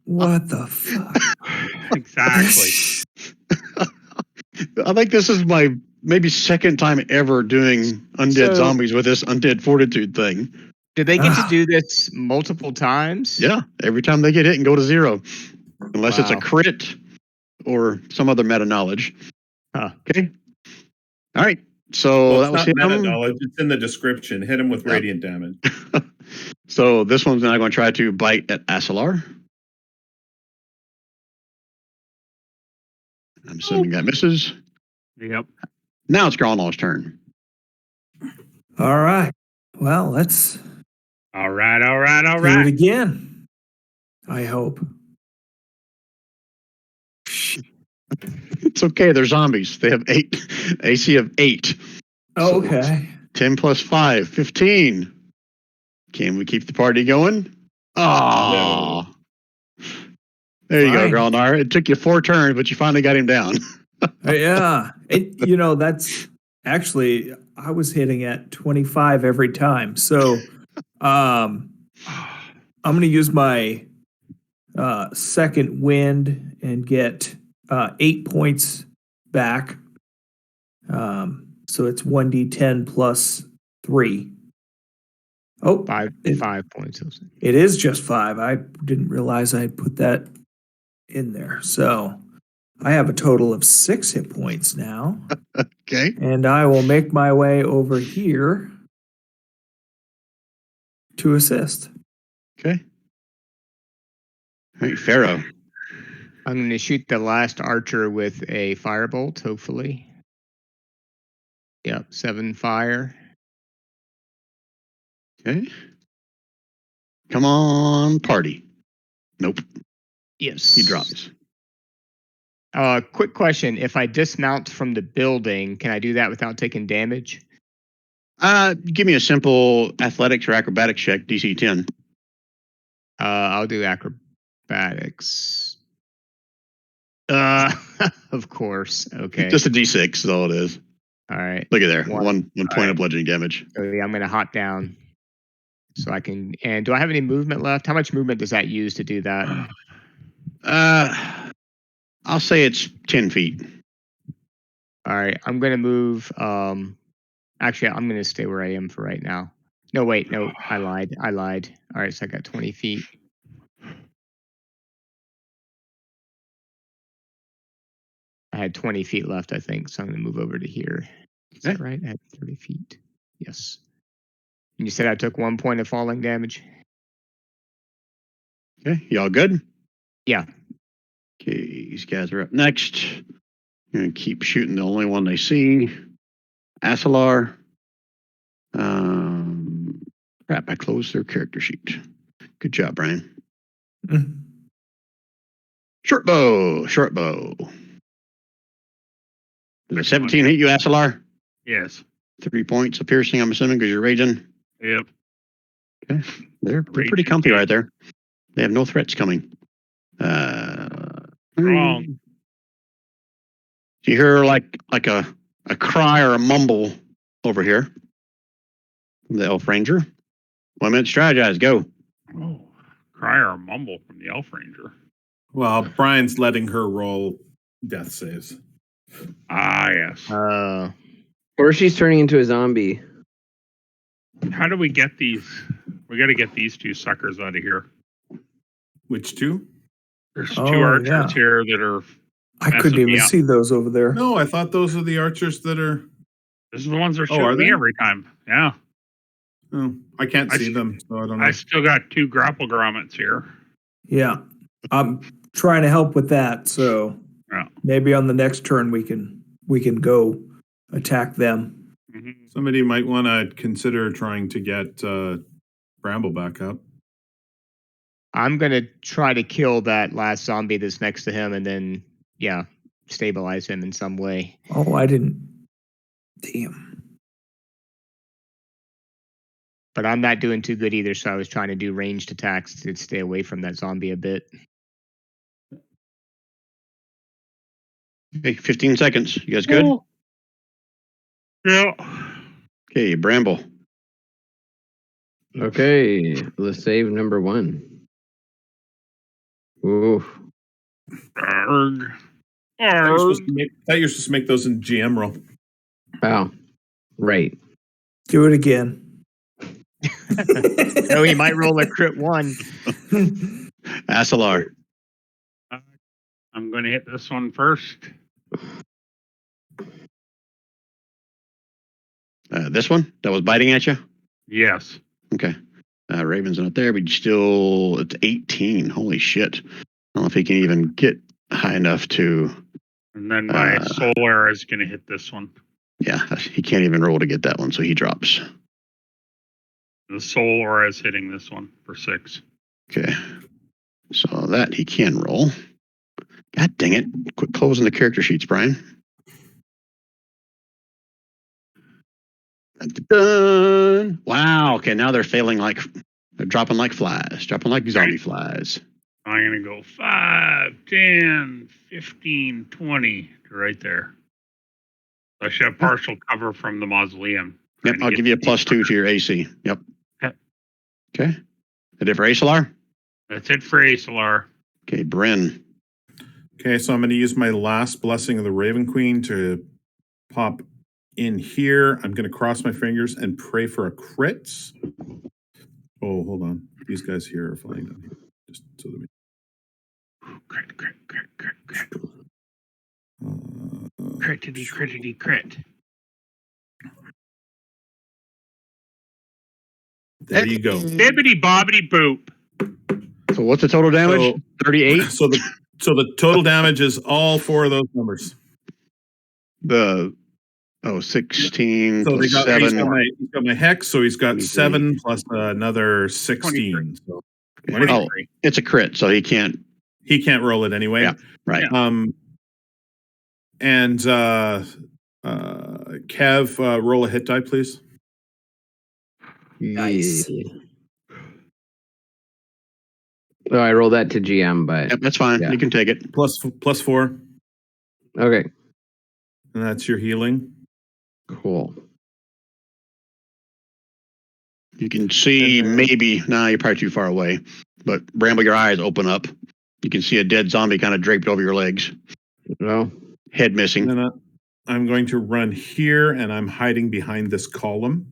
What the fuck? Exactly. I think this is my maybe second time ever doing undead zombies with this undead fortitude thing. Did they get to do this multiple times? Yeah, every time they get hit and go to 0. Unless it's a Wow. crit or some other meta knowledge. Huh. Okay. All right. So Well, that was it's not meta him. knowledge. It's in the description. Hit him with radiant damage. So this one's now going to try to bite at Asalar. I'm assuming that misses. Yep. Now it's Grolnar's turn. All right. Well, let's All right. All right. All do it right. again. I hope. It's okay. They're zombies. They have 8 AC of 8. Okay. 10 plus 5, 15. Can we keep the party going? Oh, there you go, Fine. Gralnar. It took you 4 turns, but you finally got him down. Yeah. That's actually, I was hitting at 25 every time. So I'm going to use my second wind and get 8 points back. So it's 1d10 plus 3. Oh, 5 it, 5 points. it is just 5. I didn't realize I had put that in there. So I have a total of 6 hit points now. Okay. And I will make my way over here to assist. Okay. All right, Pharaoh. I'm going to shoot the last archer with a firebolt, hopefully. Yep, 7 fire. Okay. Come on, party. Nope. Yes. He drops. Quick question. If I dismount from the building, can I do that without taking damage? Give me a simple athletics or acrobatics check, DC 10. I'll do acrobatics. Of course. Okay. Just a D6 is all it is. All right. Look at there. One. One point right. of bludgeoning damage. So yeah, I'm going to hot down. So I can. And do I have any movement left? How much movement does that use to do that? I'll say it's 10 feet. All right. I'm going to move. Actually, I'm going to stay where I am for right now. No, wait. No, I lied. All right. So I got 20 feet. I had 20 feet left, I think. So I'm going to move over to here. Is that right? I had 30 feet. Yes. And you said I took 1 point of falling damage? Okay. Y'all good? Yeah. Okay. These guys are up next. Gonna keep shooting the only one they see. Asalar. Crap, I closed their character sheet. Good job, Brian. Mm. Short bow. Did a 17 hit you, Asalar? Yes. 3 points of piercing, I'm assuming, because you're raging. Yep. Okay. They're pretty Raging comfy kid. right there. They have no threats coming. Wrong. You hear like a cry or a mumble over here from the elf ranger. 1 minute strategize, go. Oh, cry or mumble from the elf ranger. Well, Brian's letting her roll death saves. Ah, yes. Or she's turning into a zombie. How do we get these? We got to get these 2 suckers out of here. Which 2? There's 2 Oh, archers yeah. here that are. I couldn't messing me even up. see those over there. No, I thought those are the archers that are. This is the ones that are Oh, are shooting me they? every time. Yeah. Oh, I can't I see st- them, so I don't know. I still got 2 grapple grommets here. Yeah. I'm trying to help with that. So Yeah. maybe on the next turn we can go attack them. Mm-hmm. Somebody might want to consider trying to get Bramble back up. I'm going to try to kill that last zombie that's next to him and then, yeah, stabilize him in some way. Oh, I didn't. Damn. But I'm not doing too good either, so I was trying to do ranged attacks to stay away from that zombie a bit. Okay, 15 seconds. You guys good? Oh. Yeah. Okay, Bramble. Okay, let's save number 1. Ooh. Arg. Thought you're supposed Arg. to make those in GM roll. Wow. Right. Do it again. Oh, he might roll a crit 1. Asalar. I'm going to hit this one first. This one that was biting at you? Yes. Okay. Raven's not there, but still, it's 18. Holy shit. I don't know if he can even get high enough to. And then my solar is going to hit this one. Yeah, he can't even roll to get that one, so he drops. The solar is hitting this one for 6. Okay. So that he can roll. God dang it. Quit closing the character sheets, Brian. Done. Wow. now, they're failing like they're dropping like flies, dropping like zombie flies. I'm going to go 5, 10, 15, 20 right there. I should have partial cover from the mausoleum. Yep, I'll give you a +2 to your AC. Yep. Okay. That it for Asalar? That's it for Asalar. Okay, Bryn. Okay, so I'm going to use my last blessing of the Raven Queen to pop in here. I'm going to cross my fingers and pray for a crit. Oh, hold on. These guys here are flying down here. Just so that we. Crit. Uh, Crit. There you go. Bibbity bobbity boop. So what's the total damage? 38? So the total damage is all 4 of those numbers. 16 So plus he's 7. got my hex, so he's got 23. 7 plus another 16. So Oh, it's a crit, so he can't roll it anyway. Yeah, right. And Kev, roll a hit die, please. Nice. Oh, I rolled that to GM, but Yep, that's fine. Yeah. You can take it. Plus 4, okay, and that's your healing. cool. You can see maybe, you're probably too far away, but Bramble, your eyes open up. You can see a dead zombie kind of draped over your legs. Well, Head missing. And then I'm going to run here, and I'm hiding behind this column.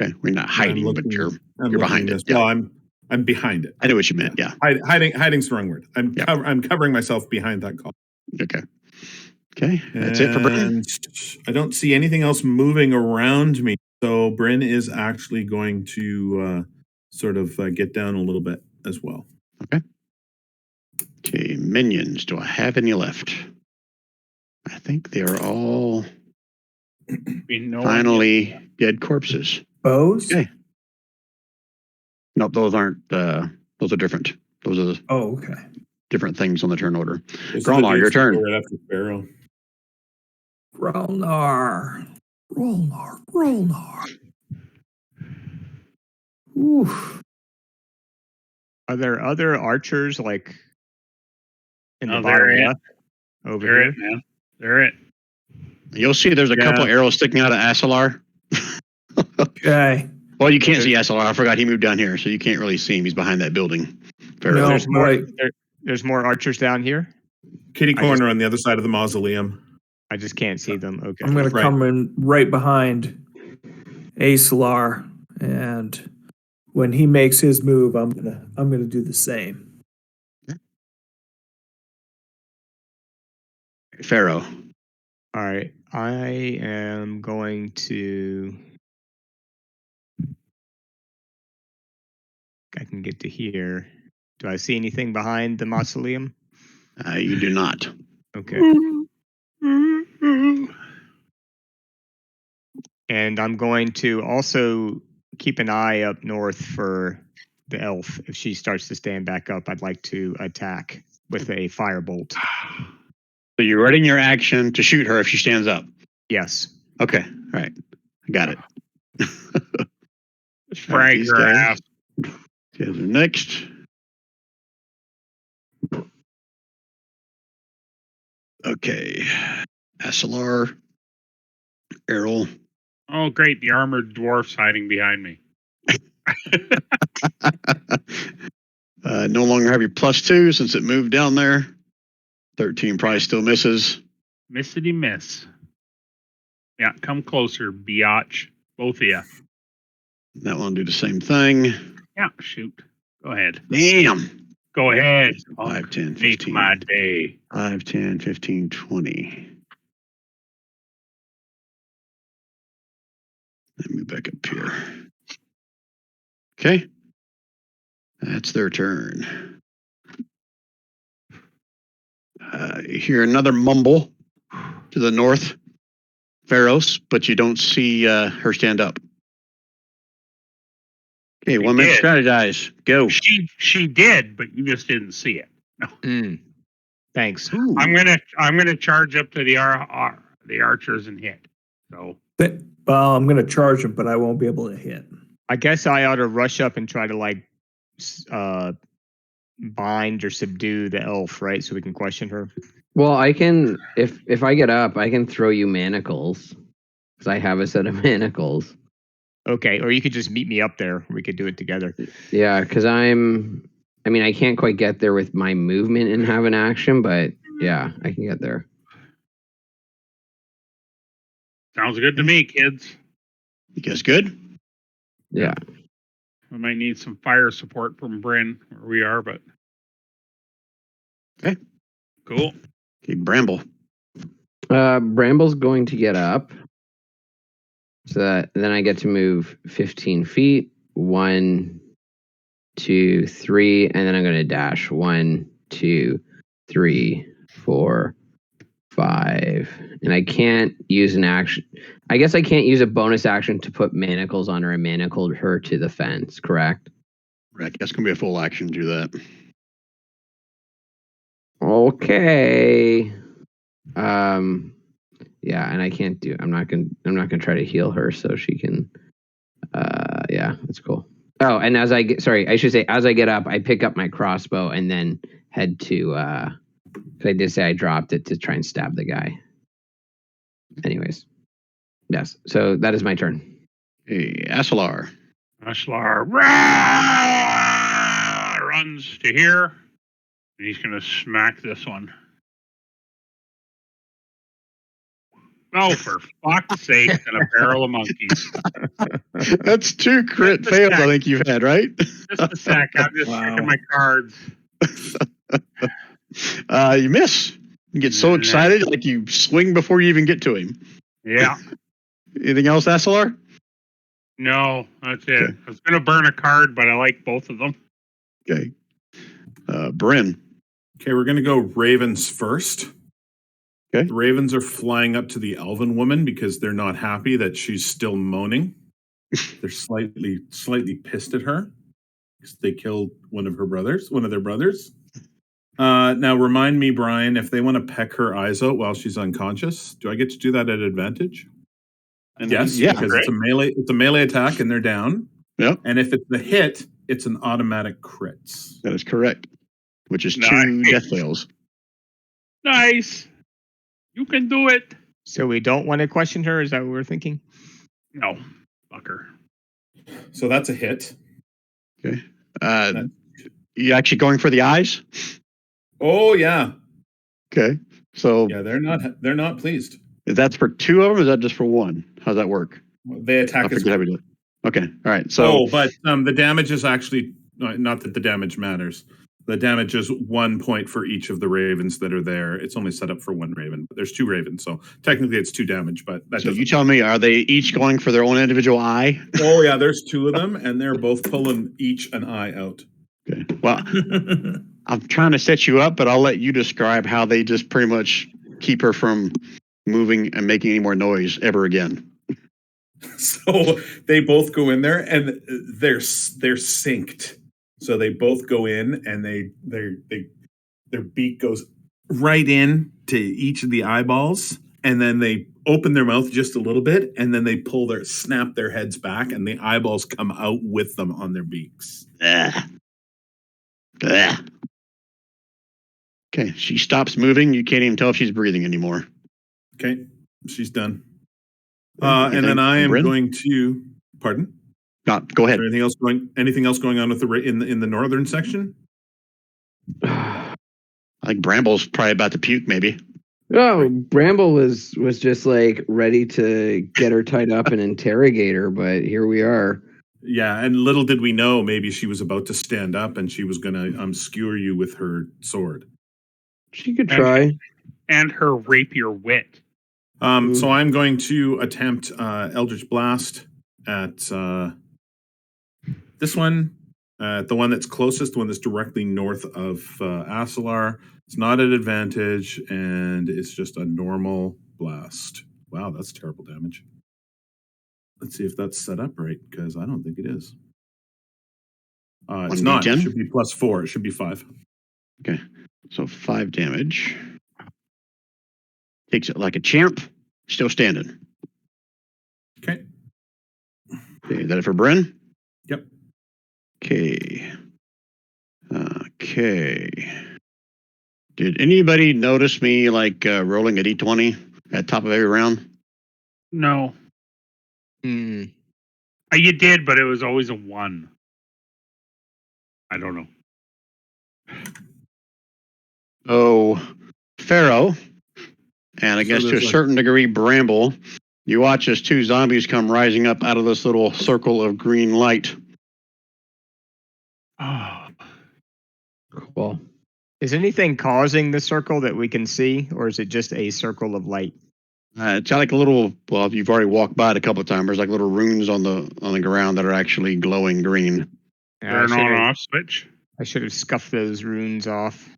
Okay, we're not hiding, but you're behind it. Yeah. Well, I'm behind it. I know what you meant. Yeah. Hiding's the wrong word. I'm covering myself behind that column. Okay. Okay. That's it for Bryn. I don't see anything else moving around me. So Bryn is actually going to sort of get down a little bit as well. Okay. Okay. Minions. Do I have any left? I think they are all finally dead corpses. Bows? Okay. Nope, those aren't. Those are different. Those are the Okay. different things on the turn order. Those Gromlar, your turn. Right after Pharaoh. Grolnar. Oof. Are there other archers like in the Oh, bottom they're left over They're here? it, man. They're it. You'll see there's a couple arrows sticking out of Asalar. Okay. Well, you can't see Asalar. I forgot he moved down here, so you can't really see him. He's behind that building. Pharaoh. No, There's more. right. There's more archers down here. Kitty corner on the other side of the mausoleum. I just can't see them. Okay. I'm gonna Right. come in right behind Asalar, and when he makes his move, I'm gonna do the same. Pharaoh. All right. I am going to. I can get to here. Do I see anything behind the mausoleum? You do not. Okay. And I'm going to also keep an eye up north for the elf. If she starts to stand back up, I'd like to attack with a firebolt. So you're readying your action to shoot her if she stands up. Yes. Okay. All right. I got it. Frag These her guys. ass. Guys are next. Okay. Asalar. Errol. Oh, great. The armored dwarf's hiding behind me. No longer have your +2 since it moved down there. 13 probably still misses. Missity miss. Yeah, come closer, biatch. Both of you. That one will do the same thing. Yeah, shoot. Go ahead. Damn. Go ahead. 5, 10, Make 15. my day. 5, 10, 15, 20. Let me move back up here. Okay. That's their turn. You hear another mumble to the north, Pharos, but you don't see her stand up. Okay, 1 minute did. strategize. Go. She did, but you just didn't see it. Thanks. Ooh. I'm gonna charge up to the archers and hit. So Well, I'm gonna charge him, but I won't be able to hit. I guess I ought to rush up and try to bind or subdue the elf, right? So we can question her. Well, I can if I get up, I can throw you manacles because I have a set of manacles. Okay, or you could just meet me up there. We could do it together. Yeah, because I mean, I can't quite get there with my movement and have an action, but yeah, I can get there. Sounds good to me, kids. You guys good? Yeah. We might need some fire support from Bryn where we are, but Okay. cool. Okay, Bramble. Bramble's going to get up. So then I get to move 15 feet. 1, 2, 3, and then I'm going to dash 1, 2, 3, 4, 5. And I can't use an action. I guess I can't use a bonus action to put manacles on her and manacle her to the fence, correct? Right, that's gonna be a full action to do that. Okay. Yeah, and I can't do. I'm not gonna try to heal her so she can. Yeah, that's cool. Oh, and as I get up, I pick up my crossbow and then head to. 'Cause I did say I dropped it to try and stab the guy. Anyways, yes. So that is my turn. Hey, Asalar. Ashlar runs to here, and he's going to smack this one. Oh, for fuck's sake, and a barrel of monkeys. That's 2 crit Just a fails I sec. think you've had, right? Just a sec. I'm just Wow. checking my cards. You miss. You get so excited, like you swing before you even get to him. Yeah. Anything else, Asalar? No, that's it. Okay. I was going to burn a card, but I like both of them. Okay. Bryn. Okay, we're going to go ravens first. Okay. The ravens are flying up to the elven woman because they're not happy that she's still moaning. They're slightly pissed at her because they killed one of their brothers. Now, remind me, Brian, if they want to peck her eyes out while she's unconscious, do I get to do that at advantage? Yes, Yeah. because it's a melee attack and they're down. Yep. And if it's a hit, it's an automatic crits. That is correct. Which is 2 Nice. death fails. Nice. You can do it. So we don't want to question her. Is that what we're thinking? No, fucker. So that's a hit. Okay. You actually going for the eyes? Oh yeah, Okay. So yeah. They're not pleased. that's for 2 of them, or is that just for 1? How's that work? They I attack us. forget how we do it. Okay. All right. So But the damage is actually not that the damage matters. The damage is 1 point for each of the ravens that are there. It's only set up for 1 raven, but there's 2 ravens, so technically it's 2 damage. But that so doesn't. you tell me, are they each going for their own individual eye? Oh yeah, there's 2 of them, and they're both pulling each an eye out. Okay. Well, I'm trying to set you up, but I'll let you describe how they just pretty much keep her from moving and making any more noise ever again. So they both go in there, and they're synced. So they both go in, and their beak goes right in to each of the eyeballs, and then they open their mouth just a little bit, and then they snap their heads back, and the eyeballs come out with them on their beaks. Ugh. Ugh. Okay, she stops moving. You can't even tell if she's breathing anymore. Okay, she's done. Okay, And then I am Bryn? going to. Pardon. No, go Is ahead. there anything else going on with in the northern section? I think Bramble's probably about to puke, maybe. Oh, Bramble was just like ready to get her tied up and interrogate her, but here we are. Yeah, and little did we know, maybe she was about to stand up and she was going to skewer you with her sword. She could try. And her rapier wit. So I'm going to attempt Eldritch Blast at this one, the one that's closest, the one that's directly north of Asalar. It's not at advantage, and it's just a normal blast. Wow, that's terrible damage. Let's see if that's set up right, because I don't think it is. It's not. It should be +4. It should be 5. Okay, so 5 damage. Takes it like a champ. Still standing. Okay. Okay, is that it for Bryn? Yep. Okay. Okay. Did anybody notice me like rolling a d20 at top of every round? No. Hmm. You did, but it was always a 1. I don't know. Oh, Pharaoh, and I So guess to a there's like- certain degree, Bramble. You watch as 2 zombies come rising up out of this little circle of green light. Oh. Cool. Is anything causing the circle that we can see, or is it just a circle of light? It's like a little. Well, you've already walked by it a couple of times. There's like little runes on the ground that are actually glowing green. Yeah, Turn on off switch. I should have scuffed those runes off.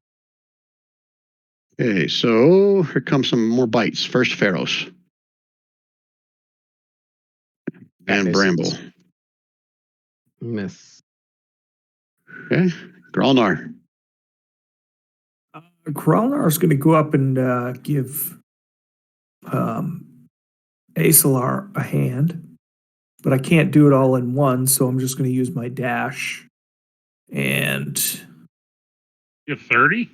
Okay, so here comes some more bites. First, Pharaoh's That and misses. Bramble. Miss. Okay, Gralnar. Kralnar is going to go up and give Asalar a hand, but I can't do it all in one, so I'm just going to use my dash and You have 30?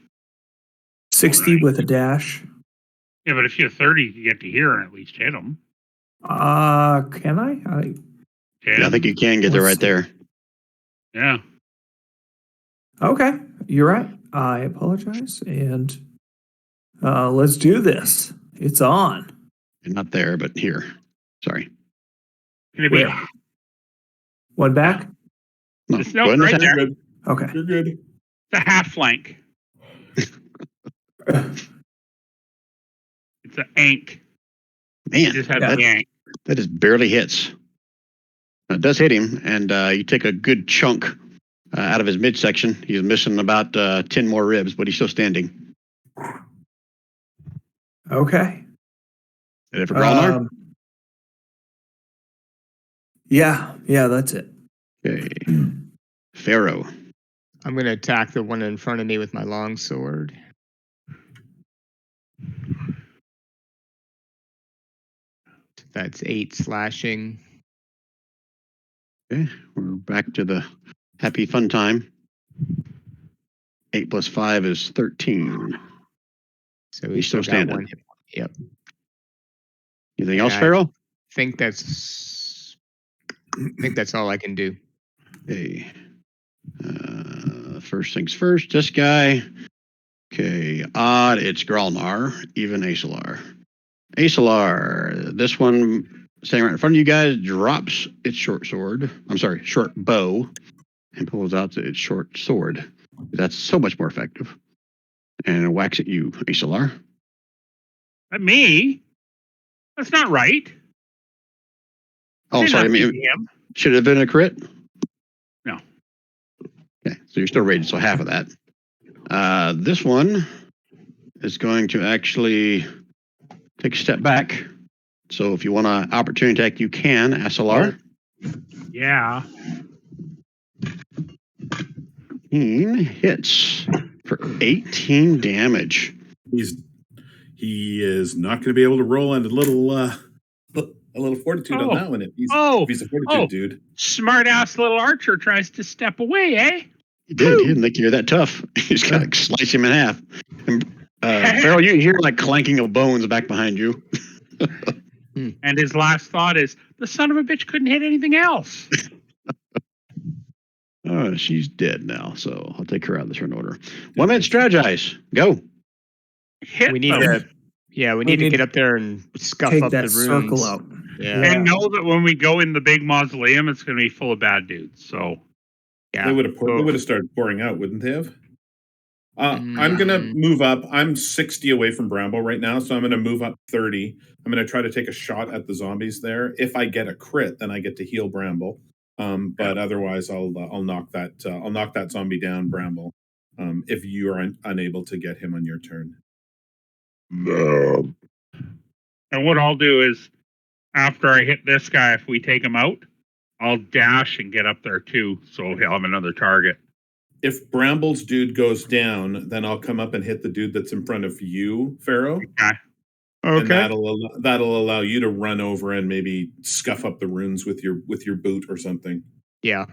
60 Alright. with a dash. Yeah, but if you have 30, you get to hear and at least hit them. Can I? Yeah, I think you can get there right there. Yeah. Okay, you're right. I apologize, and let's do this. It's on. You're not there, but here. Sorry. Can it be? Where? One back? No, It's go no, ahead and right attack. there. Good. Okay. You're good. It's a half flank. It's an ank. You Man, just had Yeah. the ank. that just barely hits. It does hit him, and you take a good chunk out of his midsection. He's missing about 10 more ribs, but he's still standing. Okay. Is it for Gralnar? Yeah, that's it. Okay. Pharaoh. I'm going to attack the one in front of me with my longsword. That's 8 slashing. Okay, we're back to the happy fun time. 8 plus 5 is 13. So He's he's still still got standing. 1 hit. Yep. Anything else, Yeah. Pharaoh? I think that's all I can do. Okay. First things first, this guy. Okay, odd, it's Gralnar, even Asalar. Asalar, this one standing right in front of you guys drops its short bow, and pulls out its short sword. That's so much more effective. And it whacks at you, Asalar. At me? That's not right. Oh, Did sorry, I nothing mean, to him. should it have been a crit? No. Okay, so you're still rated, so half of that. This one is going to actually take a step back. So if you want an opportunity attack, you can, Asalar. Yeah. 18 hits for 18 damage. He is not going to be able to roll on a little fortitude on Oh. that one. If he's a fortitude Oh. dude. Smart ass little archer tries to step away, eh? He did. He didn't think you're that tough. He's got to slice him in half. And, Farrell, you hear like clanking of bones back behind you. And his last thought is, the son of a bitch couldn't hit anything else. Oh, she's dead now, so I'll take her out of the turn order. 1 minute strategize. Go. Hit We need them. to, we need to get up there and scuff Take up that the circle runes. out. Yeah. And know that when we go in the big mausoleum, it's going to be full of bad dudes. So Yeah. They would have started pouring out, wouldn't they have? I'm going to move up. I'm 60 away from Bramble right now, so I'm going to move up 30. I'm going to try to take a shot at the zombies there. If I get a crit, then I get to heal Bramble. But otherwise, I'll knock that zombie down, Bramble. If you are unable to get him on your turn. No. and what I'll do is, after I hit this guy, if we take him out, I'll dash and get up there too, so he'll have another target. If Bramble's dude goes down, then I'll come up and hit the dude that's in front of you, Pharaoh. Okay. And that'll allow you to run over and maybe scuff up the runes with your boot or something. Yeah.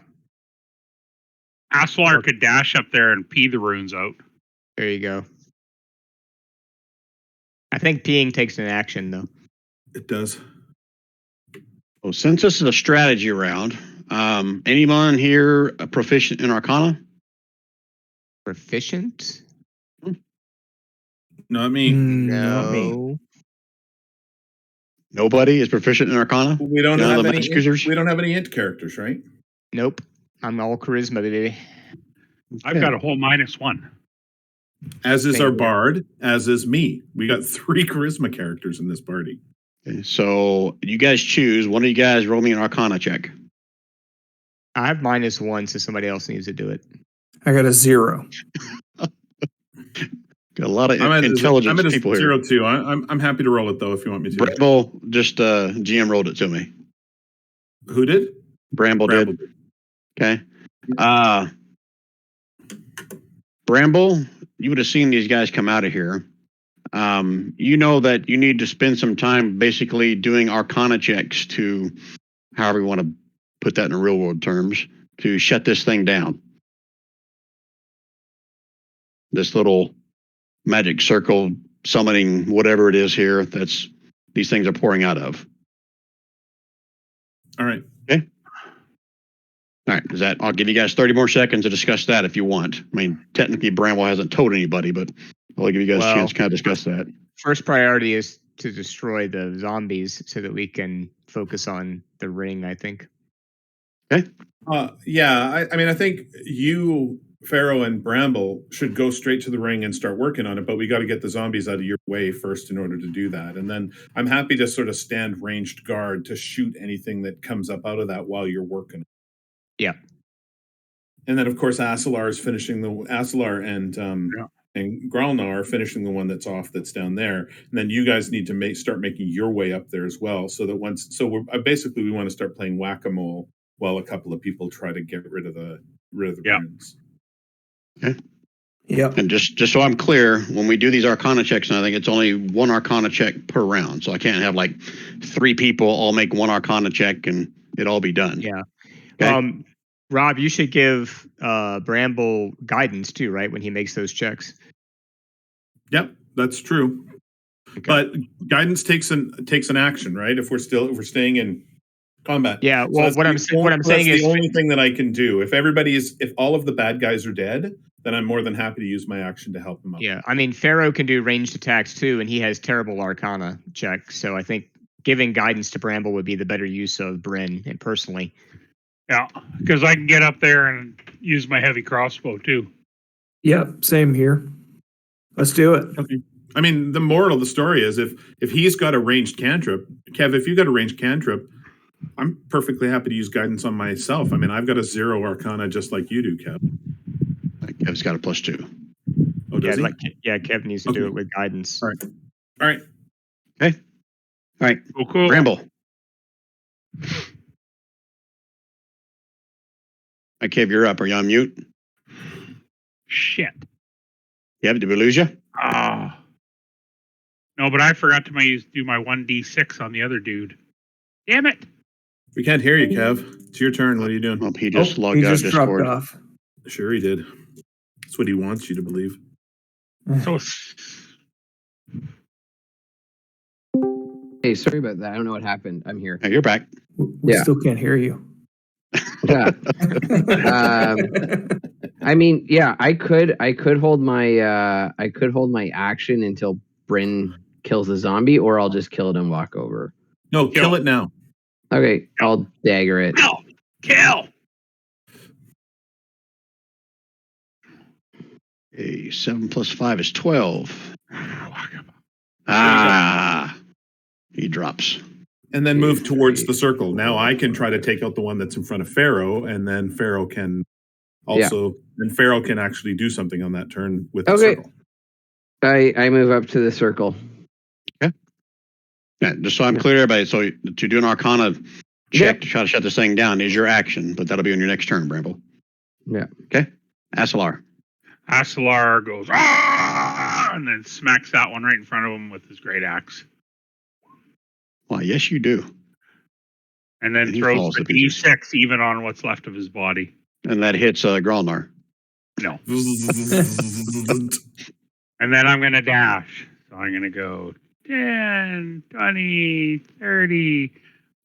Aslar could dash up there and pee the runes out. There you go. I think peeing takes an action though. It does. Well, since this is a strategy round, anyone here proficient in Arcana? Proficient? Not me. Not me. No. Nobody is proficient in Arcana? We don't None of have the any. magic users? We don't have any int characters, right? Nope. I'm all charisma, baby. I've got a whole -1. As is Same our here. bard, as is me. We got 3 charisma characters in this party. Okay, so you guys choose. One of you guys roll me an Arcana check. I have -1, so somebody else needs to do it. I got a 0. Got a lot of I'm at intelligence a people here. 0 too. I'm happy to roll it though if you want me to. Bramble just GM rolled it to me. Who did? Bramble Bramble did. Okay. Bramble, you would have seen these guys come out of here. You know that you need to spend some time basically doing Arcana checks to, however you want to put that in real world terms, to shut this thing down. This little magic circle summoning whatever it is here that's these things are pouring out of. All right. All right, I'll give you guys 30 more seconds to discuss that if you want. I mean, technically Bramble hasn't told anybody, but I'll give you guys a chance to kind of discuss that. First priority is to destroy the zombies so that we can focus on the ring, I think. Yeah, I mean, I think you, Pharaoh, and Bramble should go straight to the ring and start working on it, but we got to get the zombies out of your way first in order to do that. And then I'm happy to sort of stand ranged guard to shoot anything that comes up out of that while you're working. Yeah. And then, of course, Asalar and Gralnar are finishing the one that's off that's down there. And then you guys need to start making your way up there as well. So that we want to start playing whack-a-mole while a couple of people try to get rid of the runes. Okay. Yep. And just so I'm clear, when we do these Arcana checks, and I think it's only 1 Arcana check per round. So I can't have like 3 people all make 1 Arcana check and it all be done. Yeah. Okay. Rob, you should give Bramble guidance too, right? When he makes those checks. Yep, that's true. Okay. But guidance takes an action, right? If we're staying in combat. Yeah. Well, so what I'm saying is the only thing that I can do. If all of the bad guys are dead, then I'm more than happy to use my action to help them out. Yeah. I mean, Pharaoh can do ranged attacks too, and he has terrible Arcana check. So I think giving guidance to Bramble would be the better use of Bryn, and personally. Yeah, because I can get up there and use my heavy crossbow too. Yep, same here. Let's do it. Okay. I mean, the moral of the story is if he's got a ranged cantrip, Kev, if you got a ranged cantrip, I'm perfectly happy to use guidance on myself. I mean, I've got a 0 Arcana just like you do, Kev. Kev's got a +2. Oh, does he? Kev needs to do it with guidance. All right. Okay. All right. Oh, cool. Bramble. All right, Kev, you're up. Are you on mute? Shit. Did we lose you? No, but I forgot to do my 1d6 on the other dude. Damn it. We can't hear you, Kev. It's your turn. What are you doing? Well, he just logged he out of just dropped Discord. off. Sure he did. That's what he wants you to believe. So Hey, sorry about that. I don't know what happened. I'm here. Hey, you're back. We Yeah. still can't hear you. Yeah. I mean, yeah, I could hold my action until Bryn kills the zombie, or I'll just kill it and walk over. No, kill it now. Okay, I'll dagger it. Kill. A 7 + 5 is 12. He drops. And then move towards the circle. Now I can try to take out the one that's in front of Pharaoh, and then Pharaoh can Pharaoh can actually do something on that turn with the circle. I move up to the circle. Okay. Yeah, just so I'm clear, everybody. So to do an Arcana check to try to shut this thing down is your action, but that'll be on your next turn, Bramble. Yeah. Okay. Asalar. Asalar goes, and then smacks that one right in front of him with his great axe. Well, yes, you do. And then And he throws falls the to pieces. D6 even on what's left of his body. And that hits Gralnar. No. And then I'm going to dash. So I'm going to go 10, 20, 30,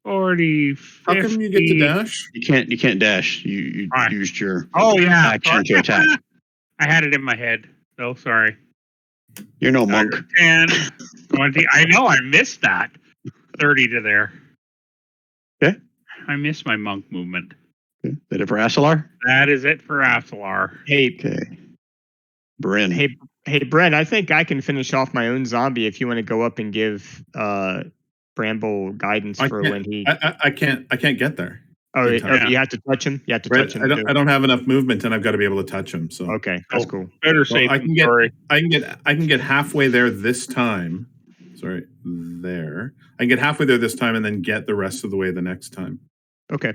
40, 50. How come you get to dash? You can't dash. You Alright. used your Oh, yeah. action to attack. I had it in my head. So sorry. You're no monk. 10, 20. I know I missed that. 30 to there. Okay. I missed my monk movement. Okay. Is that it for Asalar? That is it for Asalar. Hey, Okay. Bryn. hey, Brent. I think I can finish off my own zombie if you want to go up and give Bramble guidance for when he. I can't get there. Oh, in time. you have to touch him. You have to Right? touch him. I don't have enough movement, and I've got to be able to touch him. So Okay, that's cool. Better Well, safe I than can get sorry. I can get halfway there this time. Sorry, there. I can get halfway there this time, and then get the rest of the way the next time. Okay.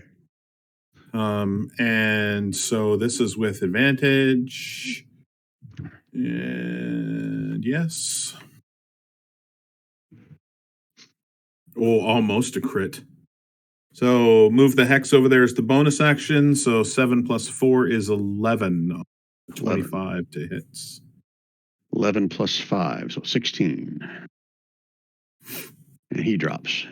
And so this is with advantage. And yes. Oh, almost a crit. So move the hex over there as the bonus action. So 7 plus 4 is 11. 25 to hits. 11 plus 5, so 16. And he drops.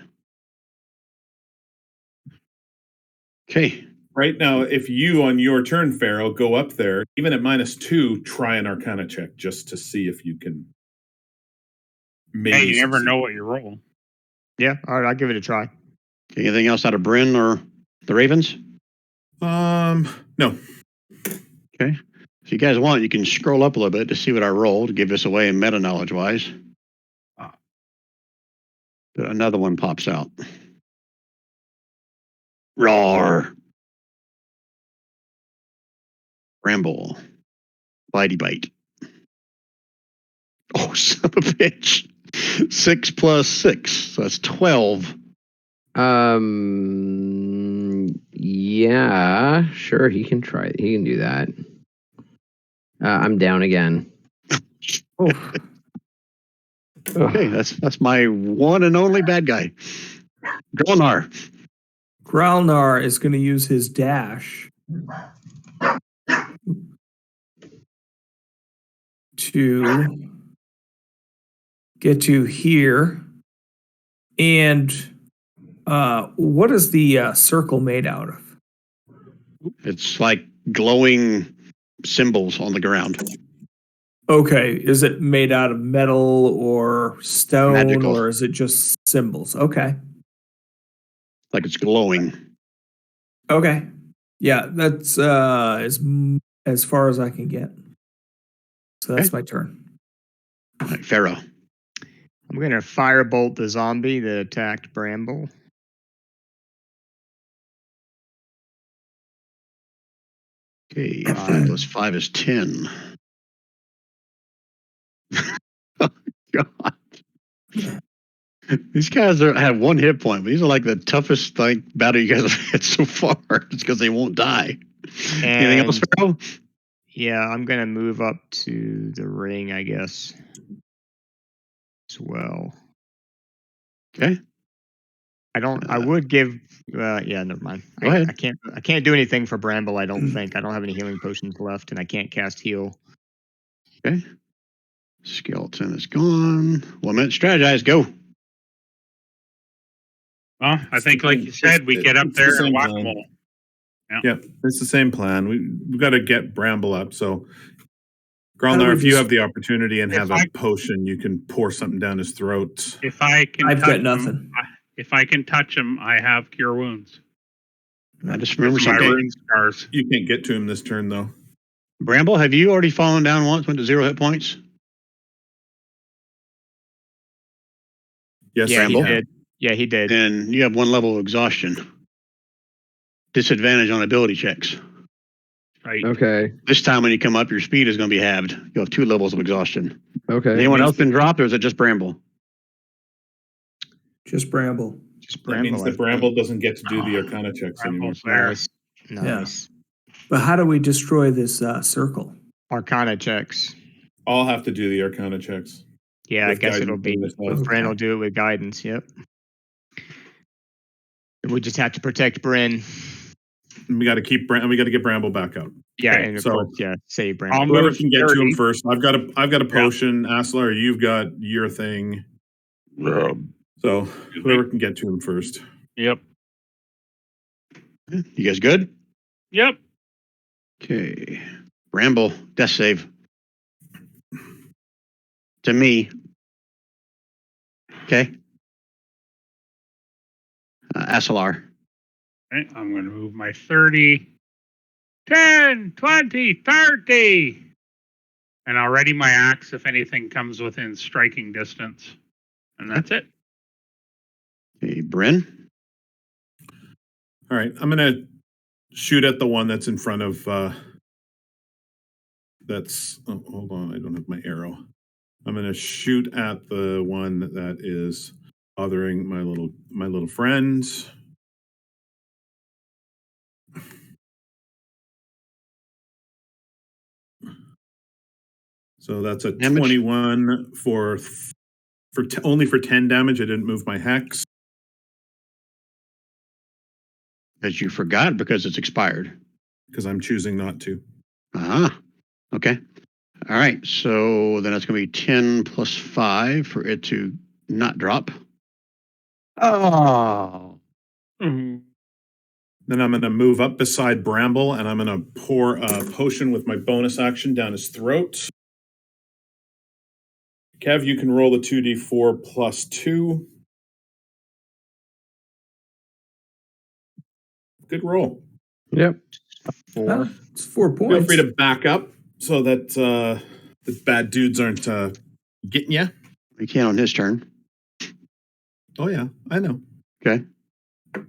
Okay. Right now, if you on your turn, Pharaoh, go up there, even at -2, try an Arcana check just to see if you can. Maybe Hey, you never succeed. know what you roll. Yeah. All right. I'll give it a try. Okay, anything else out of Bryn or the Ravens? No. Okay. If you guys want, you can scroll up a little bit to see what I rolled to give this away meta knowledge wise. But another one pops out. Roar. Ramble. Bitey bite. Oh, son of a bitch. 6 plus 6. So that's 12. Yeah, sure. He can try. He can do that. I'm down again. Oh, Okay, that's my one and only bad guy. Gralnar. Gralnar is going to use his dash to get to here. And what is the circle made out of? It's like glowing symbols on the ground. Okay, is it made out of metal or stone, Magical. or is it just symbols? Okay. Like it's glowing. Okay. Yeah, that's as far as I can get. So that's Okay. my turn. All right, Pharaoh. I'm going to firebolt the zombie that attacked Bramble. Okay, 5 plus 5 is 10. Oh, God. These guys have 1 hit point, but these are like the toughest battle you guys have had so far. It's because they won't die. Anything else, And Pharaoh? yeah, I'm going to move up to the ring, I guess, as well. Okay. I would give. Yeah, never mind. Go ahead. I can't do anything for Bramble. I don't think. I don't have any healing potions left, and I can't cast heal. Okay. Skeleton is gone. 1 minute, strategize. Go. Well, I think, like you said, we get up It's the there same and whack plan. them all. Yep, it's the same plan. We've got to get Bramble up. So, How do Gralnar, we if you just- have the opportunity and If have I- a potion, you can pour something down his throat. If I can, I've touch got him, nothing. if I can touch him, I have cure wounds. I just remember It's my something. rune scars. You can't get to him this turn, though. Bramble, have you already fallen down once, went to 0 hit points? Yes, Yeah, he Bramble. did. Yeah, he did. And you have 1 level of exhaustion. Disadvantage on ability checks. Right. Okay. This time when you come up, your speed is going to be halved. You'll have 2 levels of exhaustion. Okay. Anyone else been dropped, or is it just Bramble? Just Bramble. Just That means I that think. Bramble doesn't get to do the Arcana checks anymore. Bramble's there. Nice. Nice. But how do we destroy this circle? Arcana checks. I'll have to do the Arcana checks. Yeah, I With guess it'll guidance be. and myself. Bryn will do it with guidance. Yep. We just have to protect Bryn. And we got to get Bramble back out. Yeah, Okay, and of so- course, save Bramble. I'll Whoever move can get to 30. him first. I've got a potion. Aslar, you've got your thing. So whoever can get to him first. Yep. You guys good? Yep. Okay. Bramble, death save. To me. Okay. Asalar. Okay, I'm going to move my 30. 10, 20, 30. And I'll ready my axe if anything comes within striking distance. And that's it. Okay, Bryn. All right, I'm gonna shoot at the one that's in front of. That's. Oh, hold on, I don't have my arrow. I'm gonna shoot at the one that is bothering my little friends. So that's a Damage? 21 only for 10 damage. I didn't move my hex. Because you forgot because it's expired. Because I'm choosing not to. Ah, okay. All right. So then that's going to be 10 plus 5 for it to not drop. Oh. Mm-hmm. Then I'm going to move up beside Bramble and I'm going to pour a potion with my bonus action down his throat. Kev, you can roll the 2d4 plus 2. Good roll. Yep. 4. It's 4 points. Feel free to back up so that the bad dudes aren't getting you. You can on his turn. Oh, yeah, I know. Okay. All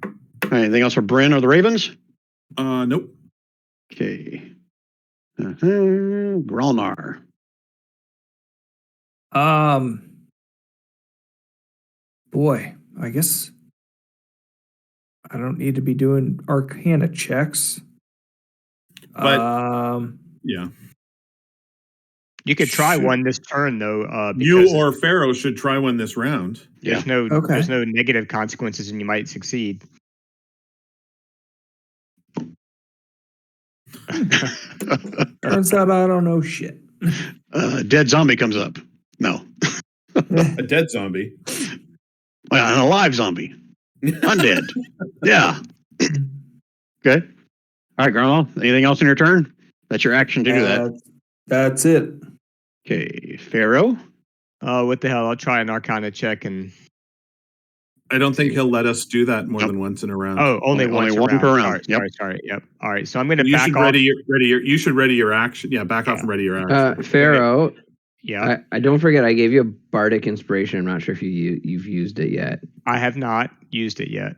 right. Anything else for Bryn or the Ravens? Nope. Okay. Gralnar. Boy, I guess I don't need to be doing Arcana checks. But- Yeah. You could try Shoot. one this turn though. You Because or Pharaoh should try one this round. there's Yeah. there's no negative consequences, and you might succeed. Turns out I don't know shit. Dead zombie comes up. No. A dead zombie. Well, an alive zombie. Undead. Yeah. Okay. All right, Grandma. Anything else in your turn? That's your action to do that. That's it. Okay. Pharaoh. What the hell? I'll try an Arcana check and. I don't think he'll let us do that more Nope. than once in a round. Oh, only Only once one around. per round. Sorry. Yep. All right. So I'm going to You back should off. you should ready your action. Yeah, back off and ready your action. Pharaoh, Yeah, I don't forget I gave you a bardic inspiration. I'm not sure if you've used it yet. I have not used it yet,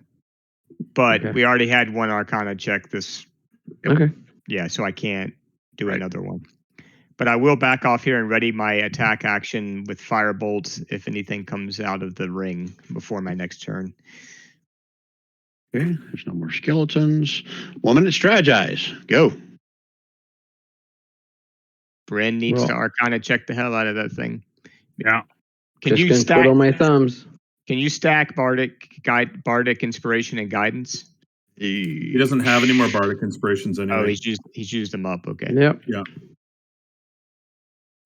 but Okay. we already had one Arcana check this. Okay. Yeah, so I can't do Right. another one. But I will back off here and ready my attack action with Firebolt if anything comes out of the ring before my next turn. Okay. There's no more skeletons. 1 minute strategize. Go. Bryn needs Well- to Arcana check the hell out of that thing. Yeah. Can Just you gonna stack? twiddle my thumbs. Can you stack Bardic Inspiration and Guidance? He doesn't have any more bardic inspirations anyway. Oh, he's used them up. Okay. Yep.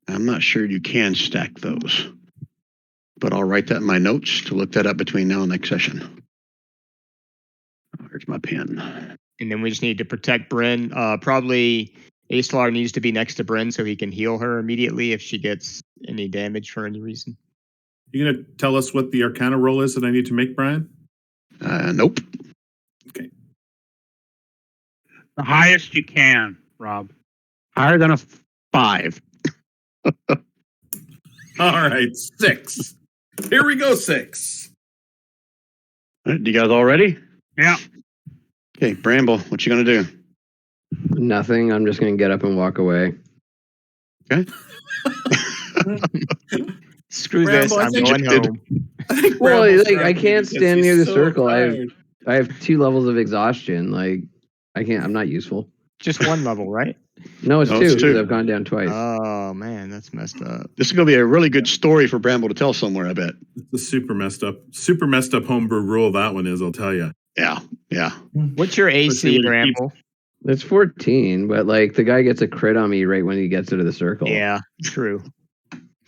I'm not sure you can stack those, but I'll write that in my notes to look that up between now and next session. Where's my pen? And then we just need to protect Bryn. Probably Aeslar needs to be next to Bryn so he can heal her immediately if she gets any damage for any reason. You gonna tell us what the Arcana roll is that I need to make, Brian? Nope. Okay. The highest you can, Rob. Higher than a 5. All right, 6. Here we go, 6. All right, you guys all ready? Yeah. Okay, Bramble, what you gonna do? Nothing. I'm just gonna get up and walk away. Screw Bramble, I this. I'm think going it did. home. Well, Bramble's like, I trying can't because stand he's near the so circle. tired. I have 2 levels of exhaustion. Like I can't. I'm not useful. Just one level, right? No, it's No, 2 it's because 2. I've gone down twice. Oh man, that's messed up. This is gonna be a really good story for Bramble to tell somewhere, I bet. It's a super messed up homebrew rule that one is, I'll tell you. Yeah. Yeah. What's your Especially AC, when he keeps- Bramble? It's 14, but like the guy gets a crit on me right when he gets into the circle. Yeah, true.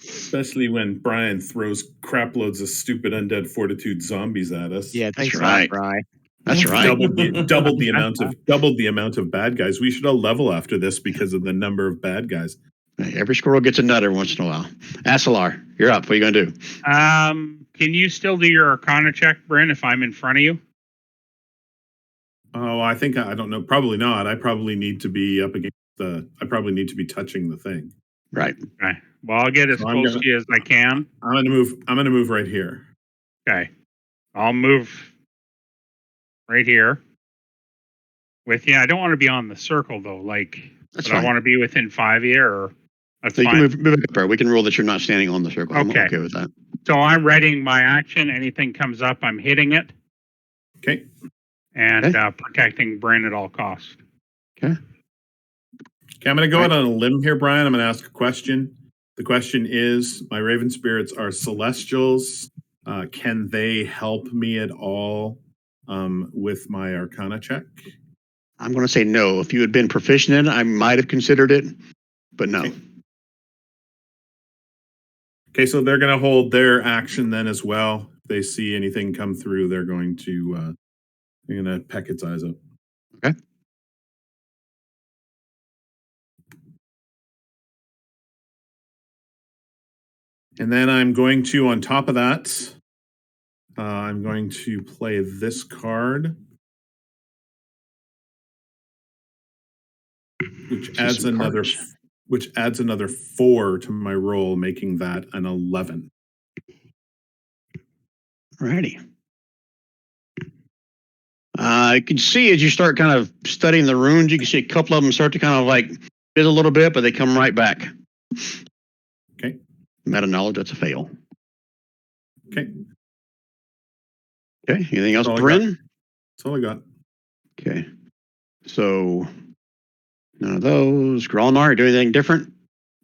Especially when Brian throws crap loads of stupid undead fortitude zombies at us. Yeah, thanks That's a lot, right. Bri. That's right. Doubled the amount of bad guys. We should all level after this because of the number of bad guys. Every squirrel gets a nutter once in a while. Asalar, you're up. What are you going to do? Can you still do your Arcana check, Bryn, if I'm in front of you? Oh, I don't know. Probably not. I probably need to be up against I probably need to be touching the thing. Right. Okay. Well, I'll get as So close to you as I can. I'm gonna move right here. Okay. I'll move right here with you. I don't want to be on the circle though. That's but I fine. want to be within 5 here. Or that's So you fine. can move up there. We can rule that you're not standing on the circle. I'm Okay. okay with that. So I'm readying my action. Anything comes up, I'm hitting it Okay. and protecting Bryn at all costs. Okay, I'm gonna go out on a limb here, Brian. I'm gonna ask a question. The question is: my Raven spirits are celestials. Can they help me at all with my Arcana check? I'm going to say no. If you had been proficient in it, I might have considered it, but no. Okay, so they're going to hold their action then as well. If they see anything come through, they're going to peck its eyes up. Okay. And then I'm going to, on top of that, I'm going to play this card, which adds another 4 to my roll, making that an 11. Alrighty. You can see as you start kind of studying the runes, you can see a couple of them start to kind of like fizz a little bit, but they come right back. Okay. Meta knowledge, that's a fail. Okay. Okay. Anything else, That's all I Bryn? That's all I got. Okay. So none of those. Gralnar, do anything different?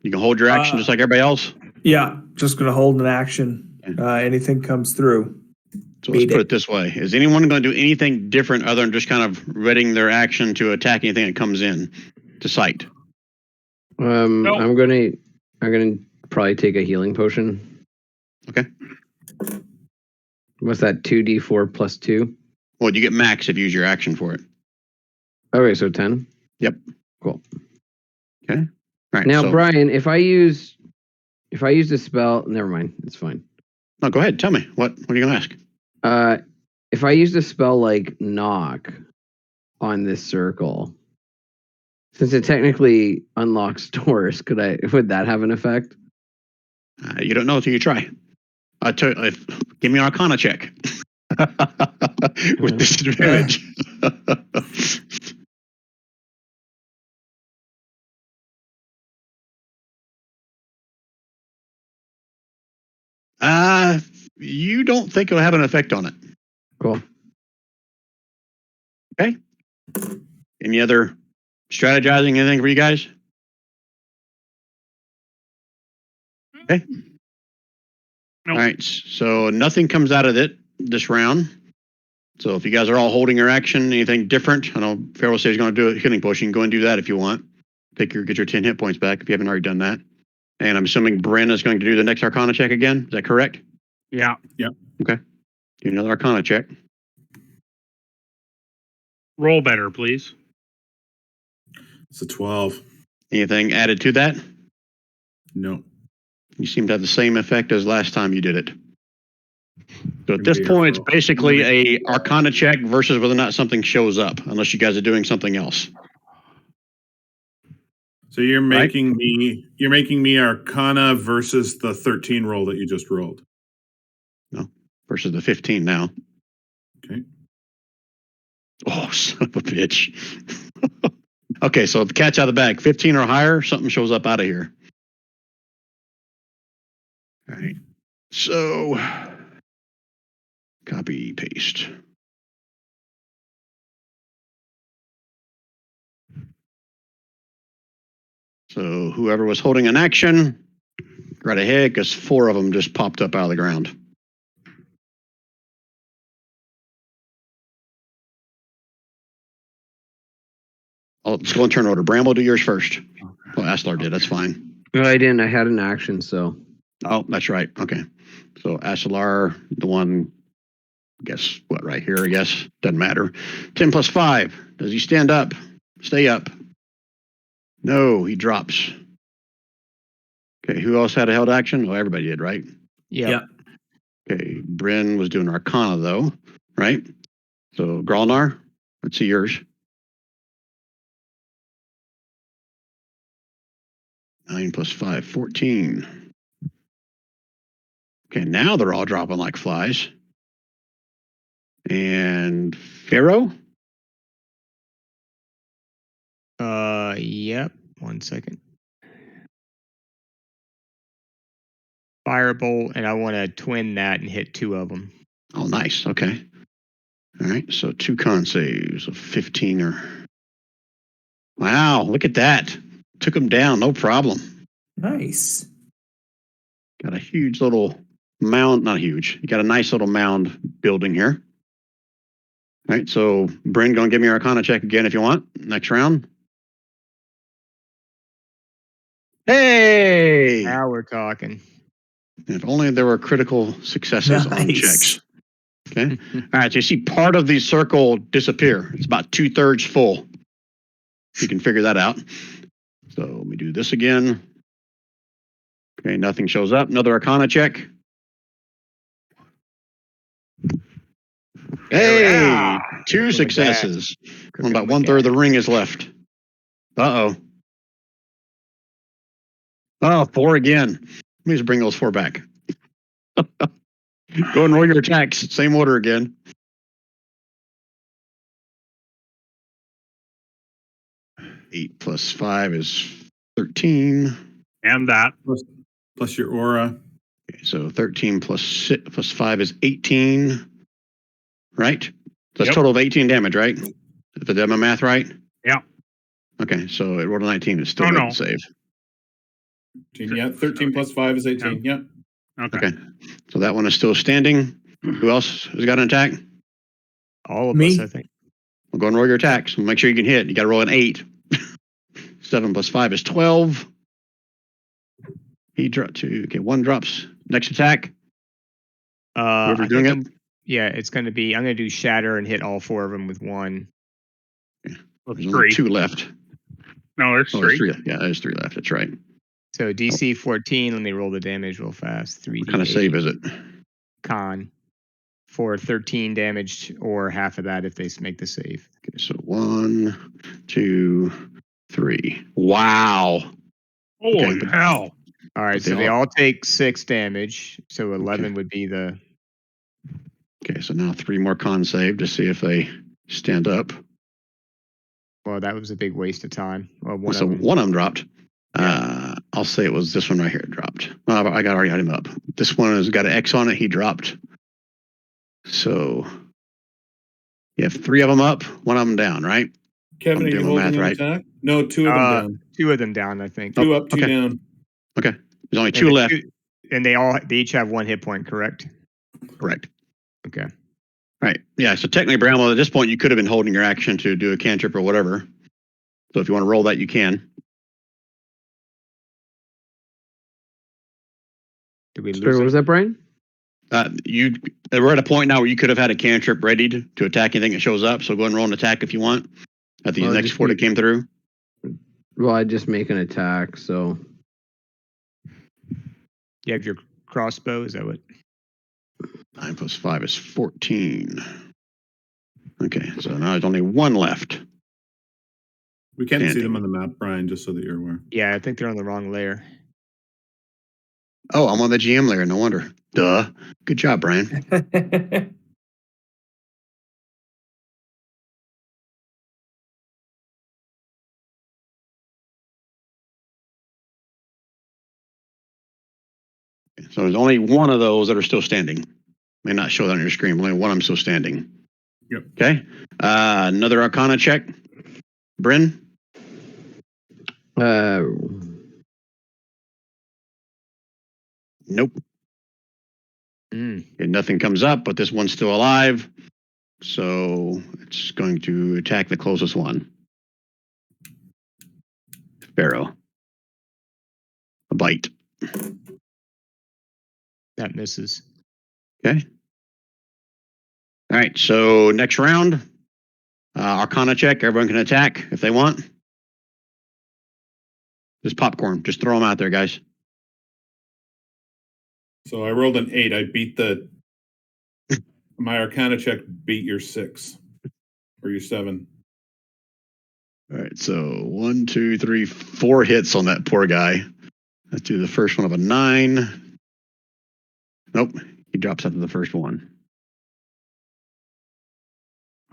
You can hold your action just like everybody else. Yeah, just going to hold an action. Anything comes through. So let's put it this way. Is anyone going to do anything different other than just kind of readying their action to attack anything that comes in to sight? I'm gonna probably take a healing potion. Okay. What's that? 2d4 plus 2? Well, you get max if you use your action for it. Okay, so 10. Yep. Cool. Okay. All right. Now, so, Brian, if I use a spell, never mind. It's fine. No, go ahead. Tell me. What are you going to ask? If I used a spell like knock on this circle, since it technically unlocks doors, would that have an effect? You don't know until you try. Give me an Arcana check. With disadvantage. You don't think it'll have an effect on it. Cool. Okay. Any other strategizing, anything for you guys? Okay. Nope. All right. So nothing comes out of it this round. So if you guys are all holding your action, anything different? I know Pharaoh says he's going to do a healing potion. You can go and do that if you want. Get your 10 hit points back if you haven't already done that. And I'm assuming Bren is going to do the next Arcana check again. Is that correct? Yeah. Okay. Do another Arcana check. Roll better, please. It's a 12. Anything added to that? No. You seem to have the same effect as last time you did it. So at this point, it's basically a Arcana check versus whether or not something shows up, unless you guys are doing something else. So you're making me Arcana versus the 13 roll that you just rolled. No, versus the 15 now. Okay. Oh, son of a bitch. Okay, so the cat's out of the bag. 15 or higher, something shows up out of here. All right. So, copy, paste. So whoever was holding an action, right ahead, because 4 of them just popped up out of the ground. Well, let's go in turn order. Bram will do yours first. Well, Aslar did. That's fine. No, I didn't. I had an action, so. Oh, that's right. Okay. So Aslar, the one, guess what, right here, I guess. Doesn't matter. 10 plus 5. Does he stand up? Stay up. No, he drops. Okay, who else had a held action? Well, everybody did, right? Yep. Okay, Bryn was doing Arcana, though, right? So, Gralnar, let's see yours. 9 plus 5, 14. Okay, now they're all dropping like flies. And Pharaoh? Yep. 1 second. Firebolt, and I want to twin that and hit 2 of them. Oh, nice. Okay. All right, so 2 con saves of 15 or... Wow, look at that. Took him down, no problem. Nice. Got a huge little mound, not huge. You got a nice little mound building here. All right, so Bryn, gonna give me your Arcana check again if you want. Next round. Hey! Now we're talking. If only there were critical successes on Nice. checks. Okay. All right, so you see part of the circle disappear. It's about 2/3 full. You can figure that out. So let me do this again. Okay, nothing shows up. Another Arcana check. Hey, Yeah. 2 Look at successes. Cooking About with 1/3 of the gas. ring is left. Uh-oh. Oh, 4 again. Let me just bring those 4 back. Go and roll your attacks. Same order again. Eight plus 5 is 13. And that. Plus your aura. Okay, so 13 plus 5 is 18. Right? So that's Yep. total of 18 damage, right? Did I do my math right? Yeah. Okay, so it rolled a 19. It's still Oh, good no. to save. 18, yeah, 13 plus 5 is 18. Yep. Okay. Okay. So that one is still standing. Who else has got an attack? All of Me? us, I think. We'll go and roll your attacks. Make sure you can hit. You got to roll an 8. 7 plus 5 is 12. He dropped 2. Okay, 1 drops. Next attack. Whoever's I doing think it. it's going to be. I'm going to do Shatter and hit all 4 of them with 1. Well, There's only 3. 2 left. No, there's Oh, 3. there's 3. Yeah, there's 3 left. That's right. So DC 14. Let me roll the damage real fast. 3d8 What kind of save is it? con for 13 damage, or half of that if they make the save. Okay, so 1, 2, 3. Wow. Holy Okay, but- hell. All right, But so they they all- all take 6 damage. So 11 would be the. Okay, so now 3 more con save to see if they stand up. Well, that was a big waste of time. Well, one So of them. one of them dropped. Yeah. I'll say it was this one right here dropped. I already had him up. This one has got an X on it. He dropped. So you have 3 of them up, 1 of them down, right? Kevin, I'm are you doing my holding math an right. attack? No, 2 of them down. 2 of them down, I think. 2 up, 2 okay. down. Okay. There's only And 2 the left. and they each have 1 hit point, correct? Correct. Okay. Right. Yeah. So technically, Bramwell, at this point, you could have been holding your action to do a cantrip or whatever. So if you want to roll that, you can. Did we Sorry, lose what him? was that, Brian? We're at a point now where you could have had a cantrip ready to attack anything that shows up. So go ahead and roll an attack if you want. At the Well, next just 4 that came through. Well, I just make an attack, so. You have your crossbow, is that what? 9 plus 5 is 14. Okay, so now there's only 1 left. We can't see Standing. them on the map, Brian, just so that you're aware. Yeah, I think they're on the wrong layer. Oh, I'm on the GM layer. No wonder. Duh. Good job, Brian. So there's only 1 of those that are still standing. May not show that on your screen, but only 1 of them still standing. Yep. Okay. Another Arcana check. Bryn? Nope. Mm. Okay, nothing comes up, but this one's still alive. So it's going to attack the closest one. Sparrow. A bite. That misses. Okay. All right. So next round, Arcana check. Everyone can attack if they want. Just popcorn. Just throw them out there, guys. So I rolled an 8. I beat my Arcana check beat your 6 or your 7. All right. So 1, 2, 3, 4 hits on that poor guy. Let's do the first one of a 9. Nope. He drops after the first one.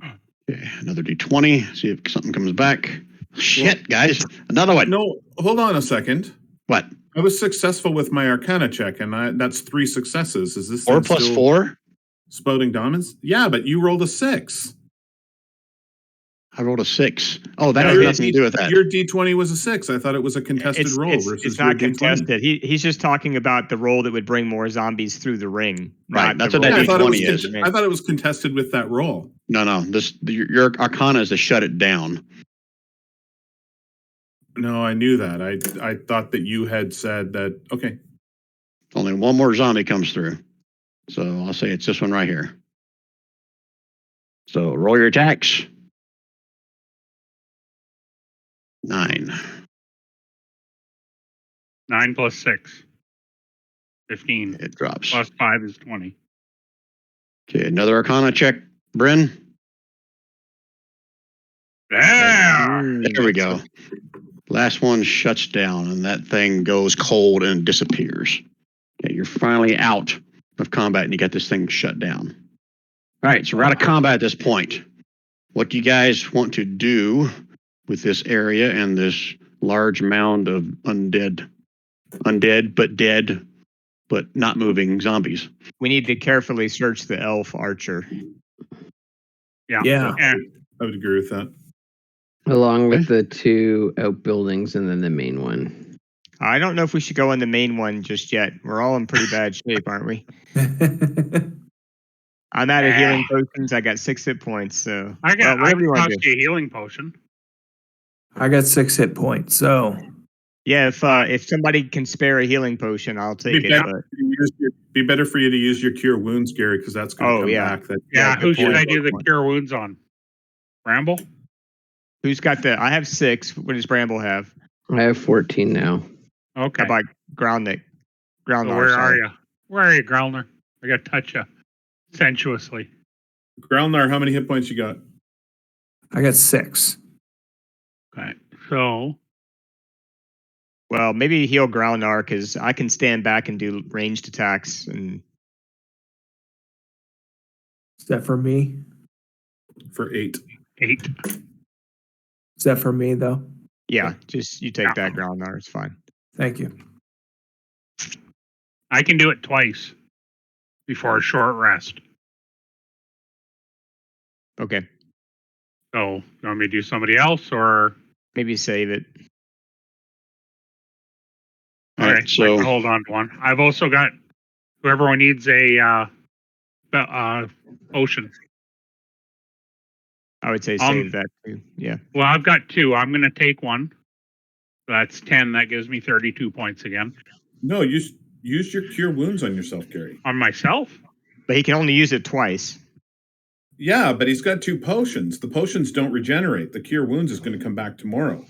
Okay. Another D20. See if something comes back. Shit, guys. Another one. No, hold on a second. What? I was successful with my Arcana check, and that's 3 successes. Is this 4 thing plus still 4? Spouting dominance? Yeah, but you rolled a 6. I rolled a 6. Oh, that Yeah, has your nothing to do with that. Your D20 was a 6. I thought it was a contested roll versus it's your not D20. contested. He's just talking about the roll that would bring more zombies through the ring. Right, not that's the what that roll I thought it was D20 is. I thought it was contested with that roll. No. Your Arcana is to shut it down. No, I knew that. I thought that you had said that. Okay. Only one more zombie comes through. So I'll say it's this one right here. So roll your attacks. 9. 9 plus 6. 15. It drops. Plus 5 is 20. Okay, another Arcana check. Bryn. There! There we go. Last one shuts down, and that thing goes cold and disappears. Okay, you're finally out of combat, and you got this thing shut down. All right, so we're out of combat at this point. What do you guys want to do with this area and this large mound of undead but dead but not moving zombies? We need to carefully search the elf archer. Yeah. Yeah. I would agree with that. Along with the 2 outbuildings and then the main one. I don't know if we should go in the main one just yet. We're all in pretty bad shape, aren't we? I'm out of healing potions. I got 6 hit points. So I can whatever you want toss to do. you a healing potion. I got 6 hit points, so Yeah, if somebody can spare a healing potion, I'll take Be it. better, But be better for you to use your cure wounds, Gary, because that's going to come yeah. back. That, Yeah, good who should point. I do the cure wounds on? Bramble? who's got the? I have 6. What does Bramble have? I have 14 now. Okay. How about Groundneck? So where are you? Where are you, Growlner? I got to touch you sensuously. Groundlar, how many hit points you got? I got 6. Okay. So, Well, maybe heal Groundnar because I can stand back and do ranged attacks. And Is that for me? For 8. 8. Is that for me though? yeah, just you take that Groundnar. It's fine. Thank you. I can do it twice before a short rest. Okay, So, you want me to do somebody else or? maybe save it. All right, I so can hold on to one. I've also got whoever needs a potion. I would say save that too. Yeah. Well, I've got 2. I'm going to take one. That's 10. That gives me 32 points again. No, use your cure wounds on yourself, Gary. On myself? But he can only use it twice. Yeah, but he's got 2 potions. The potions don't regenerate. The cure wounds is going to come back tomorrow.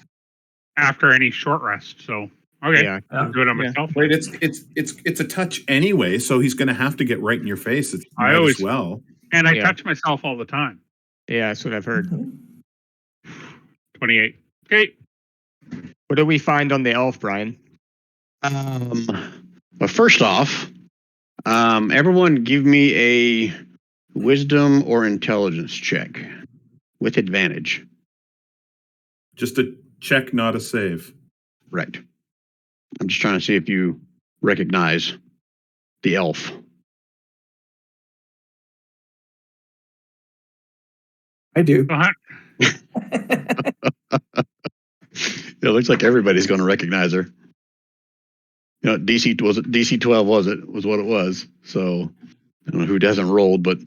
After any short rest. So, okay. Yeah. I'll do it on Yeah. myself. Wait, it's a touch anyway, so he's going to have to get right in your face. It's I might always- as well. And I Yeah. touch myself all the time. Yeah, that's what I've heard. 28. Okay. What do we find on the elf, Brian? well, first off, everyone give me a wisdom or intelligence check with advantage. Just a check, not a save. Right. I'm just trying to see if you recognize the elf. I do. It looks like everybody's going to recognize her. You know, DC 12 was what it was. So I don't know who hasn't rolled, but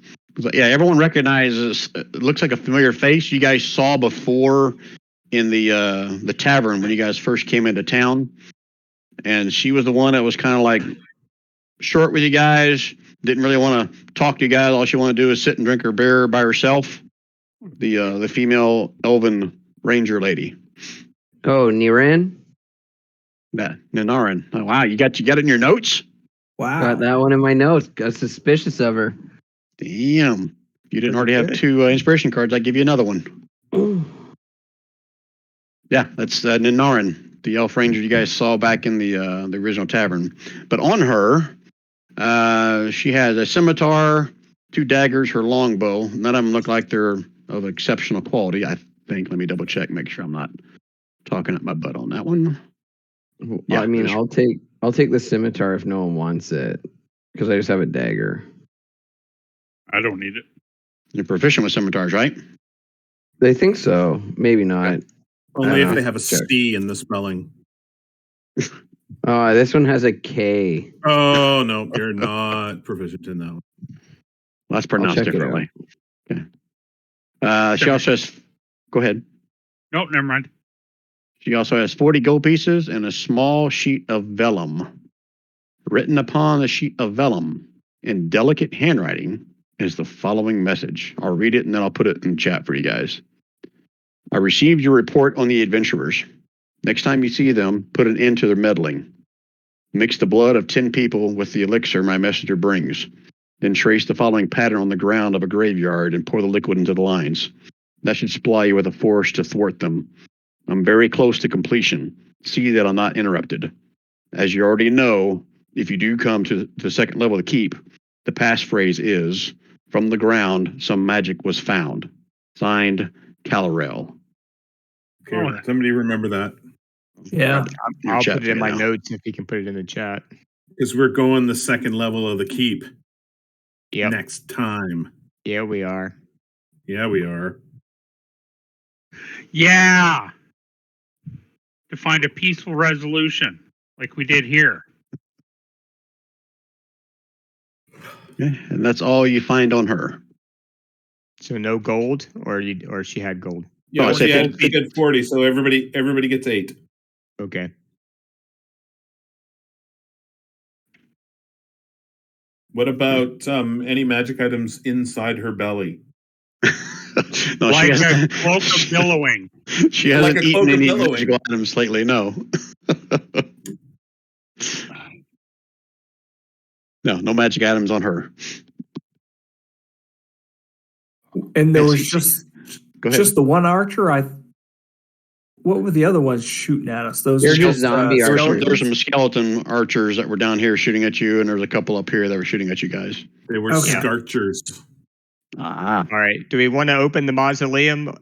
yeah, everyone recognizes. It looks like a familiar face you guys saw before in the tavern when you guys first came into town, and she was the one that was kind of like short with you guys. Didn't really want to talk to you guys. All she wanted to do is sit and drink her beer by herself. The female elven ranger lady. Oh, Niran? Nanarin. Oh, wow, you got it in your notes? Wow. Got that one in my notes. Got suspicious of her. Damn. If you didn't Pretty already have good. 2 inspiration cards, I'd give you another one. Yeah, that's Nanarin, the elf ranger you guys saw back in the original tavern. But on her, she has a scimitar, 2 daggers, her longbow. None of them look like they're of exceptional quality, I think. Let me double check, make sure I'm not talking up my butt on that one. Yeah, I mean, there's- I'll take the scimitar if no one wants it, because I just have a dagger. I don't need it. You're proficient with scimitars, right? They think so. Maybe not. Only if know. they have a Check. C in the spelling. Oh, this one has a K. Oh no, you're not proficient in that one. Well, that's pronounced check it differently. Okay. She also has. Go ahead. Nope, never mind. She also has 40 gold pieces and a small sheet of vellum. Written upon the sheet of vellum in delicate handwriting is the following message. I'll read it and then I'll put it in chat for you guys. I received your report on the adventurers. Next time you see them, put an end to their meddling. Mix the blood of 10 people with the elixir my messenger brings. Then trace the following pattern on the ground of a graveyard and pour the liquid into the lines. That should supply you with a force to thwart them. I'm very close to completion. See that I'm not interrupted. As you already know, if you do come to the second level of the keep, the passphrase is, from the ground, some magic was found. Signed, Calorel. Okay, Oh. somebody remember that. Yeah. Your I'll chat put it in thing my now. notes if you can put it in the chat. Because we're going the second level of the keep Yep. next time. Yeah, we are. Yeah, we are. Yeah. To find a peaceful resolution, like we did here. Okay, and that's all you find on her. So no gold, or she had gold. Yeah, I she said had 40, so everybody gets 8. Okay. What about any magic items inside her belly? No, Like she a hasn't, cloak of billowing. she Like hasn't a cloak eaten of any billowing. magical items lately, no. No magic items on her. And there Yes, was you- just Go ahead. just the one archer. What were the other ones shooting at us? Those They're are just zombie There were archers. some skeleton archers that were down here shooting at you, and there's a couple up here that were shooting at you guys. They were Okay. scarchers. Ah. All right. Do we want to open the mausoleum,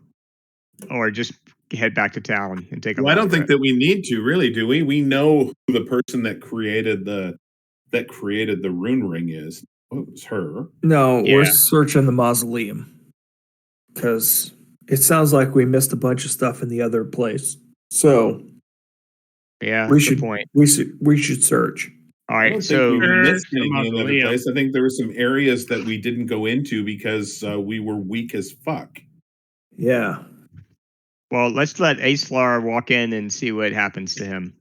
or just head back to town and take a Well, I look don't at think it? that we need to, really, do we? We know who the person that created the rune ring is. Oh, it was her. No, Yeah. we're searching the mausoleum because it sounds like we missed a bunch of stuff in the other place. So Yeah, we good should point. we should search. All I right. don't So think we missed Search the anything in the other mausoleum. place. I think there were some areas that we didn't go into because we were weak as fuck. Yeah. well, let's let Acelar walk in and see what happens to him.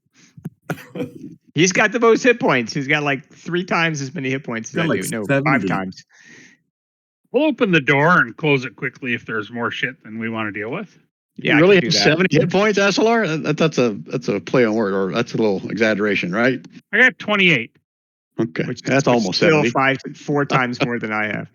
He's got the most hit points. He's got like 3 times as many hit points as Got I like do. No, 70. 5 times. We'll open the door and close it quickly if there's more shit than we want to deal with. Yeah, You I really can have do that. 70 hit points, SLR? That's a play on word, or that's a little exaggeration, right? I got 28. Okay, Which that's which almost still 70. 4 times more than I have.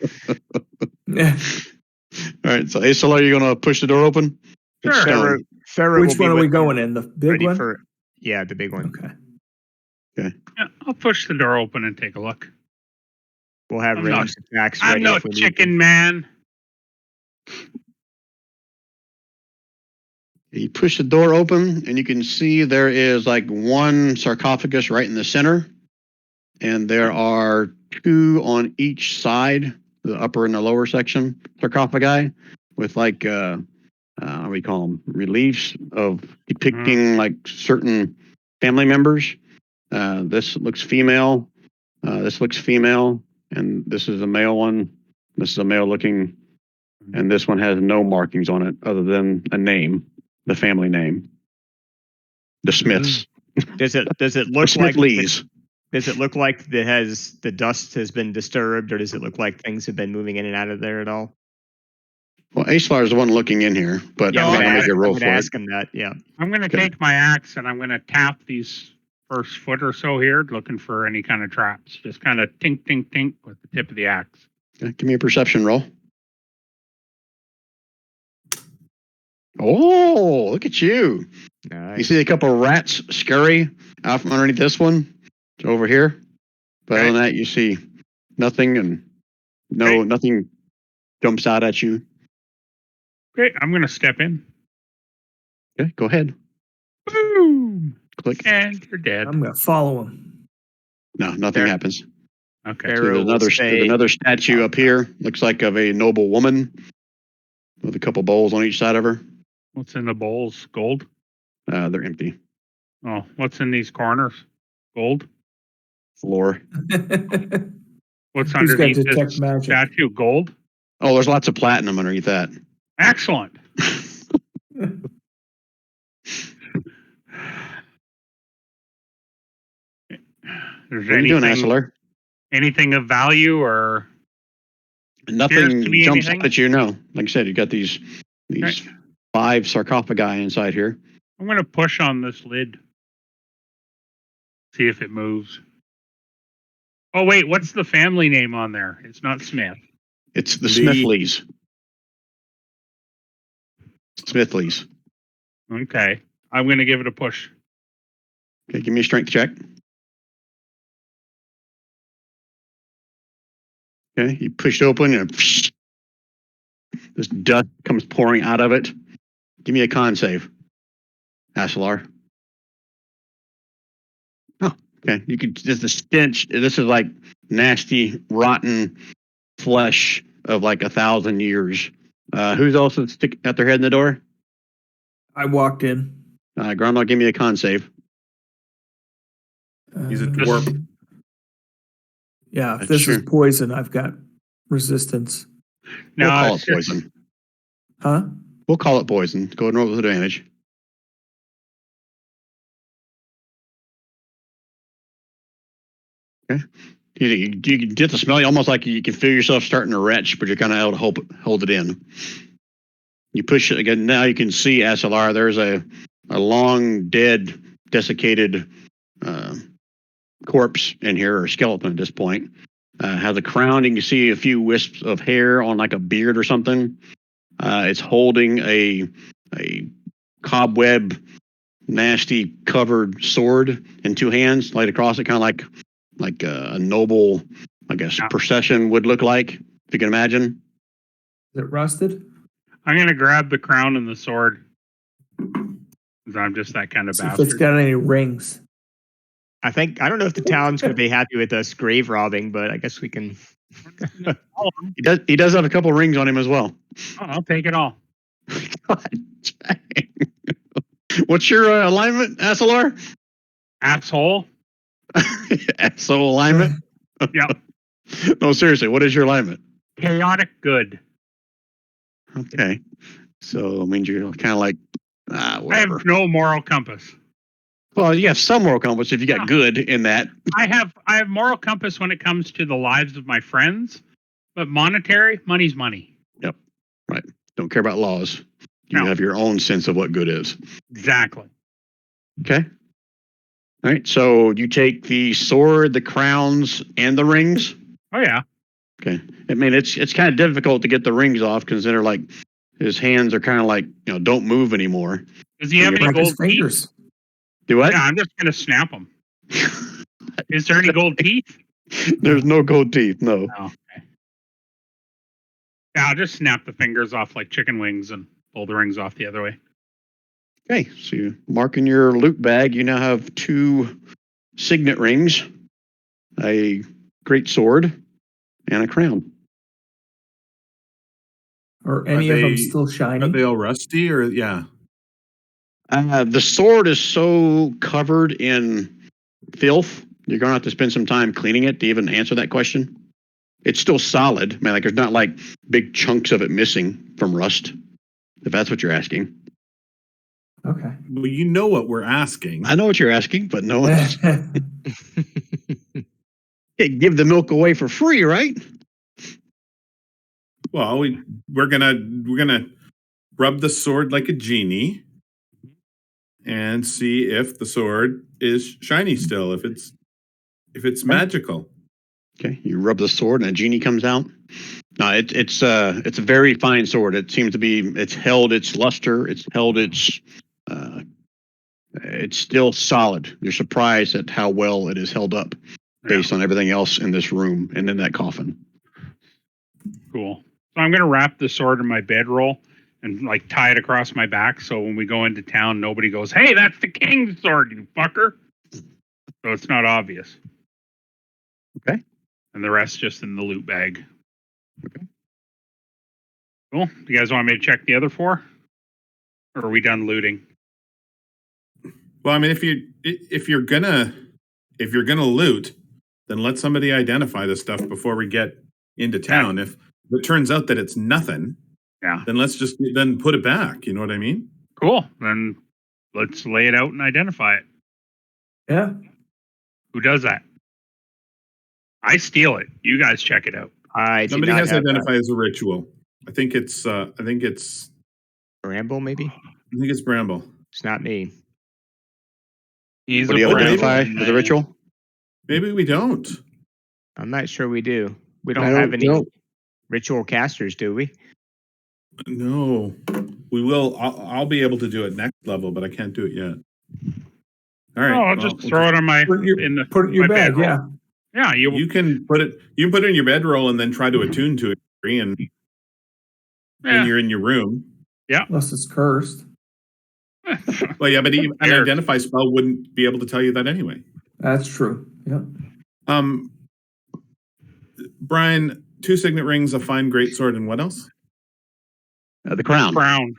All right, so SLR, you're gonna push the door open? It's Sure. stone. Ferret Which will be one are we with- going in? The big ready one? for yeah, the big one. Okay. Yeah, I'll push the door open and take a look. We'll have I'm ranged attacks I'm ready no if we need chicken man. You push the door open, and you can see there is like one sarcophagus right in the center, and there are 2 on each side, the upper and the lower section sarcophagi, with like what do we call them? Reliefs of depicting like certain family members. This looks female. This looks female, and this is a male one. This is a male looking, and this one has no markings on it other than a name. the family name. The Smiths. Does it The look like Smithleys. does it look like the dust has been disturbed, or does it look like things have been moving in and out of there at all? Well, Acelar is the one looking in here, but Yeah, I'm not going to make a I'm roll gonna for it. ask him that. Yeah. I'm going to Okay. take my axe and I'm going to tap these first foot or so here, looking for any kind of traps. Just kind of tink, tink, tink with the tip of the axe. Okay, give me a perception roll. Oh, look at you. Nice. You see a couple of rats scurry out from underneath this one. It's over here. But other than that, you see nothing, and nothing jumps out at you. Great. I'm going to step in. Okay, go ahead. Boom. Click. And you're dead. I'm going to follow him. No, nothing There. happens. Okay. So Pharaoh there's will stay- another statue up here. Looks like of a noble woman with a couple bowls on each side of her. What's in the bowls? Gold? They're empty. Oh, what's in these corners? Gold? Floor. What's Who's got underneath detect this magic? statue? Gold? Oh, there's lots of platinum underneath that. Excellent. There's What are you doing, Acelar? anything of value or Nothing appears to be jumps anything? out at you. No, like I said, you got these Right. 5 sarcophagi inside here. I'm going to push on this lid. See if it moves. Oh, wait. What's the family name on there? It's not Smith. It's the The- Smithleys. Smithleys. Okay. I'm going to give it a push. Okay, give me a strength check. Okay, you push it open and this dust comes pouring out of it. Give me a con save, Acelar. Oh, okay. You could just the stench. This is like nasty, rotten flesh of like 1,000 years. Who's also at their head in the door? I walked in. Grandma, give me a con save. He's a Uh, dwarf. Yeah, if That's this true. is poison, I've got resistance. We'll No, call it's it just- poison. Huh? We'll call it poison. Go ahead and roll with advantage. Okay. You can get the smell, almost like you can feel yourself starting to retch, but you're kind of able to hold it in. You push it again. Now you can see, Acelar, there's a long, dead, desiccated corpse in here, or skeleton at this point. Has a crown. You can see a few wisps of hair on like a beard or something. It's holding a cobweb, nasty covered sword in 2 hands, laid across it, kind of like a noble, I guess, Yeah. procession would look like, if you can imagine. Is it rusted? I'm going to grab the crown and the sword. 'Cause I'm just that kind of See if it's bastard. got any rings. I don't know if the town's going to be happy with us grave robbing, but I guess we can. He does have a couple rings on him as well. Oh, I'll take it all. God dang. What's your alignment, Acelar? Asshole. So alignment? Yep. No, seriously, what is your alignment? Chaotic good. Okay. So it means you're kind of like, I whatever. have no moral compass. Well, you have some moral compass if you got Yeah. good in that. I have moral compass when it comes to the lives of my friends, but money's money. Don't care about laws. You No. have your own sense of what good is. Exactly. Okay. All right. So you take the sword, the crowns, and the rings. Oh yeah. Okay. I mean, it's kind of difficult to get the rings off because they're like his hands are kind of like don't move anymore. Does he have any Like his gold teeth? fingers. Do what? Yeah, I'm just gonna snap them. Is there any gold teeth? There's no gold teeth. No. Oh, okay. Yeah, I'll just snap the fingers off like chicken wings and pull the rings off the other way. Okay. So you mark in your loot bag. You now have 2 signet rings, a great sword, and a crown. Are any of them they- still Are shiny? they all rusty or yeah? The sword is so covered in filth, you're going to have to spend some time cleaning it to even answer that question. It's still solid. I mean, like there's not like big chunks of it missing from rust, if that's what you're asking. Okay. Well, you know what we're asking. I know what you're asking, but no one can't give the milk away for free, right? Well, we're gonna rub the sword like a genie and see if the sword is shiny still, if it's magical. Okay, you rub the sword and a genie comes out. No, it's a very fine sword. It seems to be it's held its luster. It's still solid. You're surprised at how well it is held up based on everything else in this room and in that coffin. Cool. So I'm gonna wrap the sword in my bedroll and like tie it across my back, so when we go into town, nobody goes, "Hey, that's the king's sword, you fucker." So it's not obvious. Okay. And the rest just in the loot bag. Okay. Cool. Do you guys want me to check the other 4? Or are we done looting? Well, I mean, if you're gonna loot, then let somebody identify the stuff before we get into town. If it turns out that it's nothing, then let's just put it back. You know what I mean? Cool. Then let's lay it out and identify it. Yeah. Who does that? I steal it. You guys check it out. Somebody has to identify as a ritual. I think it's Bramble, maybe? I think it's Bramble. It's not me. He's What do you a identify Bramble. as a ritual? Maybe we don't. I'm not sure we do. We I don't have any don't- ritual casters, do we? No, we will. I'll be able to do it next level, but I can't do it yet. All right. Oh, I'll just throw it on my Put it in your my bag. bedroll. Yeah. Yeah, You can put it in your bedroll and then try to attune to it and when you're in your room. Unless it's cursed. Well, yeah, but an Weird. identify spell wouldn't be able to tell you that anyway. That's true. Yep. Brian, 2 signet rings, a fine greatsword, and what else? The crown. Crown.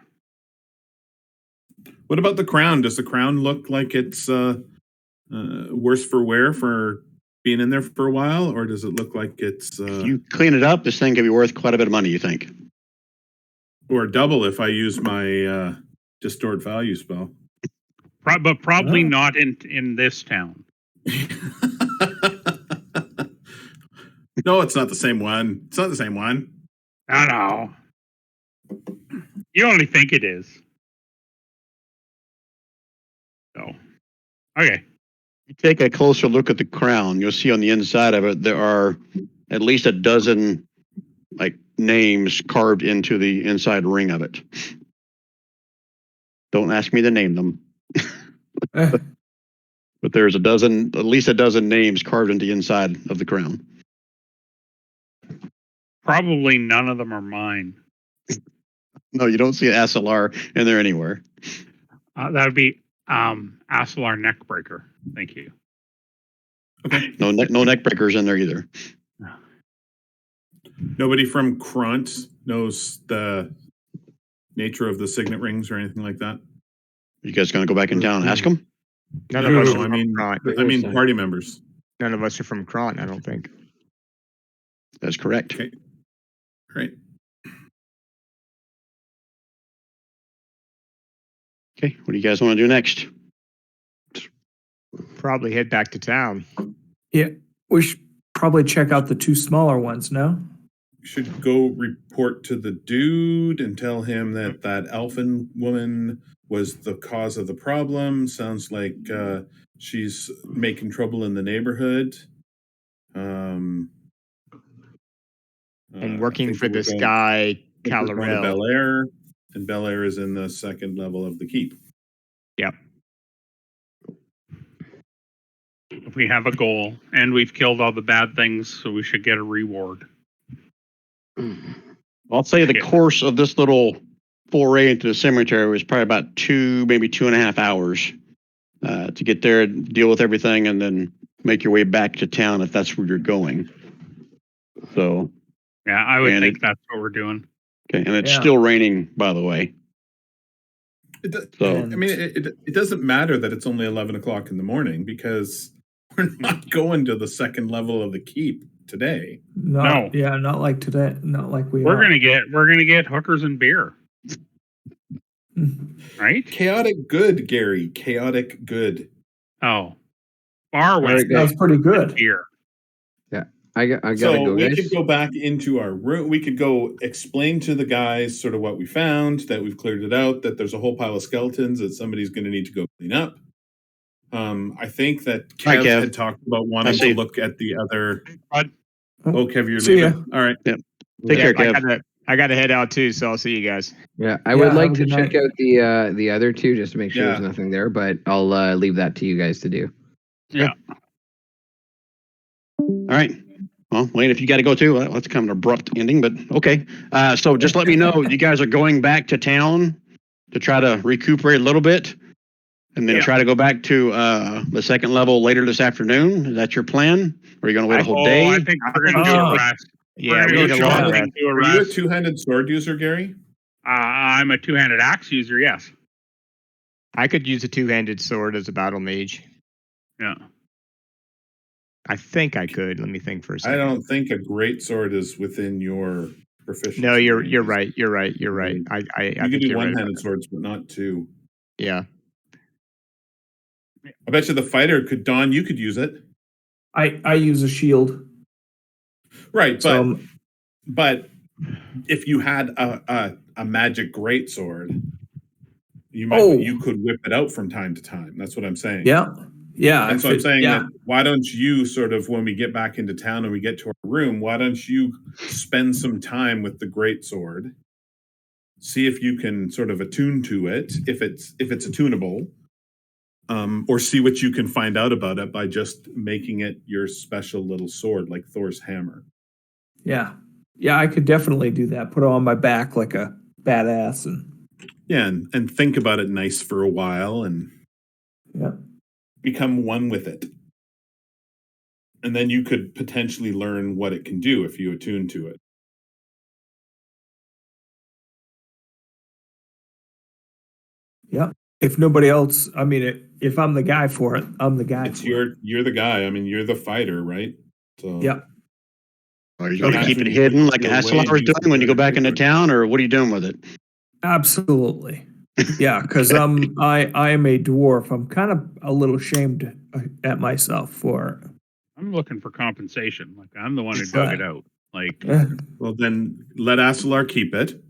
What about the crown? Does the crown look like it's worse for wear for being in there for a while, or does it look like it's If you clean it up, this thing could be worth quite a bit of money, you think? or double if I use my distort value spell? But probably not in this town. No, it's not the same one. It's not the same one. I know. You only think it is. So, okay. You take a closer look at the crown, you'll see on the inside of it there are at least a dozen names carved into the inside ring of it. Don't ask me to name them. But there's at least a dozen names carved into the inside of the crown. Probably none of them are mine. No, you don't see an SLR in there anywhere. That would be Asalar Neckbreaker. Thank you. Okay. No neck breakers in there either. Nobody from Kront knows the nature of the signet rings or anything like that. You guys going to go back in town and ask them? None of us are I from mean, Kront. I mean party members. None of us are from Kront, I don't think. That's correct. Okay. Great. Okay, what do you guys want to do next? Probably head back to town. Yeah. We should probably check out the 2 smaller ones, no? We should go report to the dude and tell him that elfin woman was the cause of the problem. Sounds like she's making trouble in the neighborhood. And working I think for we're this going- guy, we're going to Calorel. Bel Air, and Bel Air is in the 2nd level of the keep. Yep. We have a goal, and we've killed all the bad things, so we should get a reward. I'll say the course of this little foray into the cemetery was probably about 2, maybe 2.5 hours to get there, deal with everything, and then make your way back to town if that's where you're going. So, Yeah, I would And think that's what we're doing. okay, and it's Yeah. still raining, by the way. So, I mean, it doesn't matter that it's only 11 o'clock in the morning because we're not going to the 2nd level of the keep today. No. Yeah, not like today. Not like we We're are. gonna get hookers and beer. right? Chaotic good, Gary. Chaotic good. Oh, far right, west guys. Sounds pretty good. here. I gotta So go, we guys. could go back into our room. We could go explain to the guys sort of what we found, that we've cleared it out, that there's a whole pile of skeletons that somebody's going to need to go clean up. I think that Hi, Kev Kev. had talked about I wanting see. to look at the other. Bud, Oh, Kev, you're See ya. leaving. All right. Take care, I Kev. gotta head out too, so I'll see you guys. Yeah, I Yeah, would have like a to good check night. out the other two just to make sure Yeah. there's nothing there, but I'll leave that to you guys to do. yeah. All right. Well, Wayne, if you got to go too, well, that's kind of an abrupt ending, but okay. So just let me know you guys are going back to town to try to recuperate a little bit, and then Yeah. try to go back to the second level later this afternoon. Is that your plan? Or are you going to wait a whole day? I think we're going to do a rest. Yeah, we We're need gonna a go long shopping, rest. do a Are you a rest. two-handed sword user, Gary? I'm a two-handed axe user, yes. I could use a two-handed sword as a battle mage. Yeah. I think I could. Let me think for a I second. don't think a great sword is within your proficiency. No, you're ranges. right. You're right. You're right. I You can think do you're right. one-handed swords, but not two. Yeah. I bet you the fighter could, Don, you could use it. I use a shield. Right, So but if you had a magic greatsword, you could whip it out from time to time. That's what I'm saying. yeah. And so I'm saying yeah. that why don't you sort of, when we get back into town and we get to our room, why don't you spend some time with the greatsword, see if you can sort of attune to it, if it's attunable, or see what you can find out about it by just making it your special little sword, like Thor's hammer. Yeah. Yeah, I could definitely do that. Put it on my back like a badass and Yeah, and think about it nice for a while and yeah. become one with it. And then you could potentially learn what it can do if you attune to it. Yeah. If nobody else, I mean, if I'm the guy for it, I'm the guy. It's for it. you're the guy. I mean, you're the fighter, right? So Yeah. Are you going to Imagine keep it you hidden put like your way Hasselhoff was and use doing when you go back into greatsword. town, or what are you doing with it? Absolutely. Yeah, because I am a dwarf. I'm kind of a little ashamed at myself for I'm looking for compensation. Like, I'm the one who dug it out. Like, it. Well, then let Asalar keep it,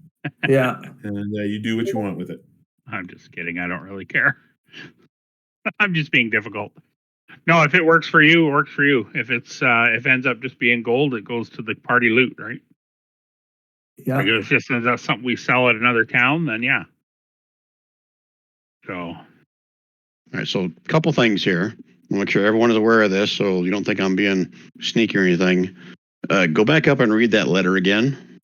Yeah. and you do what you want with it. I'm just kidding. I don't really care. I'm just being difficult. No, if it works for you, it works for you. If if it ends up just being gold, it goes to the party loot, right? Yeah. Like, if it just ends up something we sell at another town, then yeah. So, All right, so a couple things here. I'll make sure everyone is aware of this so you don't think I'm being sneaky or anything. Go back up and read that letter again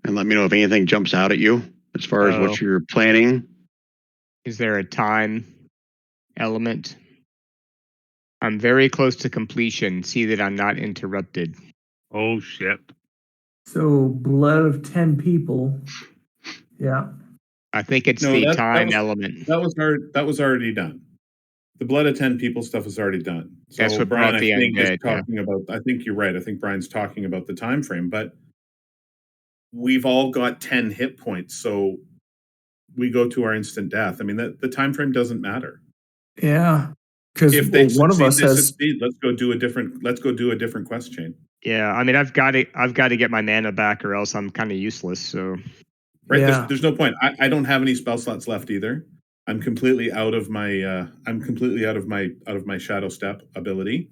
and let me know if anything jumps out at you as far as Oh. what you're planning. Is there a time element? I'm very close to completion. See that I'm not interrupted. oh shit. So blood of 10 people. Yeah. I think it's No, the that time was- element. That was already done. The blood of 10 people stuff is already done. So That's what Brian, brought I the think, is undead, yeah. talking about. I think you're right. I think Brian's talking about the time frame, but we've all got 10 hit points, so we go to our instant death. I mean, the time frame doesn't matter. Yeah. Because If they one of succeed, us they has. succeed. Let's go do a different quest chain. Yeah, I mean, I've got to get my mana back, or else I'm kind of useless. So Right? Yeah. There's no point. I don't have any spell slots left either. I'm completely out of my out of my shadow step ability.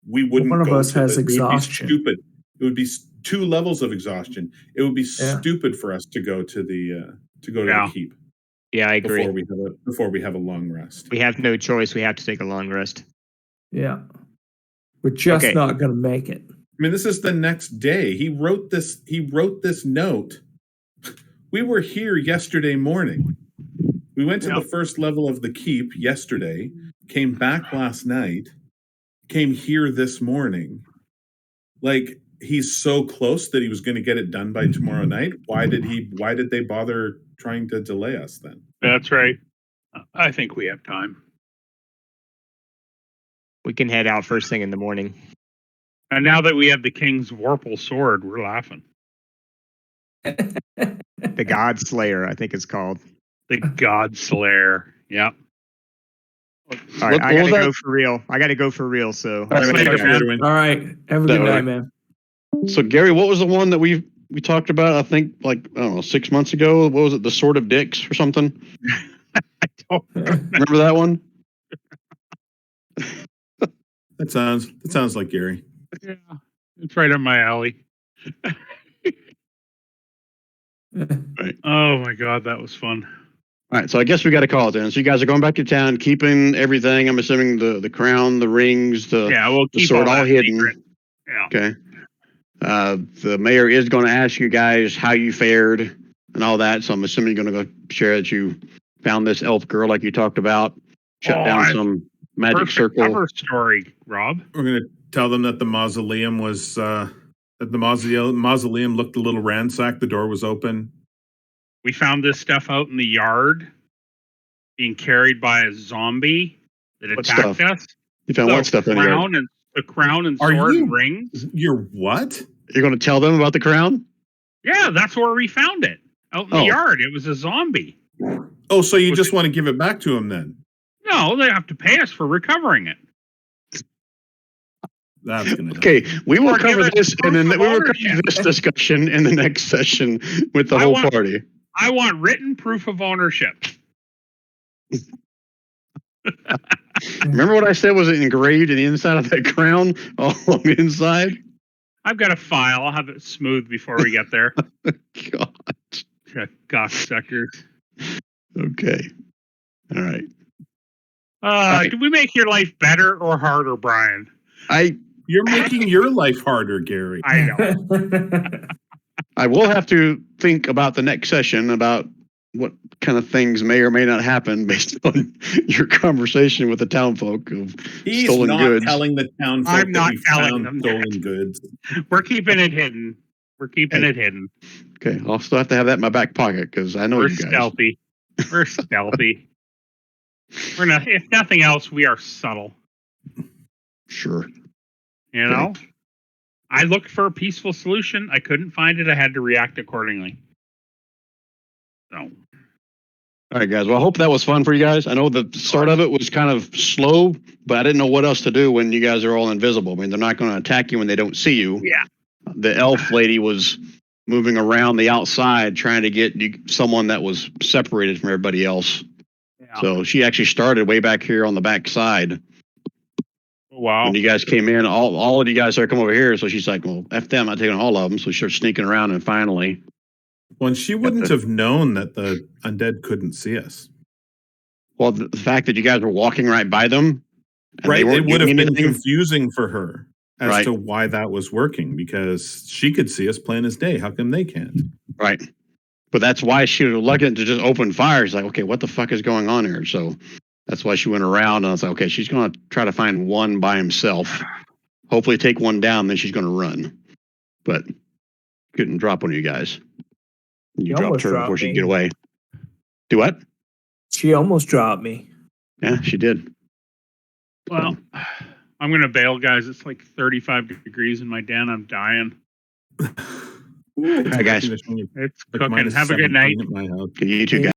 We wouldn't One of go us to has the, it would be exhaustion. stupid. It would be 2 levels of exhaustion. It would be Yeah. stupid for us to go to the Yeah. the keep yeah, I agree. before we have a long rest. We have no choice. We have to take a long rest. Yeah. We're just Okay. not going to make it. I mean, this is the next day. He wrote this note. We were here yesterday morning. We went to Yep. the first level of the keep yesterday, came back last night, came here this morning. Like, he's so close that he was going to get it done by tomorrow night. Why did they bother trying to delay us then? That's right. I think we have time. We can head out first thing in the morning. And now that we have the King's Vorpal sword, we're laughing. The God Slayer, I think it's called. The God Slayer. Yep. All right, What I got was to that? go for real. I got to go for real. So All right, See you later, man. All right. Have a That good way. night, man. So Gary, what was the one that we talked about? I think like I don't know 6 months ago. What was it? The Sword of Dicks or something? Remember that one? That sounds like Gary. Yeah, it's right up my alley. Right. Oh my God, that was fun. All right, so I guess we got to call it then. So you guys are going back to town, keeping everything. I'm assuming the crown, the rings, Yeah, we'll the keep sword all that hidden. secret. Yeah. Okay. The mayor is going to ask you guys how you fared and all that. So I'm assuming you're going to go share that you found this elf girl like you talked about, shut down some magic Perfect circle. cover story, Rob. We're gonna tell them that the mausoleum was that the mausoleum looked a little ransacked. The door was open. We found this stuff out in the yard, being carried by a zombie that What attacked stuff? us. You found what stuff in the yard? The crown and Are sword you- and rings. You're what? You're going to tell them about the crown? Yeah, that's where we found it. Out in the Oh. yard. It was a zombie. Oh, so you just want to give it back to him then? No, they have to pay us for recovering it. That's gonna Okay, we will Or give cover us this, and then proof we of will cover ownership. this discussion in the next session with the I whole want- party. I want written proof of ownership. Remember what I said was engraved in the inside of that crown, all on the inside? I've got a file. I'll have it smooth before we get there. God. Cocksuckers. Okay. All right. Did we make your life better or harder, Brian? You're making your life harder, Gary. I know. I will have to think about the next session about what kind of things may or may not happen based on your conversation with the town folk of He's stolen not goods. telling the town folk I'm that not we telling found them stolen that. goods. We're keeping it hidden. We're keeping it hidden. Okay, I'll still have to have that in my back pocket because I know We're you guys. stealthy. We're stealthy. We're not. If nothing else, we are subtle. Sure. You know. I looked for a peaceful solution. I couldn't find it. I had to react accordingly. So. All right, guys. Well, I hope that was fun for you guys. I know the start of it was kind of slow, but I didn't know what else to do when you guys are all invisible. I mean, they're not going to attack you when they don't see you. Yeah. The elf lady was moving around the outside trying to get someone that was separated from everybody else. Yeah. So she actually started way back here on the back side. Wow. When you guys came in, all of you guys started coming over here. So she's like, well, F them, I'm not taking all of them. So she started sneaking around and finally. Well, she wouldn't have known that the undead couldn't see us. Well, the fact that you guys were walking right by them. and Right. they It weren't would have doing been anything. confusing for her as Right. to why that was working because she could see us plain as day. How come they can't? Right. But that's why she was reluctant to just open fire. She's like, okay, what the fuck is going on here? So that's why she went around and I was like, okay, she's going to try to find one by himself. Hopefully take one down, then she's going to run. But couldn't drop one of you guys. You You dropped almost her dropped before she could me. get away. Do what? She almost dropped me. Yeah, she did. Well, I'm going to bail, guys. It's like 35 degrees in my den. I'm dying. Hi, guys. It's Like cooking. minus Have a good night. 17 at my house. You two guys.